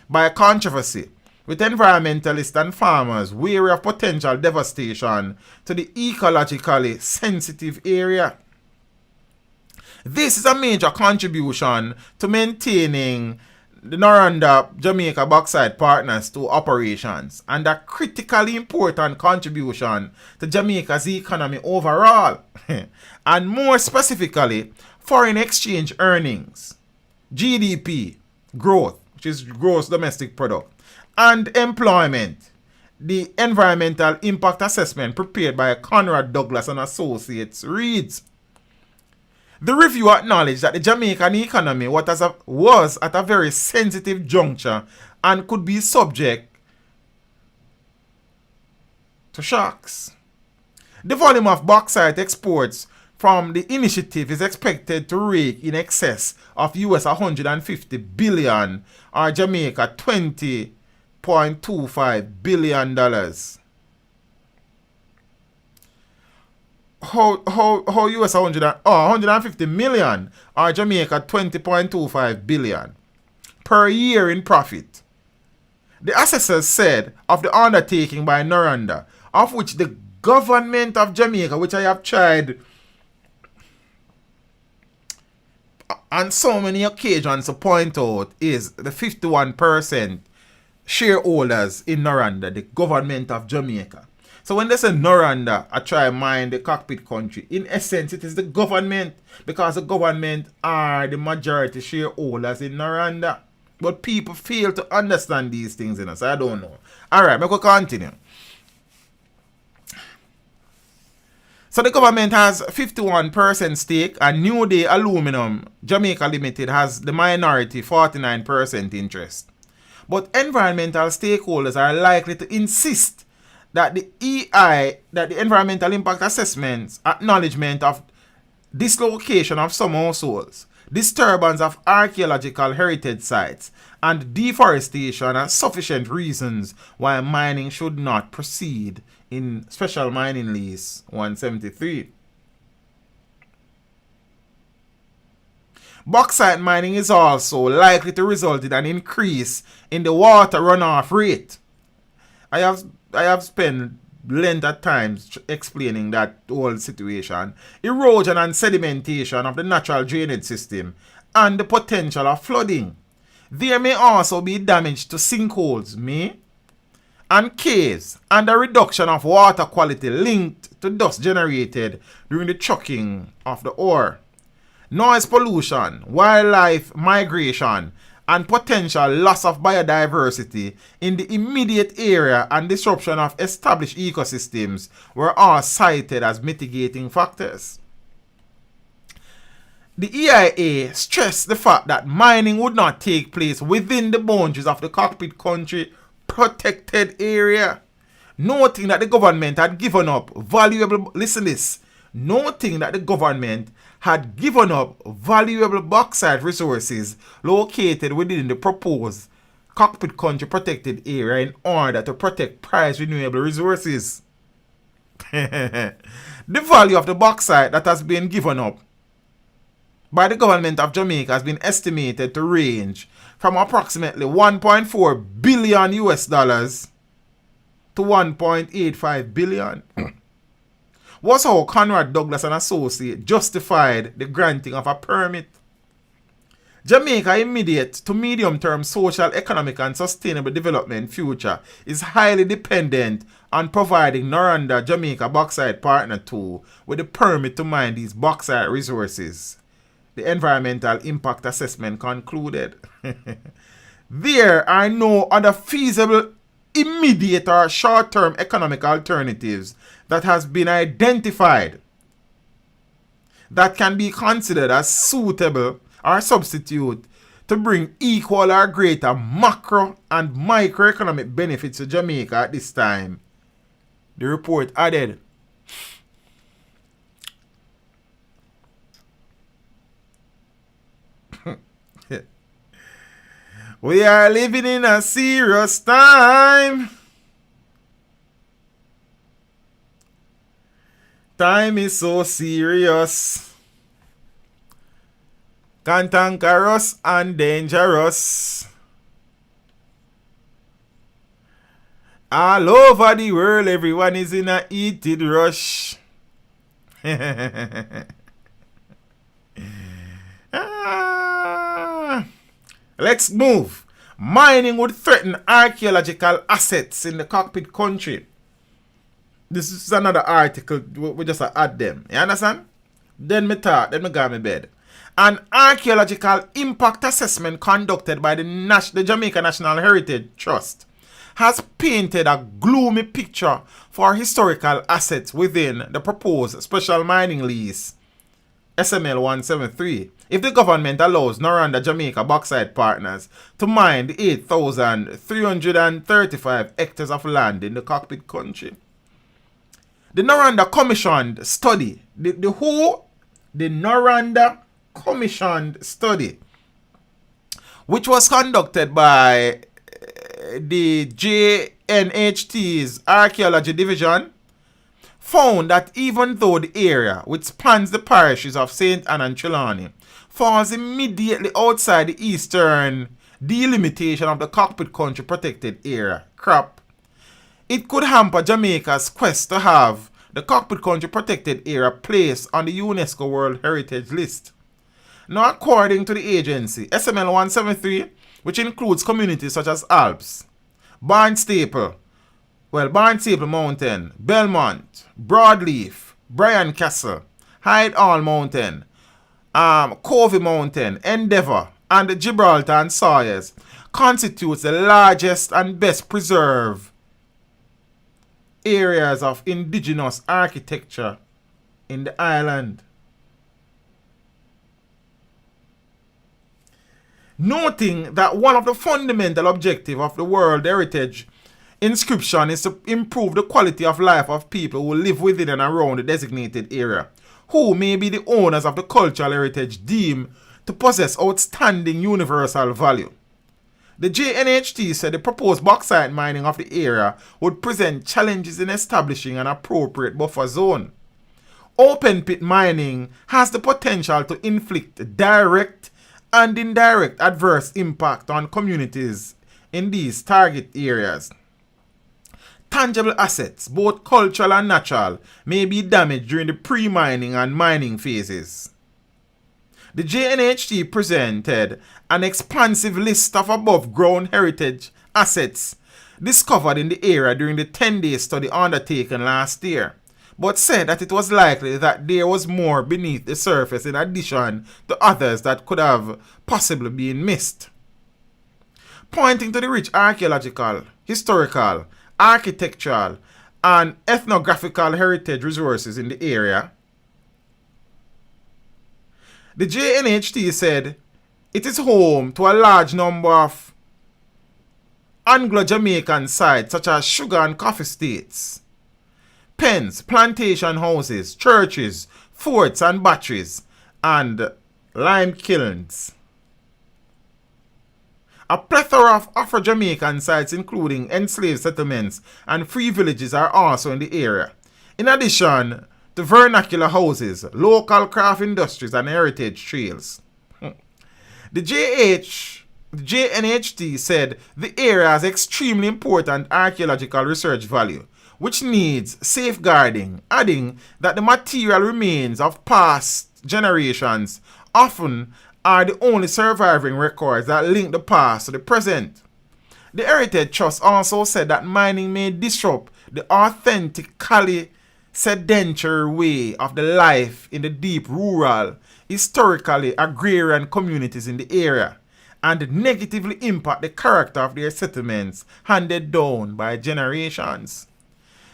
by a controversy, with environmentalists and farmers wary of potential devastation to the ecologically sensitive area. This is a major contribution to maintaining the Noranda Jamaica Bauxite Partners to operations, and a critically important contribution to Jamaica's economy overall, and more specifically, foreign exchange earnings, GDP, growth, which is gross domestic product, and employment. The environmental impact assessment prepared by Conrad Douglas and Associates reads, the review acknowledged that the Jamaican economy was at a very sensitive juncture and could be subject to shocks. The volume of bauxite exports from the initiative is expected to rake in excess of US $150 billion, or Jamaica $20.25 billion. how US 150 million or Jamaica 20.25 billion per year in profit. The assessors said of the undertaking by Noranda, of which the government of Jamaica, which I have tried on so many occasions to point out, is the 51% shareholders in Noranda, the government of Jamaica. So when they say Noranda, I try to mind the cockpit country. In essence, it is the government, because the government are the majority shareholders in Noranda. But people fail to understand these things, so I don't know. Alright, we go continue. So the government has 51% stake, and New Day Aluminum Jamaica Limited has the minority 49% interest. But environmental stakeholders are likely to insist that the environmental impact assessments, acknowledgement of dislocation of some households, disturbance of archaeological heritage sites, and deforestation are sufficient reasons why mining should not proceed in Special Mining Lease 173. Bauxite mining is also likely to result in an increase in the water runoff rate. I have spent length at times explaining that whole situation. Erosion and sedimentation of the natural drainage system and the potential of flooding. There may also be damage to sinkholes, and caves, and a reduction of water quality linked to dust generated during the chucking of the ore. Noise pollution, wildlife migration, and potential loss of biodiversity in the immediate area and disruption of established ecosystems were all cited as mitigating factors. The EIA stressed the fact that mining would not take place within the boundaries of the cockpit country protected area, noting that the government had given up valuable bauxite resources located within the proposed cockpit country protected area in order to protect prized renewable resources. The value of the bauxite that has been given up by the government of Jamaica has been estimated to range from approximately 1.4 billion US dollars to 1.85 billion. Was how Conrad Douglas and Associate justified the granting of a permit. Jamaica's immediate to medium-term social, economic and sustainable development future is highly dependent on providing Noranda Jamaica Bauxite Partner 2 with a permit to mine these bauxite resources. The environmental impact assessment concluded. There are no other feasible immediate or short-term economic alternatives that has been identified that can be considered as suitable or substitute to bring equal or greater macro and microeconomic benefits to Jamaica at this time, the report added. We are living in a serious time. Time is so serious, cantankerous and dangerous. All over the world, everyone is in a heated rush. Let's move. Mining would threaten archaeological assets in the cockpit country. This is another article. We just add them. You understand? Then me go to bed. An archaeological impact assessment conducted by the Jamaica National Heritage Trust has painted a gloomy picture for historical assets within the proposed Special Mining Lease SML 173. If the government allows Noranda Jamaica Bauxite Partners to mine the 8,335 hectares of land in the cockpit country. The Noranda commissioned study, the Noranda commissioned study, which was conducted by the JNHT's Archaeology Division found that even though the area, which spans the parishes of St. Anne and Trelawney, falls immediately outside the eastern delimitation of the Cockpit Country Protected Area, CRAP, it could hamper Jamaica's quest to have the Cockpit Country Protected Area placed on the UNESCO World Heritage List. Now, according to the agency, SML 173, which includes communities such as Alps, Barnstaple Mountain, Belmont, Broadleaf, Bryan Castle, Hyde Hall Mountain, Covey Mountain, Endeavour, and Gibraltar and Sawyers, constitutes the largest and best preserved areas of indigenous architecture in the island. Noting that one of the fundamental objectives of the World Heritage inscription is to improve the quality of life of people who live within and around the designated area, who may be the owners of the cultural heritage deemed to possess outstanding universal value. The JNHT said the proposed bauxite mining of the area would present challenges in establishing an appropriate buffer zone. Open pit mining has the potential to inflict direct and indirect adverse impact on communities in these target areas. Tangible assets, both cultural and natural, may be damaged during the pre-mining and mining phases. The JNHT presented an expansive list of above-ground heritage assets discovered in the area during the 10-day study undertaken last year, but said that it was likely that there was more beneath the surface in addition to others that could have possibly been missed. Pointing to the rich archaeological, historical, architectural, and ethnographical heritage resources in the area, the JNHT said it is home to a large number of Anglo-Jamaican sites such as sugar and coffee estates, pens, plantation houses, churches, forts and batteries, and lime kilns. A plethora of Afro-Jamaican sites including enslaved settlements and free villages are also in the area, in addition to vernacular houses, local craft industries and heritage trails. The JNHT said the area has extremely important archaeological research value, which needs safeguarding, adding that the material remains of past generations often are the only surviving records that link the past to the present. The Heritage Trust also said that mining may disrupt the authentically sedentary way of the life in the deep rural, historically agrarian communities in the area, and negatively impact the character of their settlements handed down by generations.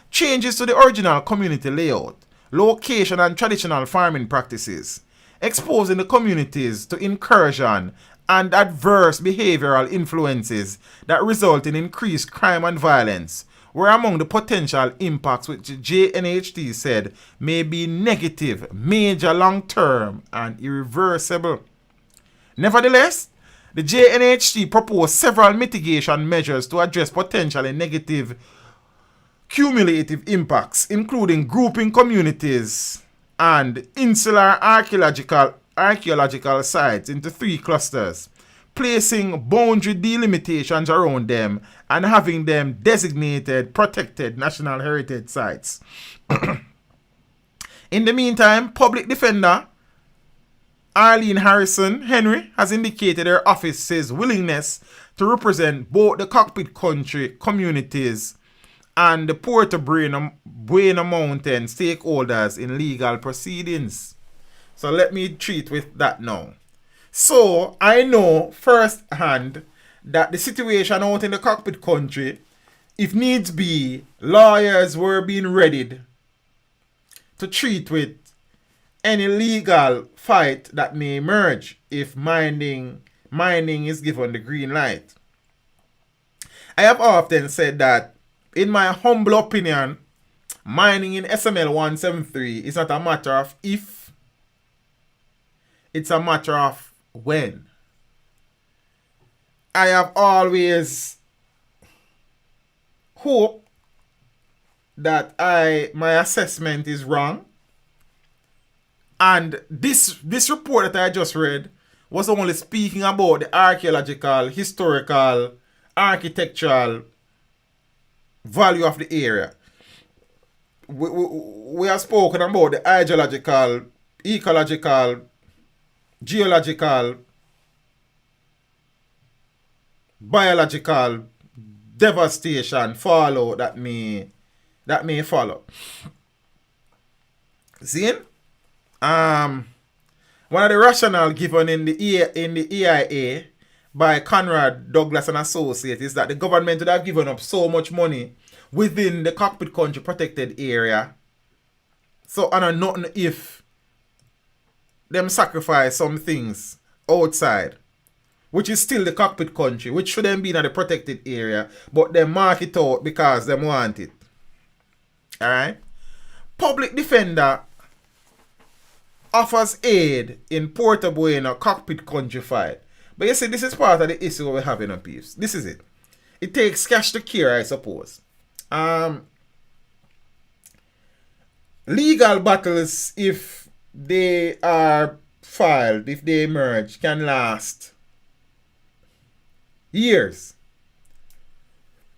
Changes to the original community layout, location and traditional farming practices, exposing the communities to incursion and adverse behavioral influences that result in increased crime and violence, were among the potential impacts which JNHT said may be negative, major, long-term, and irreversible. Nevertheless, the JNHT proposed several mitigation measures to address potentially negative cumulative impacts, including grouping communities and insular archaeological sites into 3 clusters, placing boundary delimitations around them, and having them designated protected national heritage sites. In the meantime, Public Defender Arlene Harrison Henry has indicated her office's willingness to represent both the Cockpit Country communities and the Puerto Buena Mountain stakeholders in legal proceedings. So let me treat with that now. So I know firsthand that the situation out in the Cockpit Country, if needs be, lawyers were being readied to treat with any legal fight that may emerge if mining is given the green light. I have often said that, in my humble opinion, mining in SML 173 is not a matter of if, it's a matter of when. I have always hoped that my assessment is wrong. And this report that I just read was only speaking about the archaeological, historical, architectural value of the area. We have spoken about the hydrological, ecological, geological, biological devastation, fallout that may follow. See? One of the rationale given in the EIA by Conrad Douglas and Associates is that the government would have given up so much money within the Cockpit country protected area. So, and nothing if them sacrifice some things outside, which is still the Cockpit country, which shouldn't be in the protected area, but they mark it out because they want it. Alright? Public defender offers aid in Puerto Bueno Cockpit country fight. But you see, this is part of the issue we're having on peeps. This is it. It takes cash to cure, I suppose. Legal battles, if they are filed, if they emerge, can last years.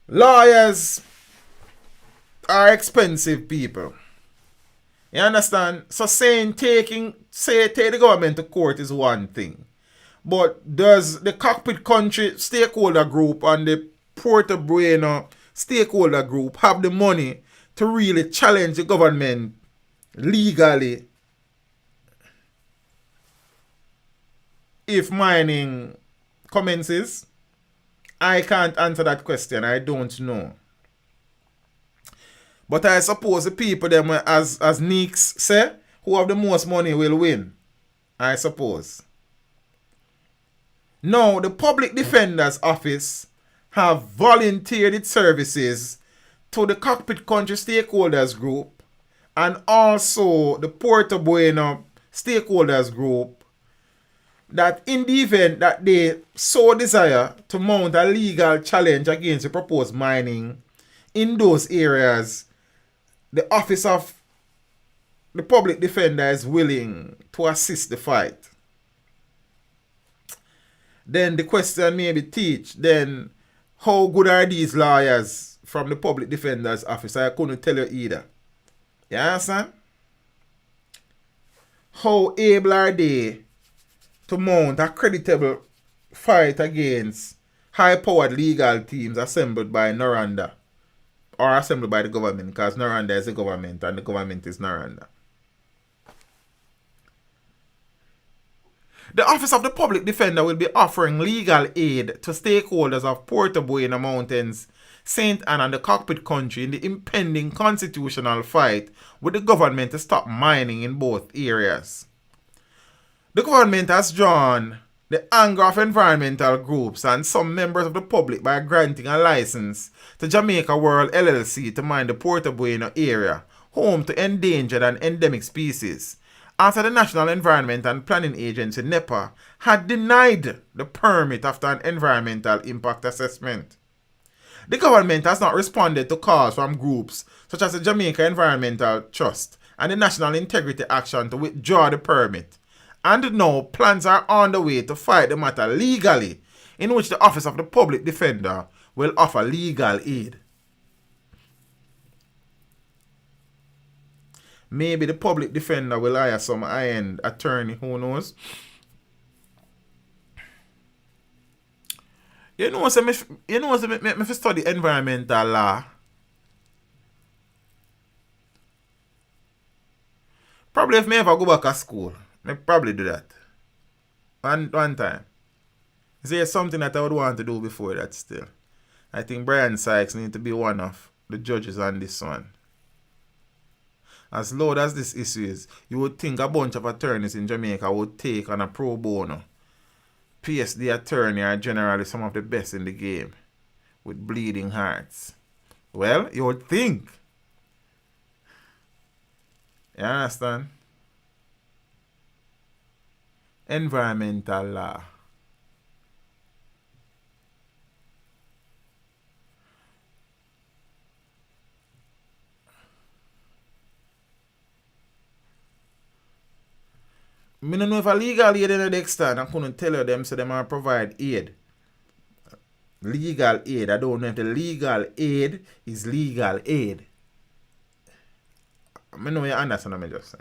Lawyers are expensive people. You understand? So take the government to court is one thing. But does the Cockpit country stakeholder group and the Puerto Bueno stakeholder group have the money to really challenge the government legally if mining commences? I can't answer that question. I don't know. But I suppose the people them, as Neeks say, who have the most money will win. I suppose. Now, the Public Defender's Office have volunteered its services to the Cockpit Country Stakeholders Group and also the Puerto Bueno Stakeholders Group that in the event that they so desire to mount a legal challenge against the proposed mining in those areas, the Office of the Public Defender is willing to assist the fight. Then the question may be then how good are these lawyers from the Public Defender's Office? I couldn't tell you either. You understand? How able are they to mount a creditable fight against high-powered legal teams assembled by Noranda? Or assembled by the government, because Noranda is the government and the government is Noranda. The Office of the Public Defender will be offering legal aid to stakeholders of Puerto Bueno Mountains, St. Anne and the Cockpit country in the impending constitutional fight with the government to stop mining in both areas. The government has drawn the anger of environmental groups and some members of the public by granting a license to Jamaica World LLC to mine the Puerto Bueno area, home to endangered and endemic species, after the National Environment and Planning Agency, NEPA, had denied the permit after an environmental impact assessment. The government has not responded to calls from groups such as the Jamaica Environmental Trust and the National Integrity Action to withdraw the permit, and now plans are on the way to fight the matter legally, in which the Office of the Public Defender will offer legal aid. Maybe the Public Defender will hire some high-end attorney, who knows? You know, so me study environmental law. Probably if me ever go back to school, I probably do that. One time. Is there something that I would want to do before that still? I think Brian Sykes needs to be one of the judges on this one. As loud as this issue is, you would think a bunch of attorneys in Jamaica would take on a pro bono. PSD attorney are generally some of the best in the game, with bleeding hearts. Well, you would think. You understand? Environmental law. I don't know if a legal aid in the extent. I couldn't tell you them so them are provide aid. Legal aid. I don't know if the legal aid is legal aid. I know you understand what I just say.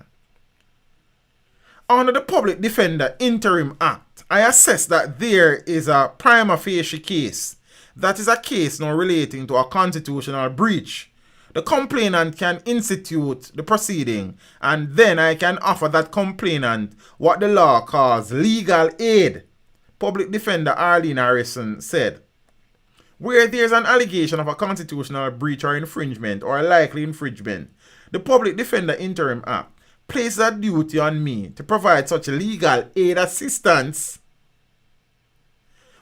Under the Public Defender Interim Act, I assess that there is a prima facie case. That is a case now relating to a constitutional breach. The complainant can institute the proceeding, and then I can offer that complainant what the law calls legal aid. Public Defender Arlene Harrison said, where there is an allegation of a constitutional breach or infringement or a likely infringement, the Public Defender Interim Act places a duty on me to provide such legal aid assistance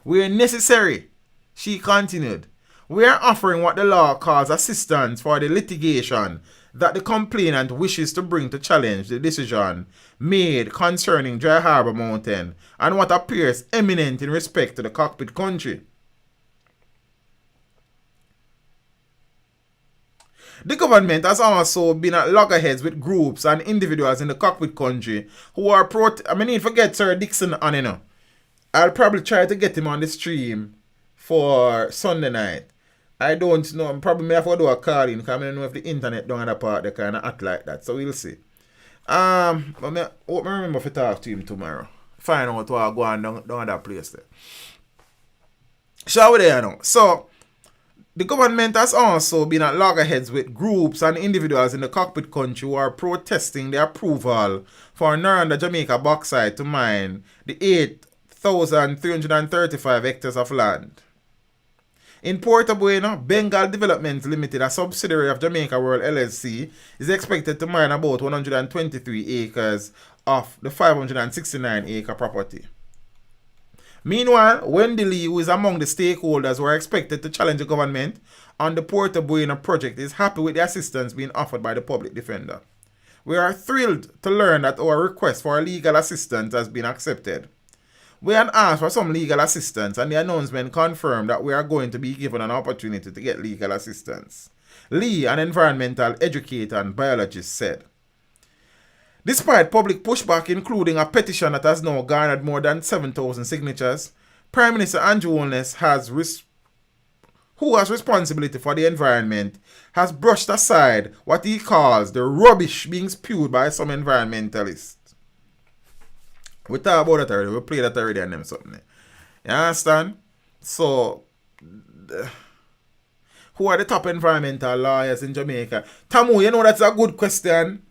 where necessary. She continued, we are offering what the law calls assistance for the litigation that the complainant wishes to bring to challenge the decision made concerning Dry Harbour Mountain and what appears eminent in respect to the Cockpit country. The government has also been at loggerheads with groups and individuals in the Cockpit country who are I need to get Sir Dixon on, you know. I'll probably try to get him on the stream for Sunday night. I don't know. I probably may have to do a call in because I don't know if the internet down that part they kind of act like that. So we'll see. But I remember to talk to him tomorrow. Find out what go on down that place there. Shall we there now? So the government has also been at loggerheads with groups and individuals in the Cockpit country who are protesting the approval for Noranda Jamaica Bauxite to mine the 8,335 hectares of land. In Puerto Bueno, Bengal Development Limited, a subsidiary of Jamaica World LLC, is expected to mine about 123 acres of the 569-acre property. Meanwhile, Wendy Lee, who is among the stakeholders who are expected to challenge the government on the Puerto Bueno project, is happy with the assistance being offered by the Public Defender. We are thrilled to learn that our request for legal assistance has been accepted. We had asked for some legal assistance, and the announcement confirmed that we are going to be given an opportunity to get legal assistance. Lee, an environmental educator and biologist, said, despite public pushback, including a petition that has now garnered more than 7,000 signatures, Prime Minister Andrew Holness, who has responsibility for the environment, has brushed aside what he calls the rubbish being spewed by some environmentalists. We talk about that already. We play that already and them something. You understand? So, who are the top environmental lawyers in Jamaica? Tamu, you know that's a good question,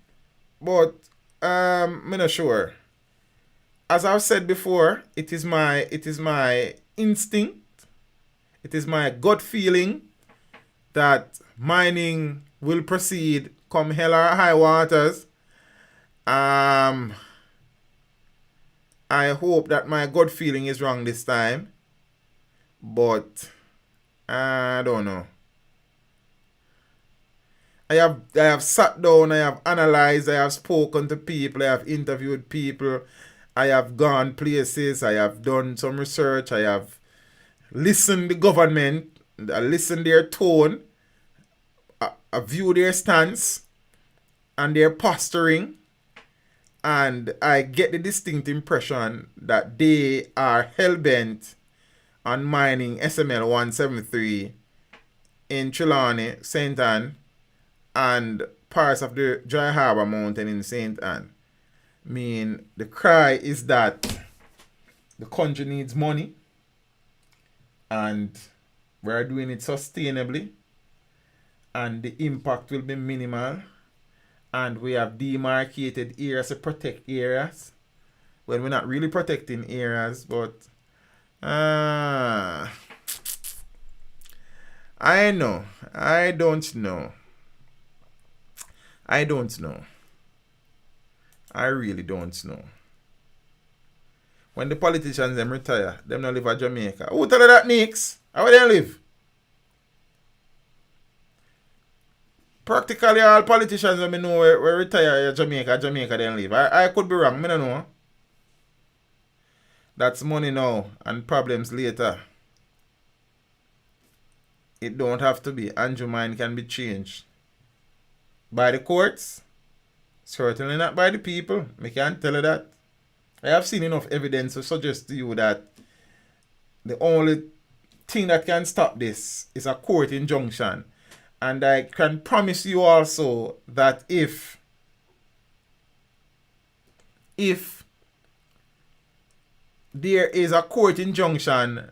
but I'm not sure. As I've said before, it is my instinct, it is my gut feeling that mining will proceed come hell or high waters. I hope that my gut feeling is wrong this time, but I don't know. I have sat down, I have analyzed, I have spoken to people, I have interviewed people, I have gone places, I have done some research, I have listened to government, I listened their tone, I view their stance and their posturing, and I get the distinct impression that they are hell-bent on mining SML 173 in Trelawney, St. Ann, and parts of the Dry Harbour Mountain in St. Ann. I mean, the cry is that the country needs money and we're doing it sustainably and the impact will be minimal, and we have demarcated areas to protect areas when we're not really protecting areas, but I know. I don't know. I really don't know. When the politicians them retire, them not live at Jamaica. Who tell you that, Nix? How they live? Practically all politicians that I know were retire at Jamaica they live. I could be wrong, I don't know. That's money now and problems later. It don't have to be. Andrew mind can be changed. By the courts? Certainly not by the people. I can't tell you that. I have seen enough evidence to suggest to you that the only thing that can stop this is a court injunction. And I can promise you also that if there is a court injunction,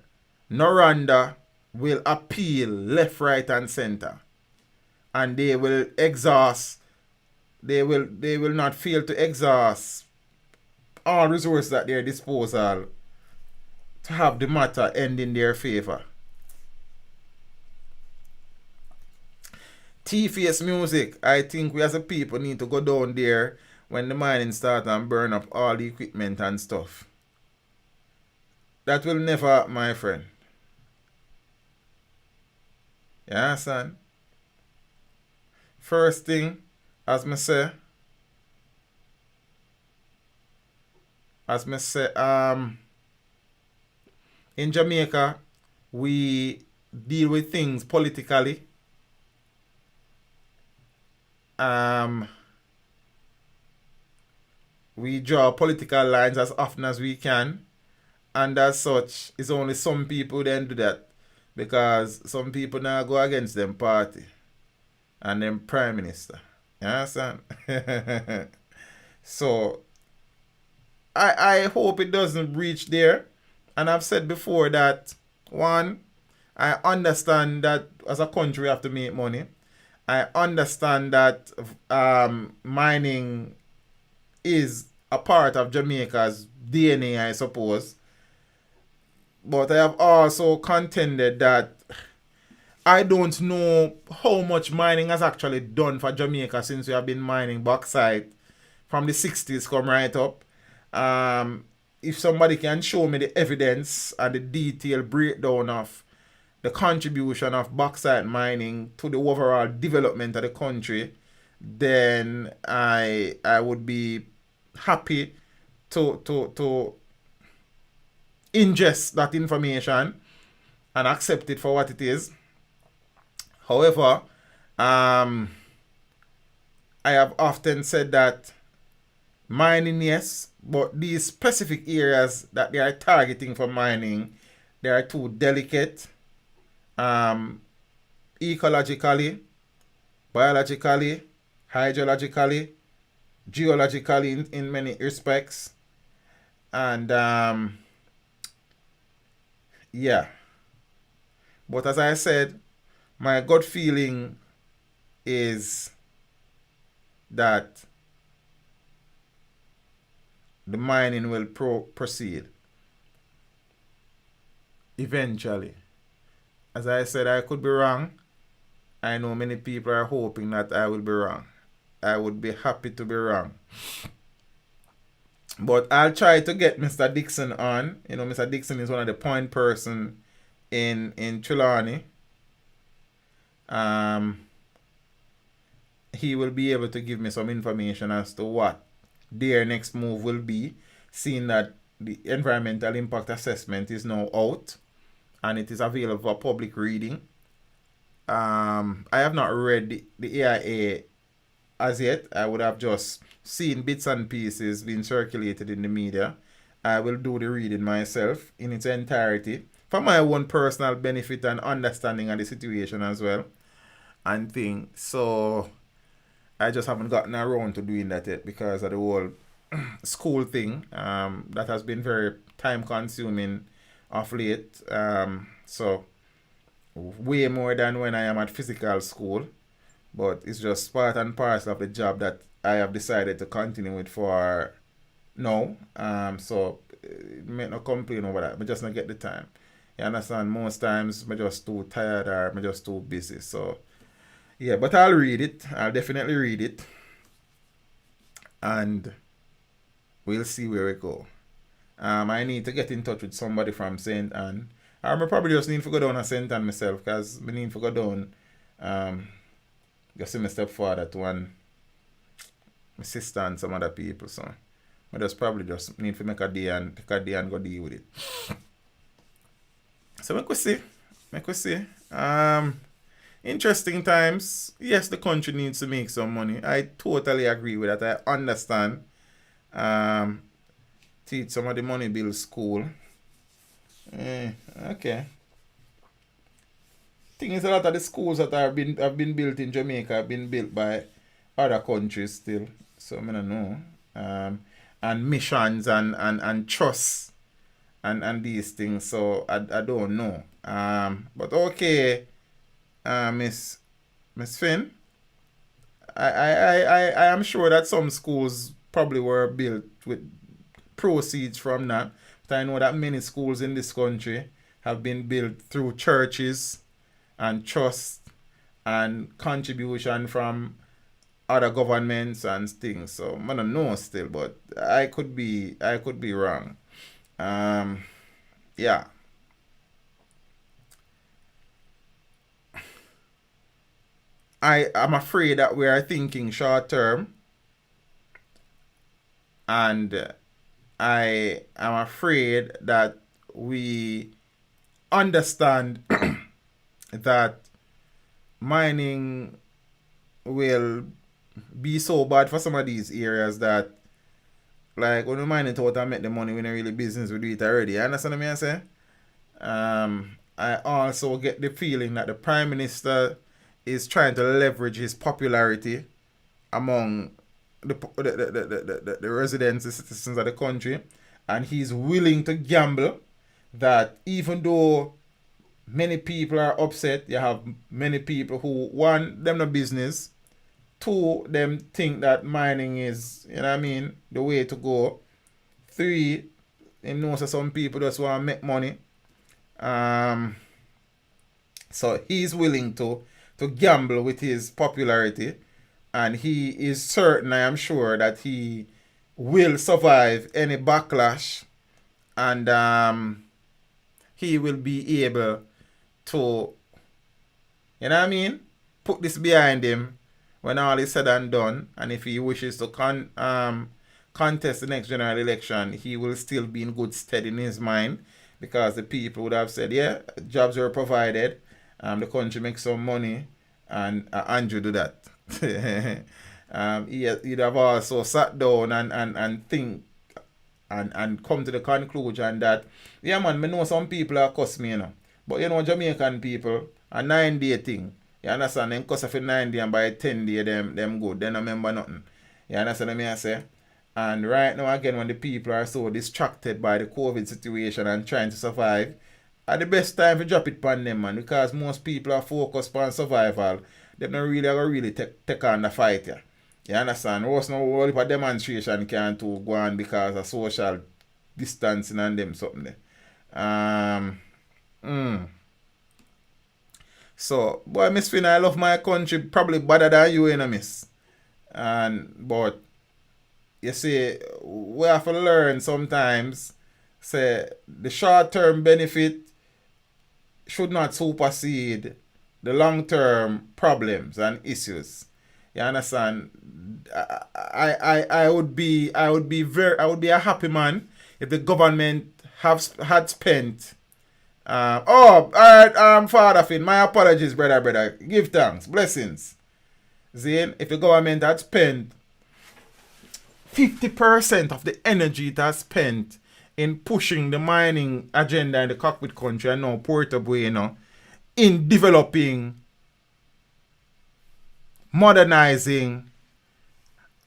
Noranda will appeal left, right, and center. And they will exhaust, they will not fail to exhaust all resources at their disposal to have the matter end in their favor. T-Face Music, I think we as a people need to go down there when the mining starts and burn up all the equipment and stuff. That will never happen, my friend. You understand? First thing, as me say, in Jamaica, we deal with things politically. We draw political lines as often as we can, and as such, it's only some people then do that, because some people now go against them party and them prime minister. You understand? So I hope it doesn't reach there. And I've said before that, one, I understand that as a country we have to make money. I understand that mining is a part of Jamaica's DNA, I suppose. But I have also contended that I don't know how much mining has actually done for Jamaica since we have been mining bauxite from the 60s come right up. If somebody can show me the evidence and the detailed breakdown of the contribution of bauxite mining to the overall development of the country, then I would be happy to ingest that information and accept it for what it is. However, I have often said that mining, yes, but these specific areas that they are targeting for mining, they are too delicate, ecologically, biologically, hydrologically, geologically in many respects. And yeah. But as I said, my gut feeling is that the mining will proceed eventually. As I said, I could be wrong. I know many people are hoping that I will be wrong. I would be happy to be wrong. But I'll try to get Mr. Dixon on. You know, Mr. Dixon is one of the point person in Trelawney. He will be able to give me some information as to what their next move will be, seeing that the environmental impact assessment is now out and it is available for public reading. I have not read the AIA as yet. I would have just seen bits and pieces being circulated in the media. I will do the reading myself in its entirety for my own personal benefit and understanding of the situation as well and things. So I just haven't gotten around to doing that yet because of the whole school thing that has been very time consuming of late. So way more than when I am at physical school, but it's just part and parcel of the job that I have decided to continue with for now. So may not complain over that, but just not get the time. You understand? Most times I'm just too tired or I'm just too busy. So yeah, but I'll read it. I'll definitely read it. And we'll see where we go. I need to get in touch with somebody from St. Anne. I probably just need to go down to St. Anne myself because I need to go down go see my stepfather to one my sister and some other people. So I just probably just need to make a day and go deal with it. So we could see. Interesting times. Yes, the country needs to make some money. I totally agree with that. I understand. teach some of the money bill school. Okay. Thing is, a lot of the schools that have been built in Jamaica have been built by other countries still. So I don't know. And missions and trusts and these things. So I don't know. But okay, Miss Finn. I am sure that some schools probably were built with proceeds from that. But I know that many schools in this country have been built through churches and trust and contribution from other governments and things. So I don't know still, but I could be wrong. Yeah. I'm afraid that we are thinking short term, and I am afraid that we understand that mining will be so bad for some of these areas that, like, when we mine it out and make the money, we don't really business, we do it already. You understand what I say? I also get the feeling that the Prime Minister is trying to leverage his popularity among the residents, the citizens of the country, and he's willing to gamble that even though many people are upset, you have many people who, one, them no business, two, them think that mining is, you know what I mean, the way to go, three, he knows that some people just want to make money. So he's willing to gamble with his popularity, and he is certain, I am sure, that he will survive any backlash, and he will be able to, you know what I mean, put this behind him when all is said and done. And if he wishes to contest the next general election, he will still be in good stead in his mind, because the people would have said, yeah, jobs were provided, the country makes some money, and Andrew do that. He'd have also sat down and think and come to the conclusion that, yeah man, I know some people are cuss me, you know. But you know, Jamaican people, a 9-day thing. You understand? Them cuss for 9 days, and by 10 days, them good. They don't remember nothing. You understand what I say? And right now, again, when the people are so distracted by the COVID situation and trying to survive, at the best time to drop it on them, man, because most people are focused on survival. They don't really take on the fight, yeah. You understand? What's no whole heap of demonstration can't go on because of social distancing and them something there. So, boy, Miss Finn, I love my country probably better than you, you know, miss. But you see, we have to learn sometimes, say, the short-term benefit should not supersede the long-term problems and issues. You understand? I would be a happy man if the government had spent. All right, Father Finn, my apologies, brother. Give thanks, blessings. Zane, if the government had spent 50% of the energy it has spent in pushing the mining agenda in the Cockpit country and now Puerto Bueno in developing, modernizing,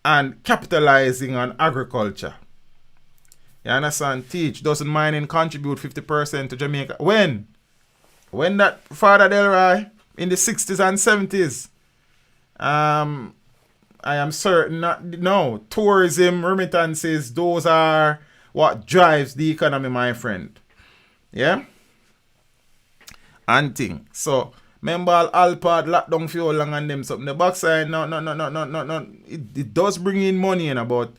and capitalizing on agriculture. You understand? Teach, doesn't mining contribute 50% to Jamaica? When that Father Delroy in the 60s and 70s? I am certain no. Tourism, remittances, those are what drives the economy, my friend. Yeah? And thing. So, remember Alpad lockdown for long and them something. The Bauxite, no. It does bring in money, but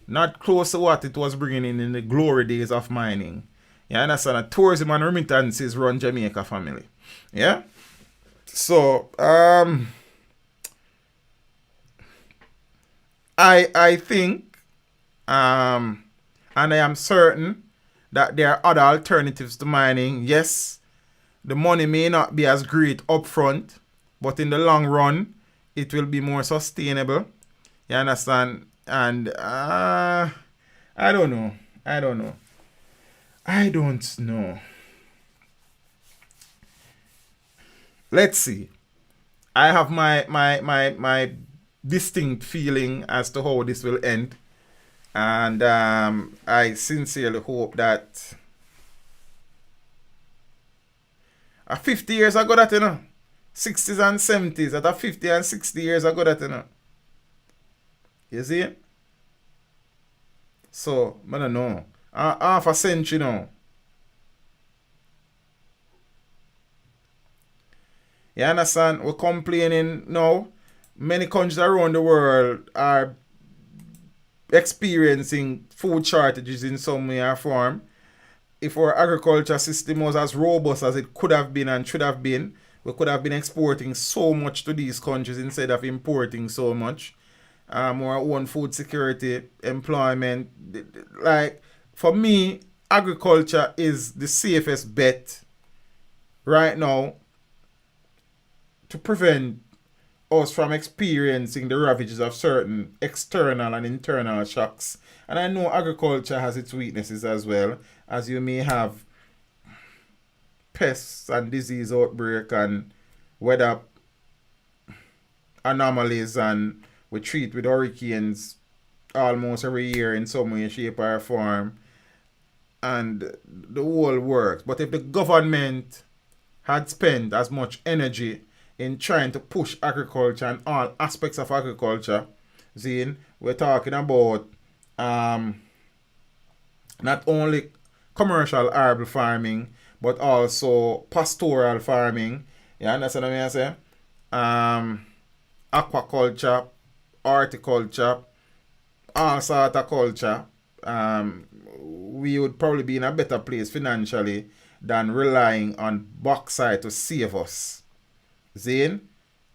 not close to what it was bringing in the glory days of mining. You understand? Tourism and remittances run Jamaica family. Yeah? So, I think, and I am certain that there are other alternatives to mining. Yes, the money may not be as great upfront, but in the long run, it will be more sustainable. You understand? And I don't know. I don't know. I don't know. Let's see. I have my distinct feeling as to how this will end. And I sincerely hope that 50 years ago that, 60s and 70s, that 50 and 60 years ago that, You see? So, I don't know. Half a century now. You understand? We're complaining now. Many countries around the world are experiencing food shortages in some way or form. If our agriculture system was as robust as it could have been and should have been, we could have been exporting so much to these countries instead of importing so much. Our own food security, employment. Like, for me, agriculture is the safest bet right now to prevent us from experiencing the ravages of certain external and internal shocks. And I know agriculture has its weaknesses as well, as you may have pests and disease outbreak and weather anomalies, and we treat with hurricanes almost every year in some way, shape or form, and the whole works. But if the government had spent as much energy in trying to push agriculture and all aspects of agriculture, we're talking about not only commercial herbal farming, but also pastoral farming. You understand what I say? Aquaculture, horticulture, all sort of culture. We would probably be in a better place financially than relying on bauxite to save us.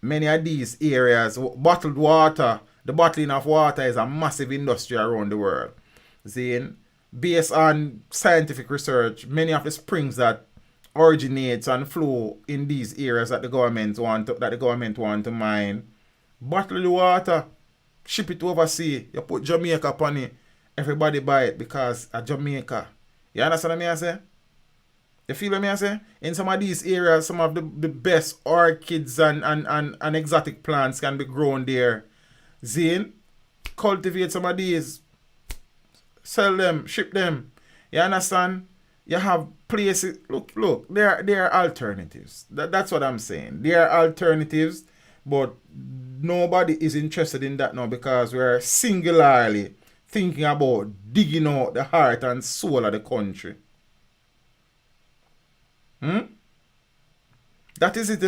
Many of these areas, bottled water, the bottling of water is a massive industry around the world. Based on scientific research, many of the springs that originates and flow in these areas that the government want to mine, bottle the water, ship it overseas, you put Jamaica upon it, everybody buy it because of Jamaica. You understand what I say? You feel what I say? In some of these areas, some of the best orchids and exotic plants can be grown there. Cultivate some of these, sell them, ship them. You understand? You have places. Look, there are alternatives. That's what I'm saying. There are alternatives, but nobody is interested in that now because we're singularly thinking about digging out the heart and soul of the country. That is it,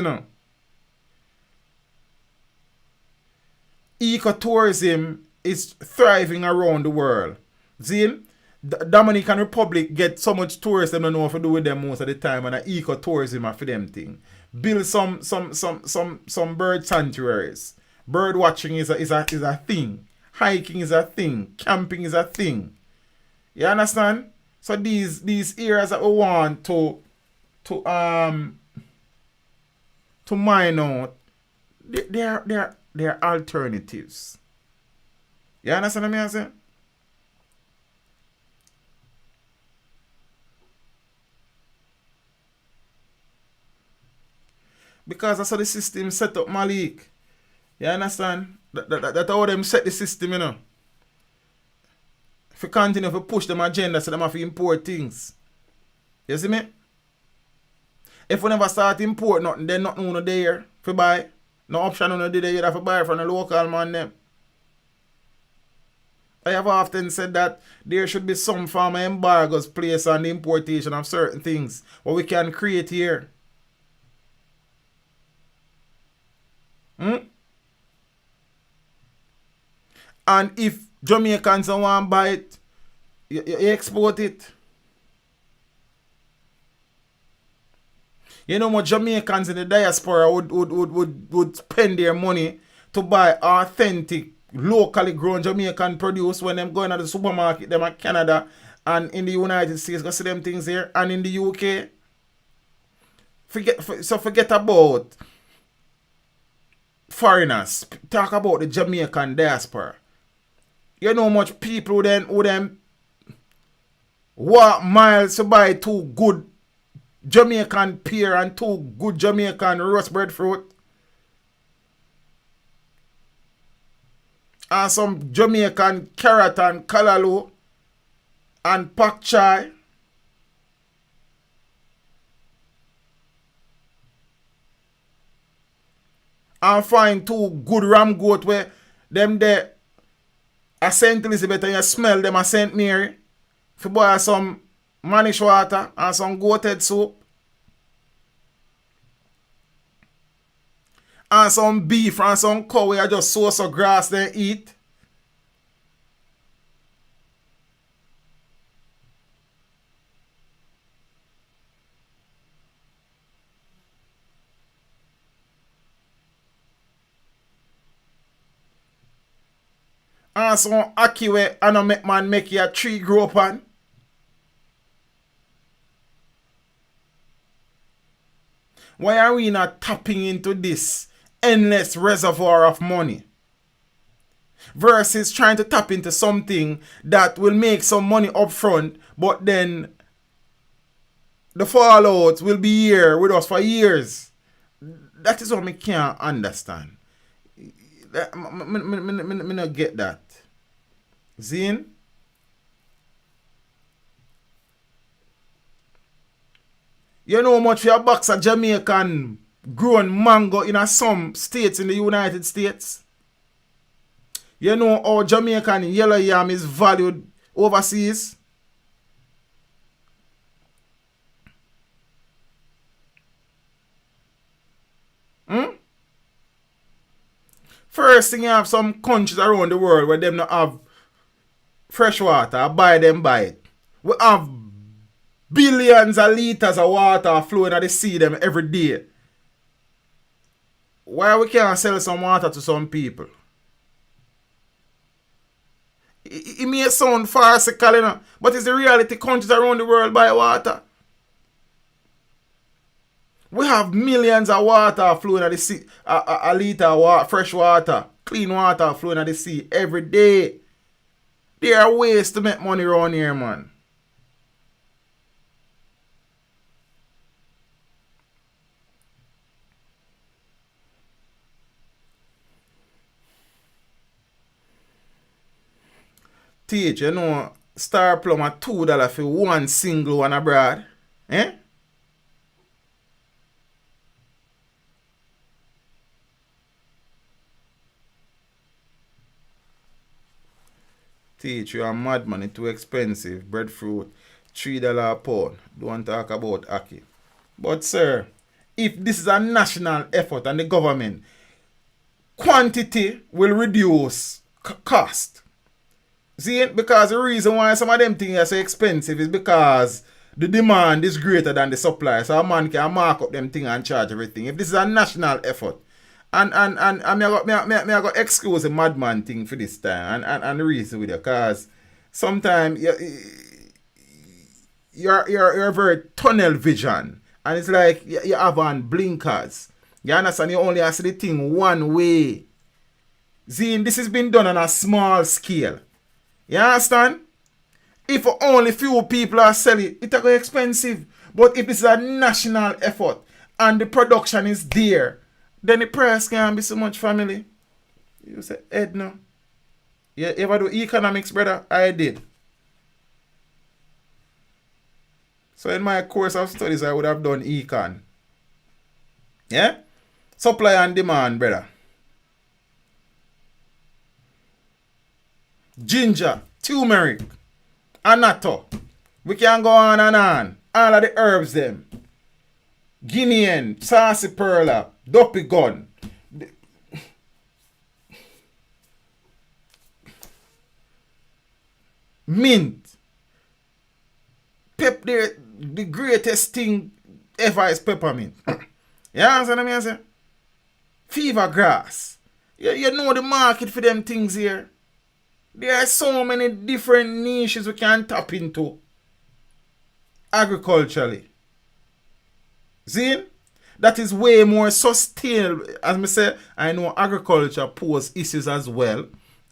Ecotourism is thriving around the world. The Dominican Republic get so much tourists they don't know what to do with them most of the time, and ecotourism are for them thing. Build some bird sanctuaries. Bird watching is a thing. Hiking is a thing. Camping is a thing. You understand? So these areas that we want to mine out, they're alternatives. You understand what I'm saying? Because that's how the system set up, Malik. You understand? That's how them set the system, If you continue to push them agenda, so them have to import things. You see me? If we never start import nothing, then nothing on there for buy. No option on there, you have to buy from the local man them. I have often said that there should be some form of embargoes placed on the importation of certain things what we can create here. And if Jamaicans don't want to buy it, you export it. You know what Jamaicans in the diaspora would spend their money to buy authentic, locally grown Jamaican produce when them going to the supermarket, them at Canada and in the United States, go see them things here, and in the UK. Forget about foreigners. Talk about the Jamaican diaspora. You know much people who them walk miles to buy 2 good Jamaican pear and 2 good Jamaican roast breadfruit. And some Jamaican carrot and callaloo and pak chai. And find 2 good ram goat where them there a St. Elizabeth and you smell them a St. Mary. If you buy some manish water and some goated soup. And some beef and some cow where you just sow some grass then eat. And some ackee where I know make man make your tree grow up on. Why are we not tapping into this endless reservoir of money? Versus trying to tap into something that will make some money up front, but then the fallout will be here with us for years. That is what I can't understand. Me not get that. Zine? You know how much for a box of Jamaican grown mango in some states in the United States? You know how Jamaican yellow yam is valued overseas? First thing, you have some countries around the world where them not have fresh water. Buy it. We have billions of liters of water flowing at the sea them every day. Why we can't sell some water to some people? It may sound farcical, you know, but it's the reality. Countries around the world buy water. We have millions of water flowing at the sea, a liter of fresh water, clean water flowing at the sea every day. There are ways to make money around here, man. Teach, you know, Star Plum at $2 for one single one abroad. Eh? Teach, you are mad money, too expensive. Breadfruit, $3 a pound. Don't talk about ackee. But sir, if this is a national effort and the government, quantity will reduce cost. See, because the reason why some of them things are so expensive is because the demand is greater than the supply. So a man can mark up them things and charge everything. If this is a national effort, and I got excuse the madman thing for this time and the reason with it, because sometimes you're very tunnel vision and it's like you have on blinkers. You understand? You only see the thing one way. See, this has been done on a small scale. You understand? If only few people are selling, it's going to be expensive. But if it's a national effort and the production is there, then the price can't be so much, family. You say, Edna, you ever do economics, brother? I did. So in my course of studies, I would have done econ. Yeah? Supply and demand, brother. Ginger, turmeric, annatto. We can go on and on. All of the herbs them. Guinean, sarsaparilla, duppy gun. Mint. The greatest thing ever is peppermint. You understand what I mean? Fever grass. You know the market for them things here. There are so many different niches we can tap into agriculturally. See? That is way more sustainable. As I say, I know agriculture poses issues as well.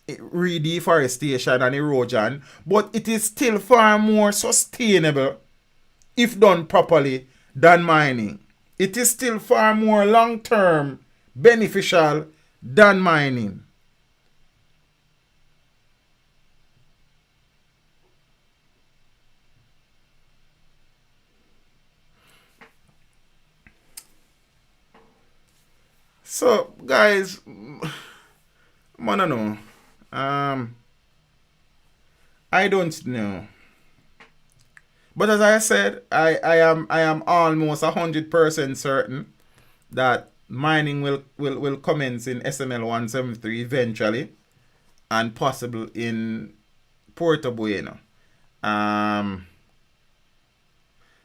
Redeforestation and erosion, but it is still far more sustainable if done properly than mining. It is still far more long-term beneficial than mining. So, guys, I don't know. I don't know. But as I said, I am almost 100% certain that mining will commence in SML 173 eventually, and possible in Puerto Bueno.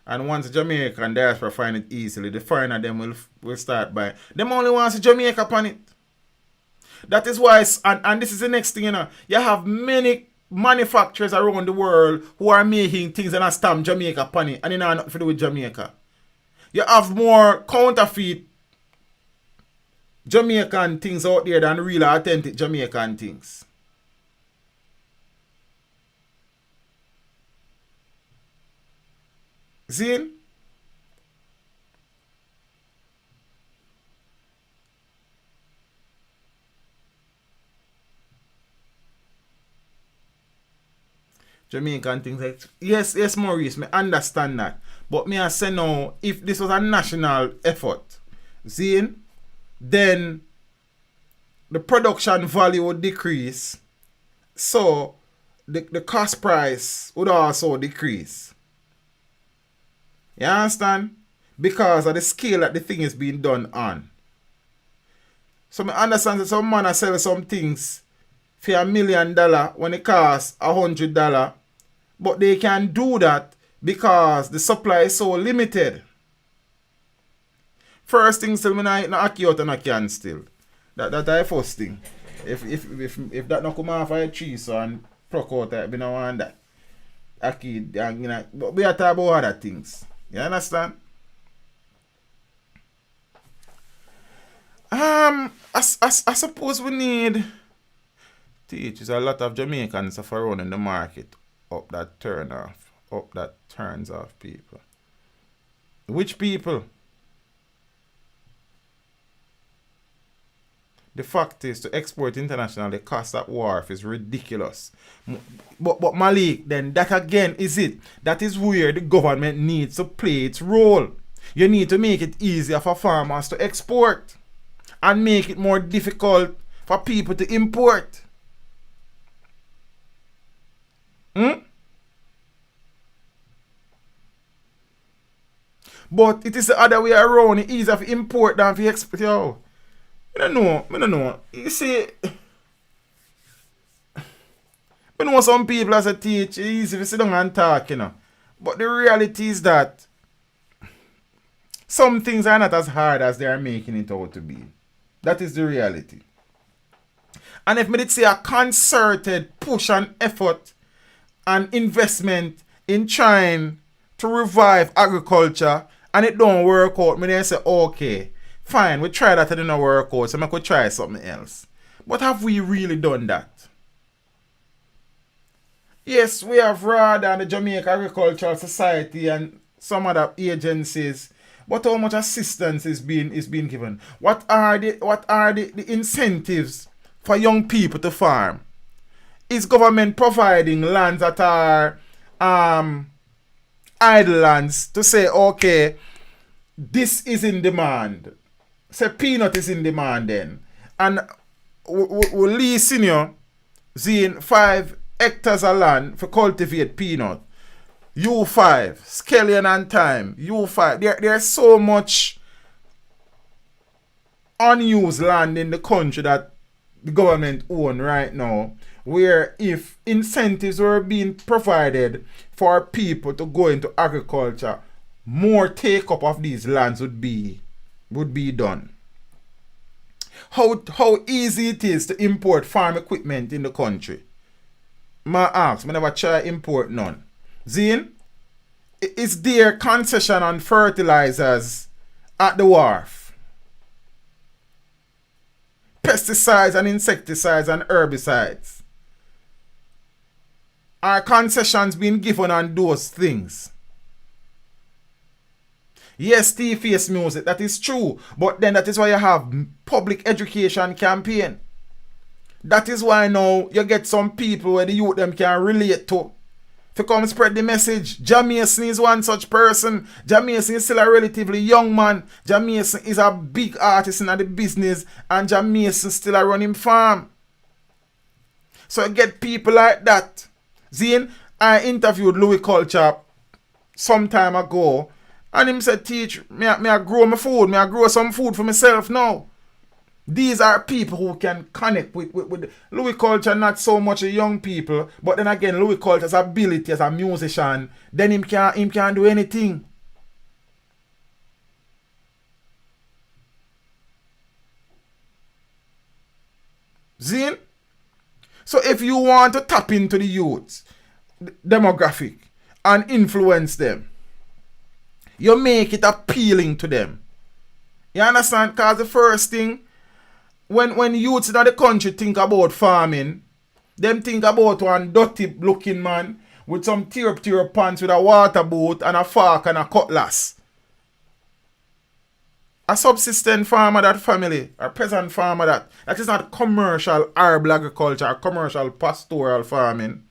And once Jamaica and diaspora find it easily, the foreigner them will start buying. Them only wants Jamaica upon it. That is why, and this is the next thing, you have many manufacturers around the world who are making things and stamp Jamaica upon it, and it has nothing to do with Jamaica. You have more counterfeit Jamaican things out there than real authentic Jamaican things. See? Jamaican things like, yes, Maurice, me understand that. But me I say now, if this was a national effort, see, then the production value would decrease. So the cost price would also decrease. You understand? Because of the scale that the thing is being done on. So I understand that some man sell some things for $1 million when it costs $100. But they can do that because the supply is so limited. First thing still, I not aki out and I can still. That I first thing. If that not come off a tree so and pluck out, I don't want that. Aki, but we are talking about other things. You understand? I suppose we need teachers. A lot of Jamaicans are around in the market up that turns off people. Which people? The fact is, to export internationally, the cost at wharf is ridiculous. But Malik, then that again is it. That is where the government needs to play its role. You need to make it easier for farmers to export and make it more difficult for people to import. But it is the other way around. It's easier to import than to export. Yo, I don't know. You see, I know some people as a teacher, it's easy to sit down and talk, But the reality is that some things are not as hard as they are making it out to be. That is the reality. And if me did say a concerted push and effort and investment in trying to revive agriculture and it don't work out, me then say, okay, fine, we try that and it don't work out, so I could try something else. But have we really done that? Yes, we have RAD and the Jamaica Agricultural Society and some other agencies, but how much assistance is being given? What are the incentives for young people to farm? Is government providing lands that are idle lands to say, okay, this is in demand? Say peanut is in demand then. And we leasing you 5 hectares of land for cultivate peanut. U5, scallion and time, U5. There's so much unused land in the country that the government own right now, where if incentives were being provided for people to go into agriculture, more take up of these lands would be done. How easy it is to import farm equipment in the country. My ask, I never try import none. Zine, is there concession on fertilizers at the wharf? pesticides and insecticides and herbicides? Are concessions being given on those things? Yes, T-face music, that is true. But then that is why you have public education campaign. That is why now you get some people where the youth them can relate to come spread the message. Jamaica is one such person. Jamaica is still a relatively young man. Jamaica is a big artist in the business, and Jamaica still a running farm. So you get people like that. Zine, I interviewed Louis Culture some time ago, and him said, Teach, me I grow my food, me I grow some food for myself now. These are people who can connect with Louis Culture, not so much a young people, but then again, Louis Culture's ability as a musician, then him can do anything. Zine? So if you want to tap into the youth demographic and influence them, you make it appealing to them. You understand? Because the first thing, when youths in the country think about farming, them think about one dirty looking man with some tear pants with a water boat and a fork and a cutlass. A subsistence farmer, that family, a peasant farmer, that is not commercial herbal agriculture or commercial pastoral farming.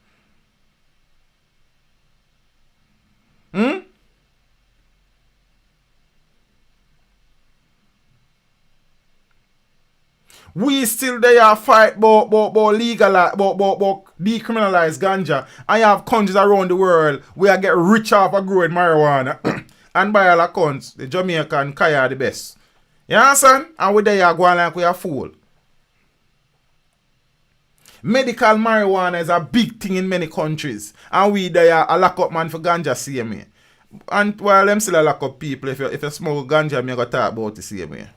We still there fight about decriminalize ganja. I have countries around the world where I get rich off of growing marijuana. And by all accounts, the Jamaica and Kaya are the best. You understand? And we there going like we are fool. Medical marijuana is a big thing in many countries. And we there a lock up man for ganja same way. And while them still a lock up people, if you smoke ganja, me go talk about the same way.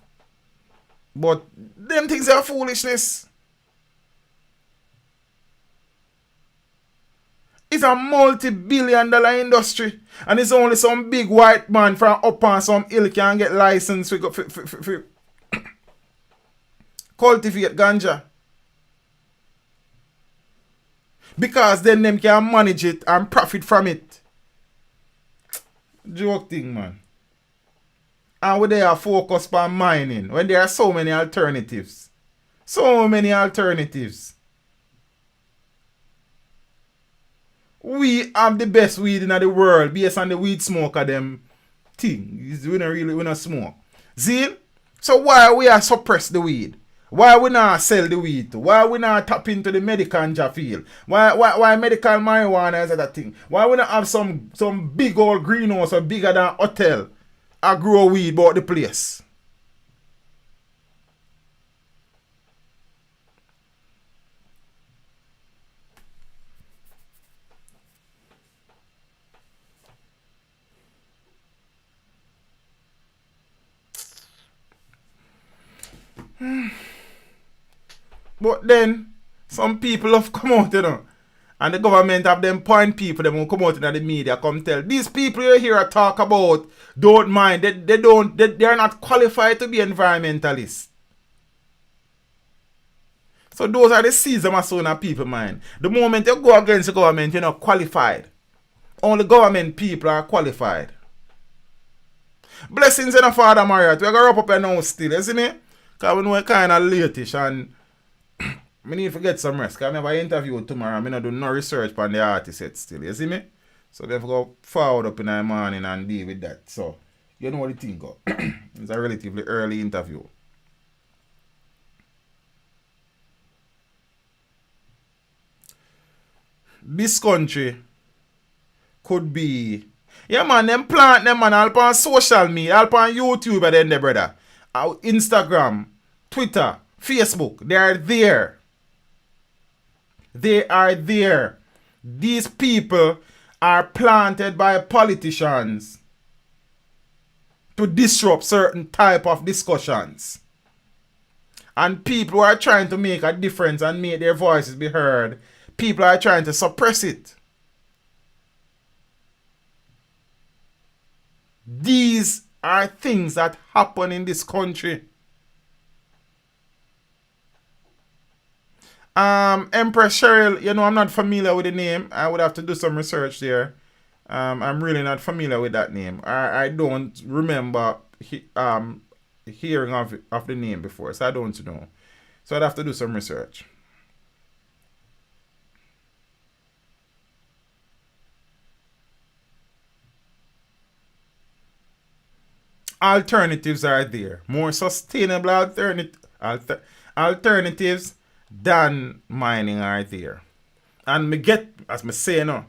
But them things are foolishness. It's a multi-billion-dollar industry. And it's only some big white man from up on some hill can get license for cultivate ganja. Because then them can manage it and profit from it. Joke thing, man. And when they are focused on mining, when there are so many alternatives. So many alternatives. We have the best weed in the world based on the weed smoker them thing. We not smoke. See? So why we are suppress the weed? Why we not sell the weed? Why we not tap into the medical ganja field? Why medical marijuana is that thing? Why we not have some big old greenhouse or bigger than hotel? I grow weed about the place. But then some people have come out, you know. And the government have them point people, them will come out in the media, come tell. These people you hear talk about, don't mind. They are not qualified to be environmentalists. So those are the seeds that are sown in people mind. The moment you go against the government, you're not qualified. Only government people are qualified. Blessings in the Father Marriott. We're going to wrap up here now still, isn't it? Because we know we're kind of late-ish and I need to get some rest. Because I have an interview tomorrow. I'm not doing no research on the artist yet still. You see me? So they have to go forward up in the morning and deal with that. So, you know what the thing go. It's a relatively early interview. This country could be... Yeah, man, them plant them, man, all on social media, all on YouTube at the end, brother. Instagram, Twitter, Facebook, they are there. They are there. These people are planted by politicians to disrupt certain type of discussions. And people who are trying to make a difference and make their voices be heard, people are trying to suppress it. These are things that happen in this country. Empress Cheryl, you know, I'm not familiar with the name. I would have to do some research there. I'm really not familiar with that name. I don't remember hearing of the name before, so I don't know. So I'd have to do some research. Alternatives are there. More sustainable alternatives than mining are there. And me get, as me say now,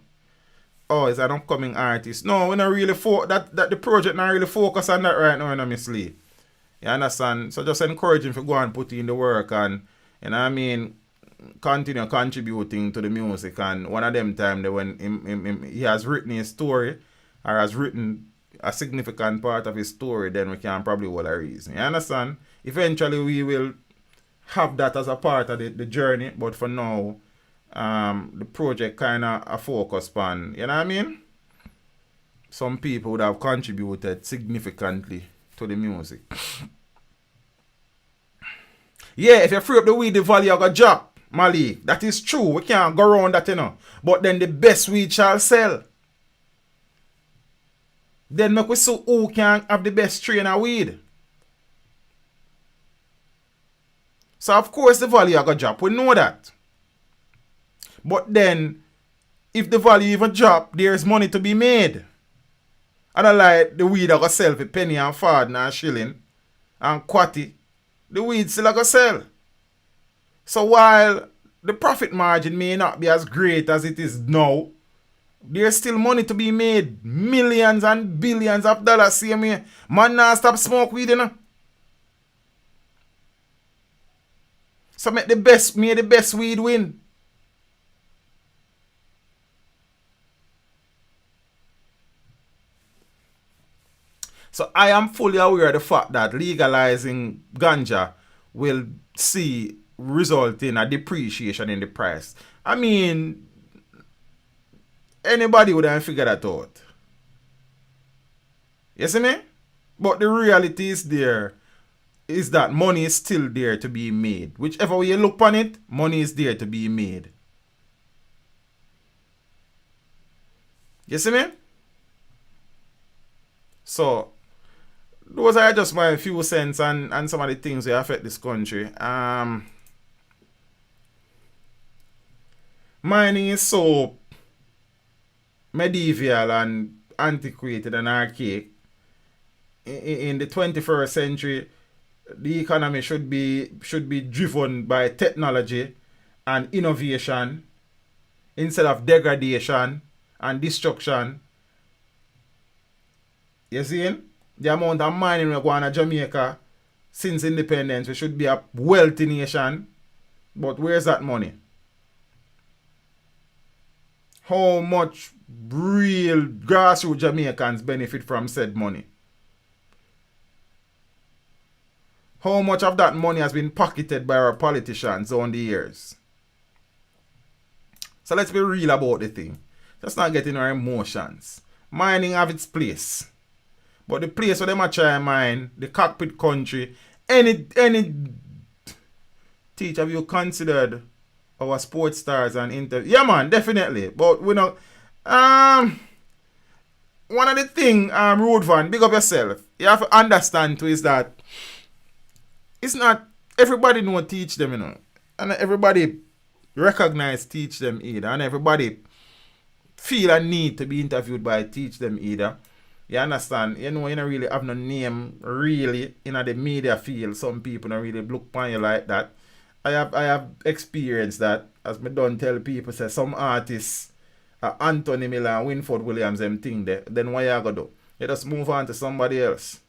oh, is an upcoming artist. No, we not really that the project not really focus on that right now, Miss Lee. You understand? So just encourage him to go and put in the work and, you know what I mean, continue contributing to the music. And one of them time that when he has written his story or has written a significant part of his story, then we can probably hold a reason. You understand? Eventually we will have that as a part of the journey, but for now, the project kind of a focus on, you know what I mean? Some people would have contributed significantly to the music. Yeah, if you free up the weed, the value of a drop, Malik. That is true. We can't go around that, you know. But then the best weed shall sell. Then make we see who can have the best strain of weed. So of course the value of a drop. We know that. But then, if the value even drop, there's money to be made. And I like the weed that go sell for penny and fard and shilling and quatty. The weed still go sell. So while the profit margin may not be as great as it is now, there's still money to be made. Millions and billions of dollars. See me, man, now stop smoke weed, you know. So make the best weed win. So I am fully aware of the fact that legalizing ganja will result in a depreciation in the price. I mean, anybody would have figured that out. You see me? But the reality is that money is still there to be made. Whichever way you look upon it, money is there to be made. You see me? So, those are just my few cents and some of the things that affect this country. Mining is so medieval and antiquated and archaic. In the 21st century, the economy should be driven by technology and innovation instead of degradation and destruction. You see? The amount of mining we go on in Jamaica since independence, we should be a wealthy nation. But where's that money? How much real grassroots Jamaicans benefit from said money? How much of that money has been pocketed by our politicians over the years? So let's be real about the thing. Just not getting our emotions. Mining have its place. But the place where them a try mine, the Cockpit country, any teacher, have you considered our sports stars and interview? Yeah man, definitely. But we know one of the thing, Road Van, big up yourself. You have to understand too is that it's not everybody know teach them, you know. And everybody recognize teach them either. And everybody feel a need to be interviewed by teach them either. You understand? You know, you don't really have no name really in the media field. Some people don't really look upon you like that. I have experienced that. As me don't tell people, say some artists, Anthony Miller and Winford Williams, them thing there. Then what you gonna do? You just move on to somebody else.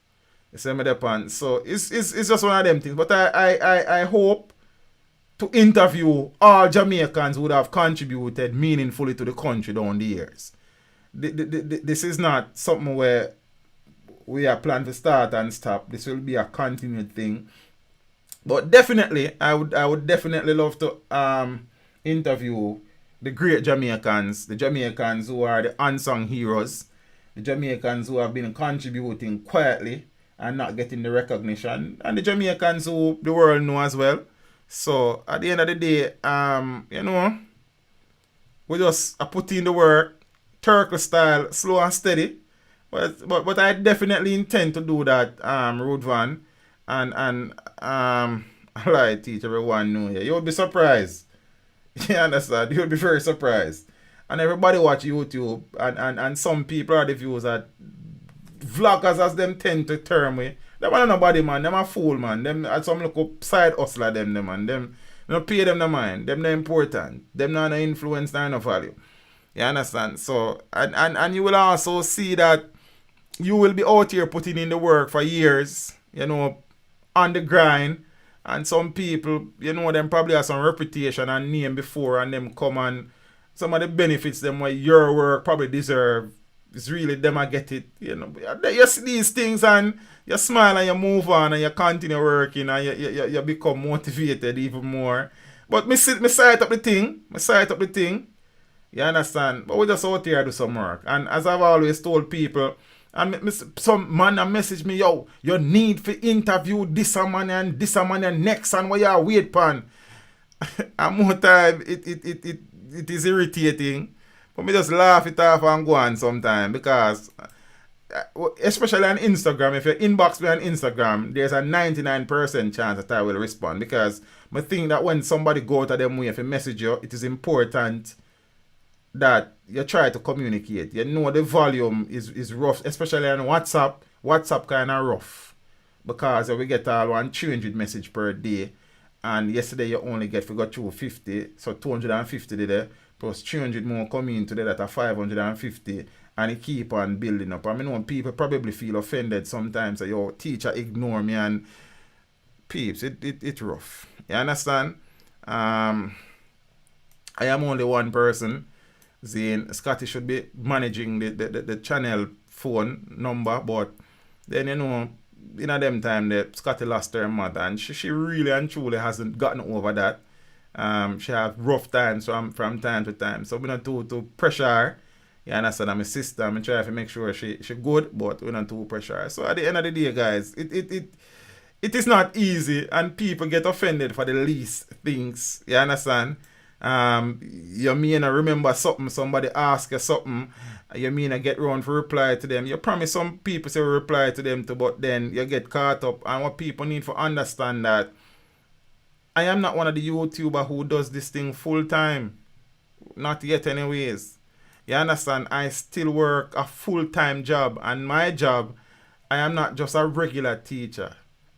You see me depend. So it's just one of them things. But I hope to interview all Jamaicans who would have contributed meaningfully to the country down the years. This is not something where we are planning to start and stop. This will be a continued thing. But definitely, I would definitely love to interview the great Jamaicans, the Jamaicans who are the unsung heroes, the Jamaicans who have been contributing quietly and not getting the recognition, and the Jamaicans who the world know as well. So at the end of the day, you know, we just put in the work, Turkle style, slow and steady. But I definitely intend to do that, Road Van. And I like teach everyone new here. You'll be surprised. You understand? You'll be very surprised. And everybody watch YouTube, and some people are the views that vloggers as them tend to term me. Them are nobody, man. Them a fool, man. Them at some look up side hustler them, man. Them you know pay them no mind. Them not important. Them not no influence, not no value. You understand? So and you will also see that you will be out here putting in the work for years, you know, on the grind. And some people, you know, them probably have some reputation and name before, and them come and some of the benefits them what your work probably deserve. It's really them I get it, you know. You see these things and you smile and you move on and you continue working and you become motivated even more. But me sight up the thing. You understand? But we just out here do some work. And as I've always told people, and some man message me, yo, you need to interview this a man and next and what you wait pan. And more time it is irritating. But me just laugh it off and go on sometime because especially on Instagram, if you inbox me on Instagram, there's a 99% chance that I will respond because I think that when somebody go to them way if you message you, it is important that you try to communicate. You know the volume is rough, especially on WhatsApp. WhatsApp kind of rough because we get all 100 message per day, and yesterday you only get 250, so 250 today plus 300 more coming today that are 550, and it keep on building up. I mean, people probably feel offended sometimes that your teacher ignore me and peeps. It rough. You understand? I am only one person. Zane, Scotty should be managing the channel phone number, but then you know, in them time that Scotty lost her mother and she really and truly hasn't gotten over that. She have rough times from time to time. So we're not too pressure her. You understand? I'm a sister, I'm trying to make sure she good, but we're not too pressure her. So at the end of the day, guys, it is not easy and people get offended for the least things. You understand? You mean I remember something, somebody ask you something, you mean I get round for reply to them. You promise some people say reply to them too, but then you get caught up. And what people need to understand that I am not one of the YouTubers who does this thing full time. Not yet anyways. You understand? I still work a full-time job, and my job, I am not just a regular teacher.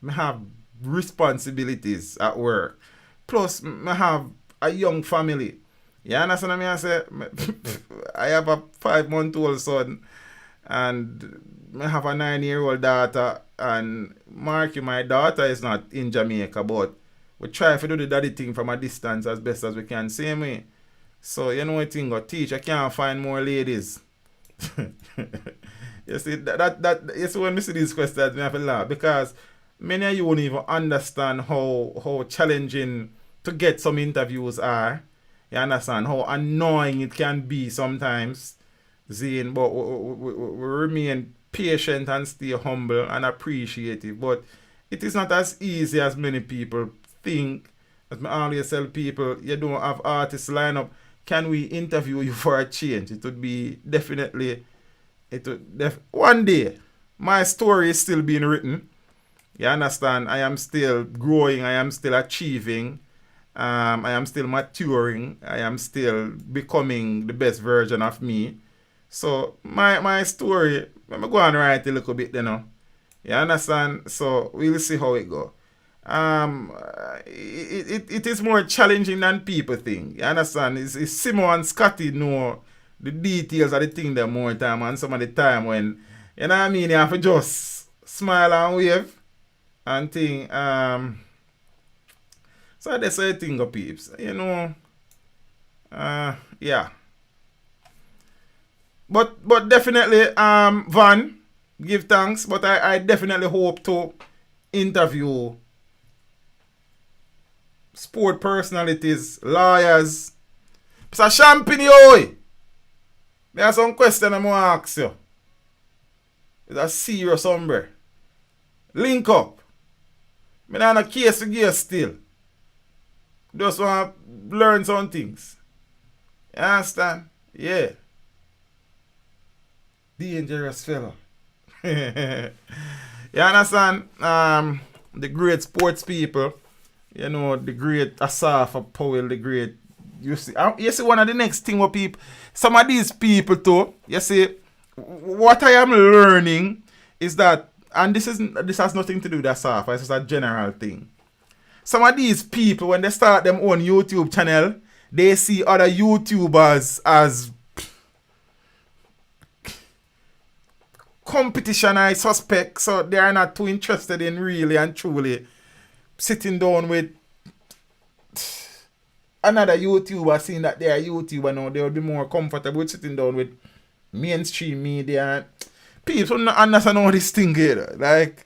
I have responsibilities at work. Plus, I have a young family. You understand what I say? I have a 5-month-old son and I have a 9-year-old daughter, and Marky, my daughter, is not in Jamaica, but we try to do the daddy thing from a distance as best as we can. Same way. So you know what thing got teach, I can't find more ladies. You see that you see when we see these questions, I have to laugh because many of you won't even understand how challenging to get some interviews are. You understand how annoying it can be sometimes, Zane, but we remain patient and stay humble and appreciative. But it is not as easy as many people think. As I always tell people, you don't have artists line up. Can we interview you for a change? It would be definitely, one day, my story is still being written. You understand? I am still growing. I am still achieving. I am still maturing. I am still becoming the best version of me. So my story, I'm going to write a little bit, you know. You understand? So we'll see how it goes. It is more challenging than people think. You understand? It's Simon and Scotty know the details of the thing there more time, and some of the time when, you know what I mean, you have to just smile and wave and think. So that's a thing of peeps. You know. Yeah. But definitely, Van, give thanks. But I definitely hope to interview sport personalities, lawyers. Mr. Champignon, there are some questions I'm going to ask you. It's a serious hombre. Link up. I don't have a case to give still. Just want to learn some things. You understand? Yeah. Dangerous fella. You understand? The great sports people, you know, the great Asafa Powell, the great. You see one of the next thing what people, some of these people too, you see, what I am learning is that, and this has nothing to do with Asafa, it's just a general thing. Some of these people, when they start them own YouTube channel, they see other YouTubers as competition, I suspect, so they are not too interested in really and truly sitting down with another YouTuber, seeing that they are YouTuber now. They will be more comfortable with sitting down with mainstream media. People don't understand all this thing here. Like,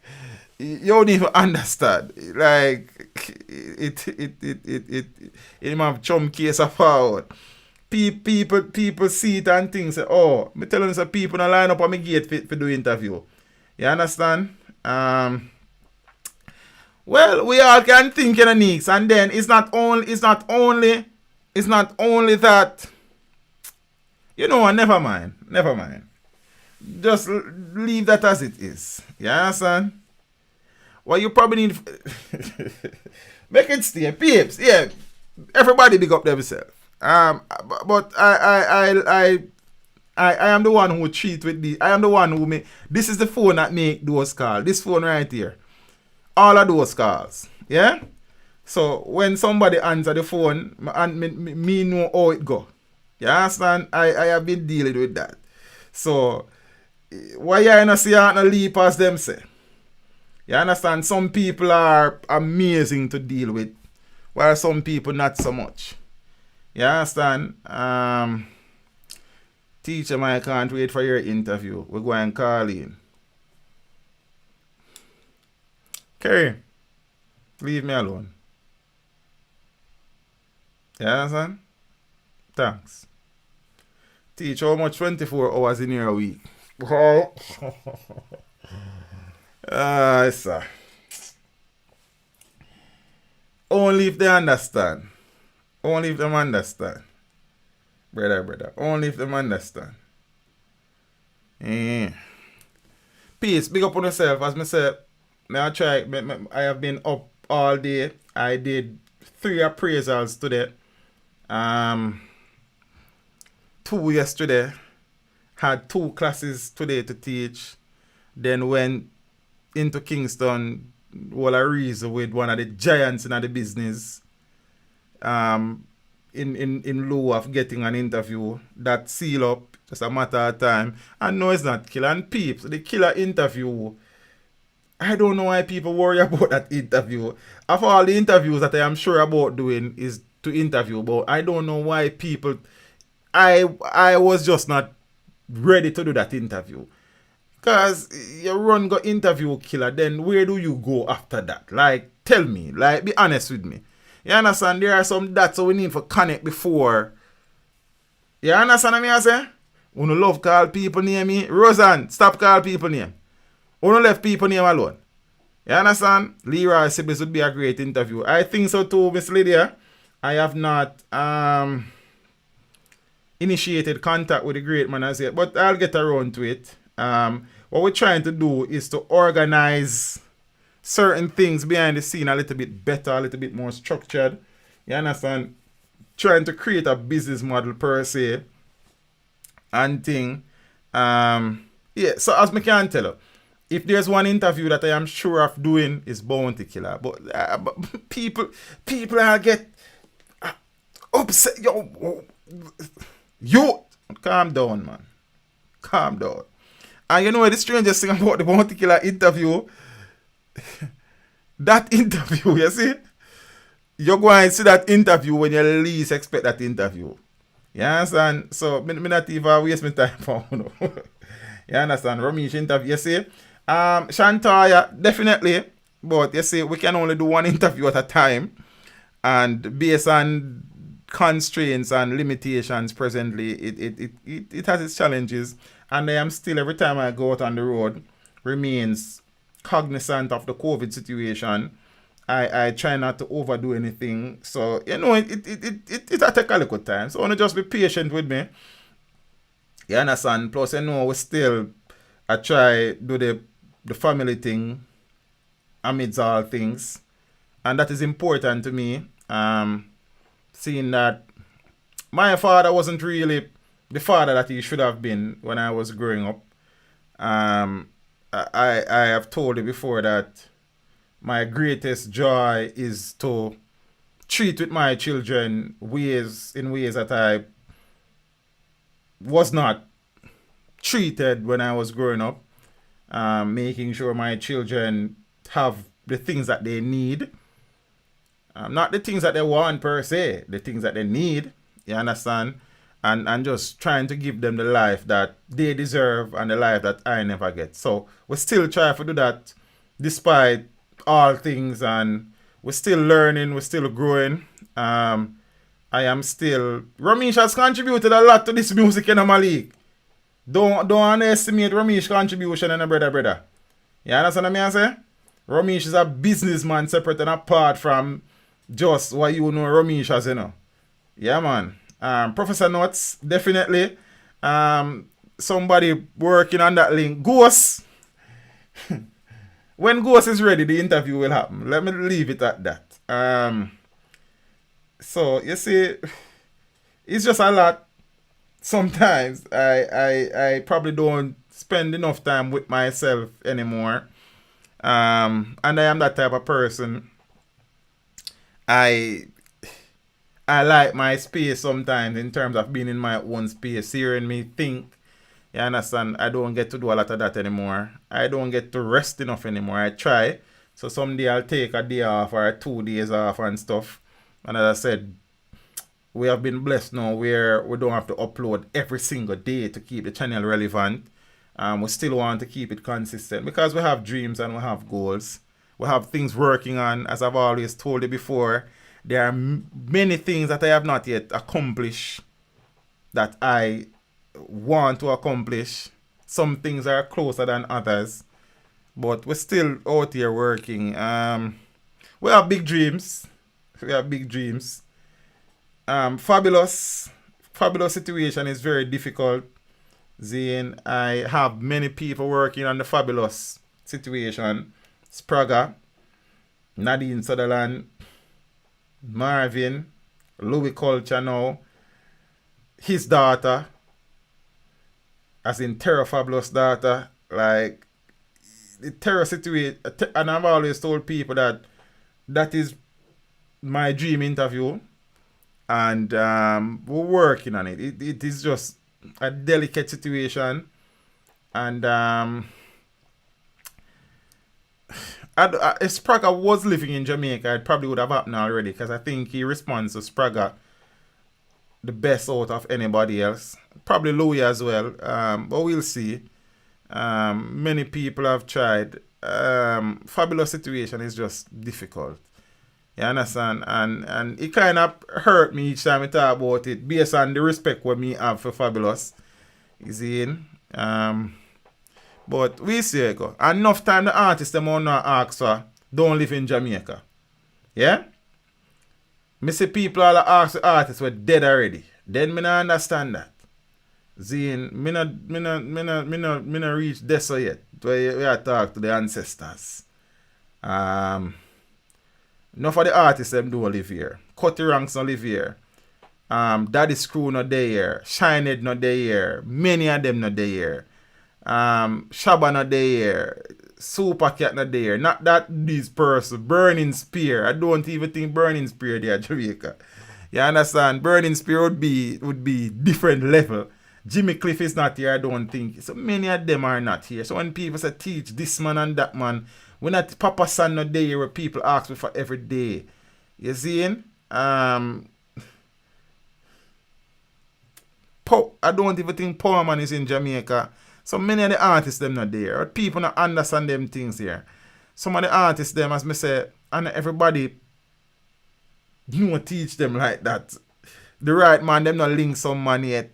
you don't even understand. Like, it have chum case of forward. People see it and think, say, oh, me telling some people to line up on my gate for do interview. You understand? Well, we all can think in a niche, and then it's not only that. You know what? Never mind. Just leave that as it is. You understand? Well, you probably need make it stay, peeps. Yeah, everybody big up themselves. But I am the one who cheat with the. I am the one who make. This is the phone that make those calls. This phone right here. All of those calls. Yeah? So when somebody answer the phone, and me know how it go. You understand? I have been dealing with that. So why you not see out no leap as them say? You understand? Some people are amazing to deal with, while some people not so much. You understand? Teacher, I can't wait for your interview. We're going to call in. Kerry, leave me alone. You understand? Thanks. Teach how much 24 hours in your week. Sir. Only if they understand. Only if them understand. Brother. Only if them understand. Peace. Big up on yourself. As I said, I have been up all day. I did 3 appraisals today. 2 yesterday. Had 2 classes today to teach. Then went into Kingston, reason with one of the giants in the business. In lieu of getting an interview. That seal up, just a matter of time. And no, it's not killer. And peeps, the killer interview, I don't know why people worry about that interview. Of all the interviews that I am sure about doing is to interview, but I don't know why people, I was just not ready to do that interview. Because you run go interview killer, then where do you go after that? Like, tell me, like, be honest with me. You understand? There are some dots we need for connect before. You understand what I say? You don't love call people near me. Roseanne, stop call people name. You don't left people name alone. You understand? Leroy Siblings would be a great interview. I think so too, Miss Lydia. I have not initiated contact with the great man as yet, but I'll get around to it. What we're trying to do is to organize certain things behind the scene a little bit better, a little bit more structured. You understand? Trying to create a business model per se. And thing. Yeah, so as I can tell you, if there's one interview that I am sure of doing is Bounty Killer. But people are get upset. You calm down, man. Calm down. And you know the strangest thing about the Bounty Killer interview? That interview, you see? You're going to see that interview when you least expect that interview. You understand? So, me not even waste my time for you. You understand? Ramesh interview, you see? Shantaya, definitely. But you see, we can only do one interview at a time. And based on constraints and limitations presently, it has its challenges. And I am still, every time I go out on the road, remains cognizant of the COVID situation I try not to overdo anything. So, you know, it take a little time. So, only just be patient with me. You understand? Plus, you know, I try do the family thing amidst all things. And that is important to me. Seeing that my father wasn't really the father that he should have been when I was growing up. I have told you before that my greatest joy is to treat with my children in ways that I was not treated when I was growing up. Making sure my children have the things that they need. Not the things that they want per se, the things that they need. You understand? And just trying to give them the life that they deserve and the life that I never get. So we still try to do that despite all things, and we're still learning, we're still growing. I am still... Ramesh has contributed a lot to this music in Malik. Don't underestimate Ramesh's contribution in a brother. You understand what I say? Ramesh is a businessman separate and apart from just what you know Ramesh as, you know. Yeah, man. Professor Nuts, definitely. Somebody working on that link. Ghost. When Ghost is ready, the interview will happen. Let me leave it at that. So, you see, it's just a lot. Sometimes I probably don't spend enough time with myself anymore. And I am that type of person. I like my space sometimes in terms of being in my own space, hearing me think. You understand? I don't get to do a lot of that anymore. I don't get to rest enough anymore. I try. So someday I'll take a day off or 2 days off and stuff. And as I said, we have been blessed now where we don't have to upload every single day to keep the channel relevant. We still want to keep it consistent because we have dreams and we have goals. We have things working on. As I've always told you before, there are many things that I have not yet accomplished that I want to accomplish. Some things are closer than others, but we're still out here working. We have big dreams. Fabulous situation is very difficult. Zane, I have many people working on the fabulous situation. Spraga, Nadine Sutherland, Marvin, Louis Culture now, his daughter, as in Terror Fabulous daughter, like the terror situation. And I've always told people that is my dream interview, and we're working on it. It is just a delicate situation, and if Spraga was living in Jamaica, it probably would have happened already, because I think he responds to Spraga the best out of anybody else. Probably Louis as well, but we'll see. Many people have tried. Fabulous situation is just difficult. You understand? And it kind of hurt me each time I talk about it, based on the respect what me have for Fabulous. You see? But we see it go. Enough time the artists them on not ask for don't live in Jamaica. Yeah? Me see people all ask the artists were dead already. Then me not understand that. Zine, me not reach this yet. Where we are talk to the ancestors. Enough of the artists them don't live here. Cutty Ranks not live here. Daddy Screw not there here. Shinehead not there here. Many of them not there here. Shabba not there. Super Cat not there. Not that these person. Burning Spear. I don't even think Burning Spear there at Jamaica. You understand? Burning Spear would be different level. Jimmy Cliff is not here, I don't think. So many of them are not here. So when people say teach this man and that man, when not Papa San not there where people ask me for every day. You see? I don't even think Power Man is in Jamaica. So many of the artists them not there. Or people not understand them things here. Some of the artists them, as me say, and everybody you won't teach them like that. The right man, them not link some man yet.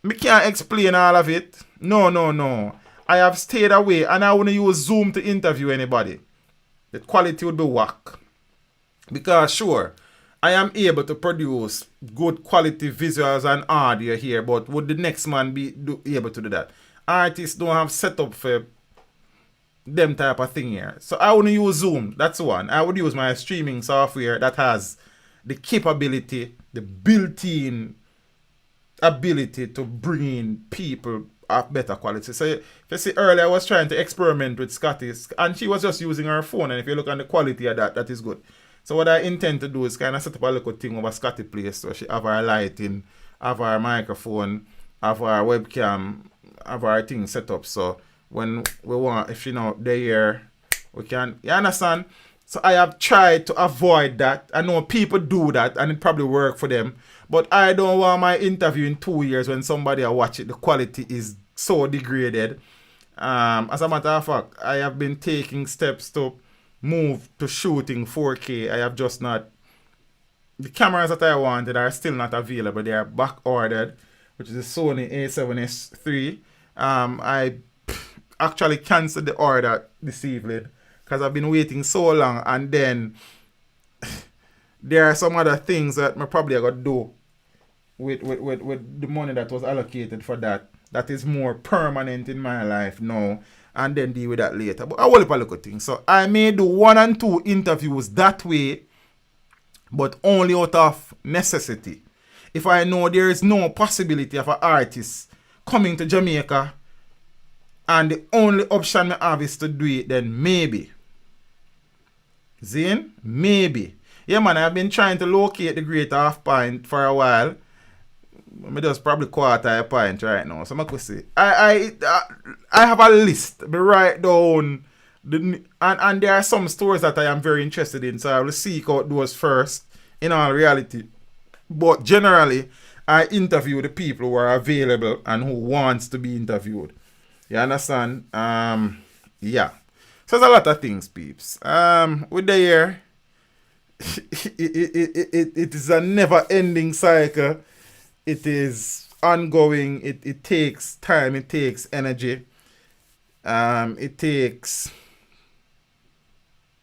Me can't explain all of it. No. I have stayed away and I wouldn't use Zoom to interview anybody. The quality would be whack. Because sure, I am able to produce good quality visuals and audio here, but would the next man be able to do that? Artists don't have setup for them type of thing here. So I wouldn't use Zoom. That's one. I would use my streaming software that has the capability, the built-in ability to bring in people of better quality. So if you see earlier, I was trying to experiment with Scotty, and she was just using her phone. And if you look at the quality of that, that is good. So what I intend to do is kind of set up a little thing over Scotty place. So she have her lighting, have her microphone, have her webcam, have her thing set up. So when we want, if you know, they're here, we can, you understand? So I have tried to avoid that. I know people do that and it probably work for them. But I don't want my interview in 2 years when somebody will watch it, the quality is so degraded. As a matter of fact, I have been taking steps to move to shooting 4K. I have just not... The cameras that I wanted are still not available. They are back ordered, which is the Sony A7S III. I actually canceled the order this evening because I've been waiting so long, and then there are some other things that I probably got to do with the money that was allocated for that is more permanent in my life now, and then deal with that later. But I will look at things. So I may do 1 and 2 interviews that way, but only out of necessity. If I know there is no possibility of an artist coming to Jamaica and the only option I have is to do it, then maybe. Zane? Maybe. Yeah, man, I've been trying to locate the Great Half Pint for a while. I just probably quarter a pint right now. So I could say I have a list. I write down and there are some stores that I am very interested in. So I will seek out those first in all reality. But generally, I interview the people who are available and who wants to be interviewed. You understand? Yeah. So there's a lot of things, peeps. With the year, it is a never-ending cycle. It is ongoing. It takes time. It takes energy. It takes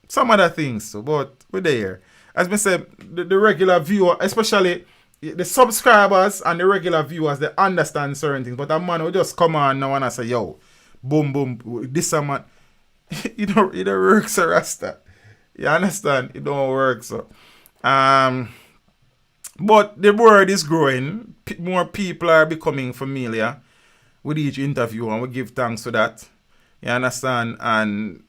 some other things. So, but we're there. As I said, the regular viewer, especially the subscribers and the regular viewers, they understand certain things. But a man will just come on now and I say, yo, boom, boom, this a man. it don't work, so Rasta. You understand? It don't work, so. But the word is growing. More people are becoming familiar with each interview, and we give thanks for that. You understand? And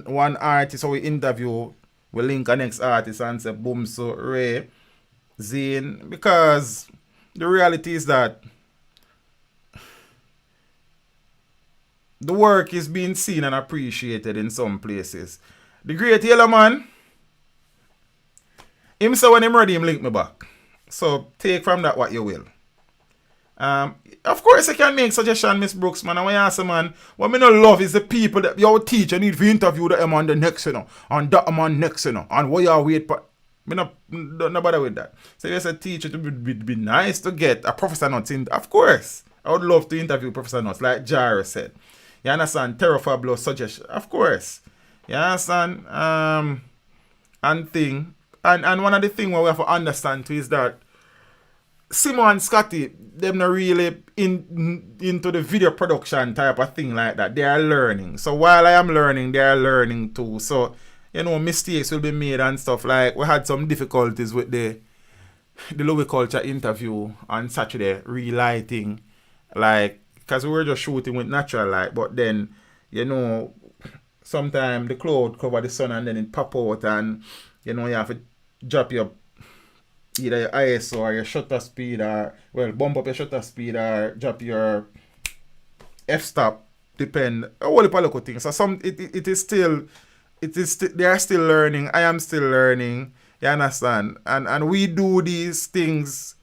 one artist who we interview, we link a next artist and say, boom, so Ray, Zane, because the reality is that the work is being seen and appreciated in some places. The great Yellow Man, him say when him ready, him link me back. So take from that what you will. Of course you can make suggestion, Miss Brooks, man. And when you ask a man, what me no love is the people that your teacher need to interview them on the next, you know, and that man next, you know, and what you wait for. Me no bother with that. So if you a teacher, it would be nice to get a Professor Nuts in. Of course, I would love to interview Professor Nuts, like Jara said. You understand? Terrafablo suggestion, of course. You understand? And thing. And one of the things we have to understand too is that Simon and Scotty, them not really into the video production type of thing like that. They are learning. So while I am learning, they are learning too. So, you know, mistakes will be made and stuff. Like, we had some difficulties with the Louis Culture interview on Saturday, relighting. Like, because we were just shooting with natural light. But then, you know, sometimes the cloud cover the sun and then it pop out and, you know, you have to drop your either your ISO or your shutter speed, or well, bump up your shutter speed or drop your f-stop, depend a whole heap of local things. So some it is still they are still learning. I am still learning. You understand? And we do these things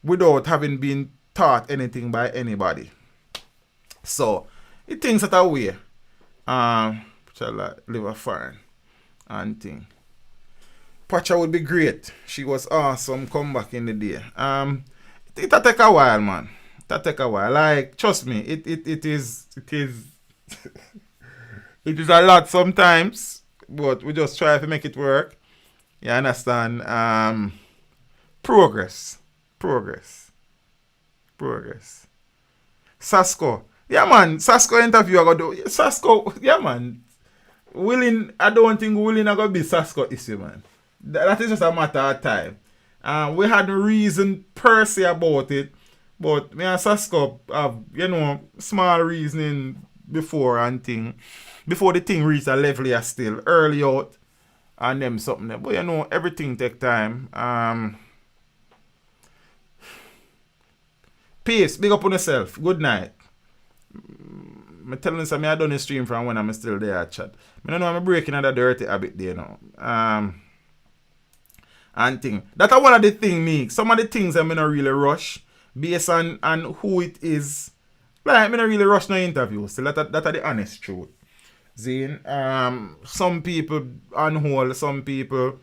without having been taught anything by anybody. So it things that are way. Shall I live a foreign and thing. Pacha would be great. She was awesome. Come back in the day. It'll take a while, man. That take a while. Like, trust me, it is it is a lot sometimes, but we just try to make it work. You understand? Progress. Sasko. Yeah, man. Sasko interview I go do. Sasko, yeah, man. I don't think willing I go be Sasko issue, man. That is just a matter of time. We had no reason per se about it, but me and Sasko have, small reasoning before and thing. Before the thing reach a level you still early out and them something there. But everything take time. Peace, big up on yourself. Good night. I'm telling you something, I done the stream from when I'm still there at chat. I don't know I'm breaking another dirty habit there now. And thing. That's one of the things me. Some of the things I'm not really rush based on who it is. Like I'm not really rush no interview. So that's the honest truth. Zane, some people on hold, some people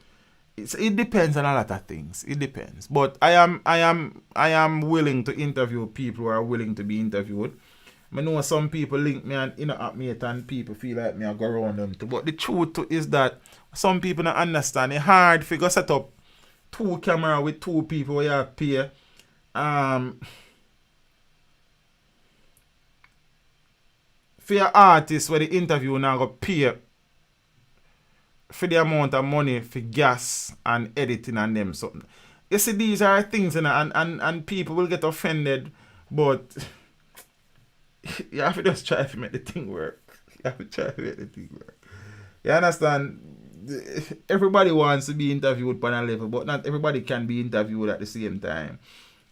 it depends on a lot of things. It depends. But I am willing to interview people who are willing to be interviewed. I know some people link me and at me and people feel like me I go around them too. But the truth is that some people don't understand. It's hard to go set up 2 cameras with 2 people where you have to pay. For your artist where the interview now go pay for the amount of money for gas and editing and them something. You see, these are things and people will get offended, but you have to just try to make the thing work. You understand? Everybody wants to be interviewed on a level, but not everybody can be interviewed at the same time.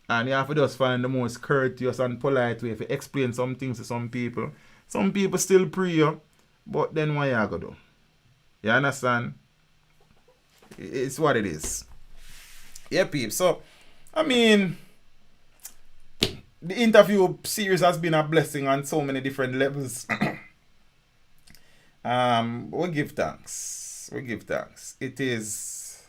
And you have to just find the most courteous and polite way to explain some things to some people. Some people still pre you, but then what you gonna do? You understand? It's what it is. Yeah, peeps. So, I mean, the interview series has been a blessing on so many different levels. We give thanks. It is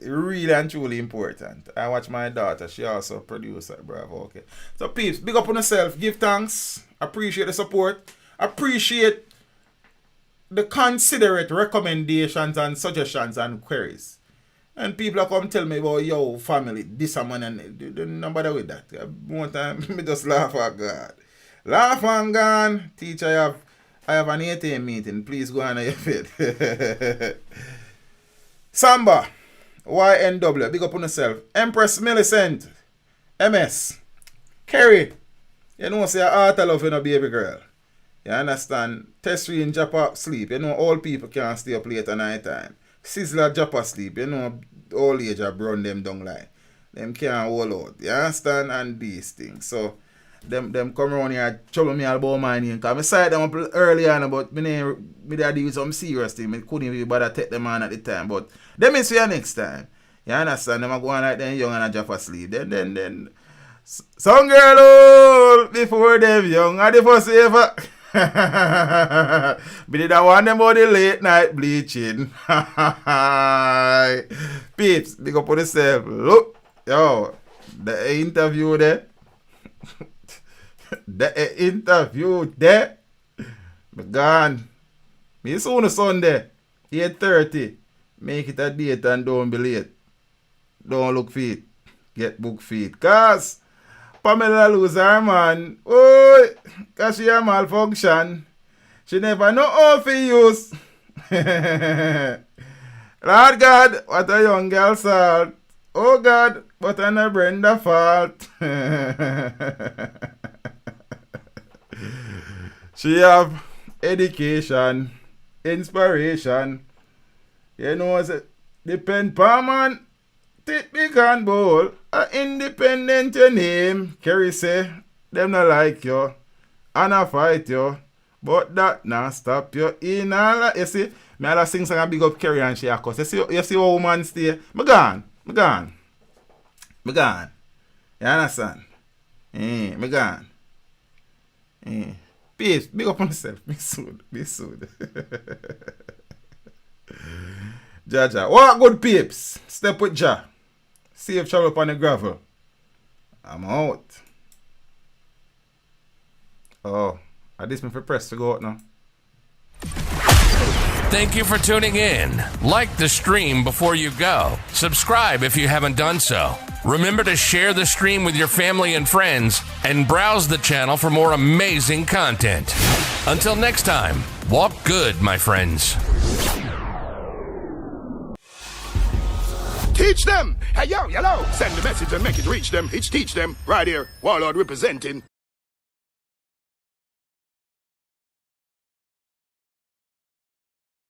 really and truly important. I watch my daughter. She also producer. Bravo. Okay. So, peeps, big up on yourself. Give thanks. Appreciate the support. Appreciate the considerate recommendations and suggestions and queries. And people are come tell me about yo family, this and man, and don't bother with that. One time, me just laugh at God. Laugh and gone. Teacher, I have an 8 a.m. meeting. Please go on your feet. Samba, YNW, big up on yourself. Empress Millicent, MS, Kerry, you know, say art love in a baby girl. You understand? Testry in Japa sleep. You know, all people can't stay up late at night time. Sizzler Japa sleep. You know, all age have run them down like. Them can't hold out. You understand? And these things. So, them come around here trouble me all about my name. Because I signed them up early on, but me did do some serious thing. I couldn't even bother take them on at the time. But them is for you next time. You understand? Them are going like them young and a Japa sleep. Then some girl old before them young and the first ever. But did I want them about the late night bleaching. Peeps, big up on yourself. Look, yo, the interview there. Me gone. Me soon Sunday, 8:30. Make it a date and don't be late. Don't look feet. Get book feet. Cause Pamela lose her man. Oh, cause she a malfunction. She never know how to use. Lord God, what a young girl salt. Oh God, what an a Brenda fault. She have education, inspiration. You know, depend pa man. Tit big and bowl, independent your name. Kerry say, them not like you, and I fight you, but that not stop you in all. You see, me all sing song and big up Kerry and she a cuss. You see how woman stay? Me gone. You understand? Me gone. Peace, big up on yourself. Be soon. Jaja, what good peeps? Step with Ja. Safe travel upon the gravel. I'm out. Oh, I just me for press to go out now. Thank you for tuning in. Like the stream before you go. Subscribe if you haven't done so. Remember to share the stream with your family and friends and browse the channel for more amazing content. Until next time, walk good, my friends. Teach them! Hey, yo, hello! Send the message and make it reach them. It's teach them. Right here. Warlord representing.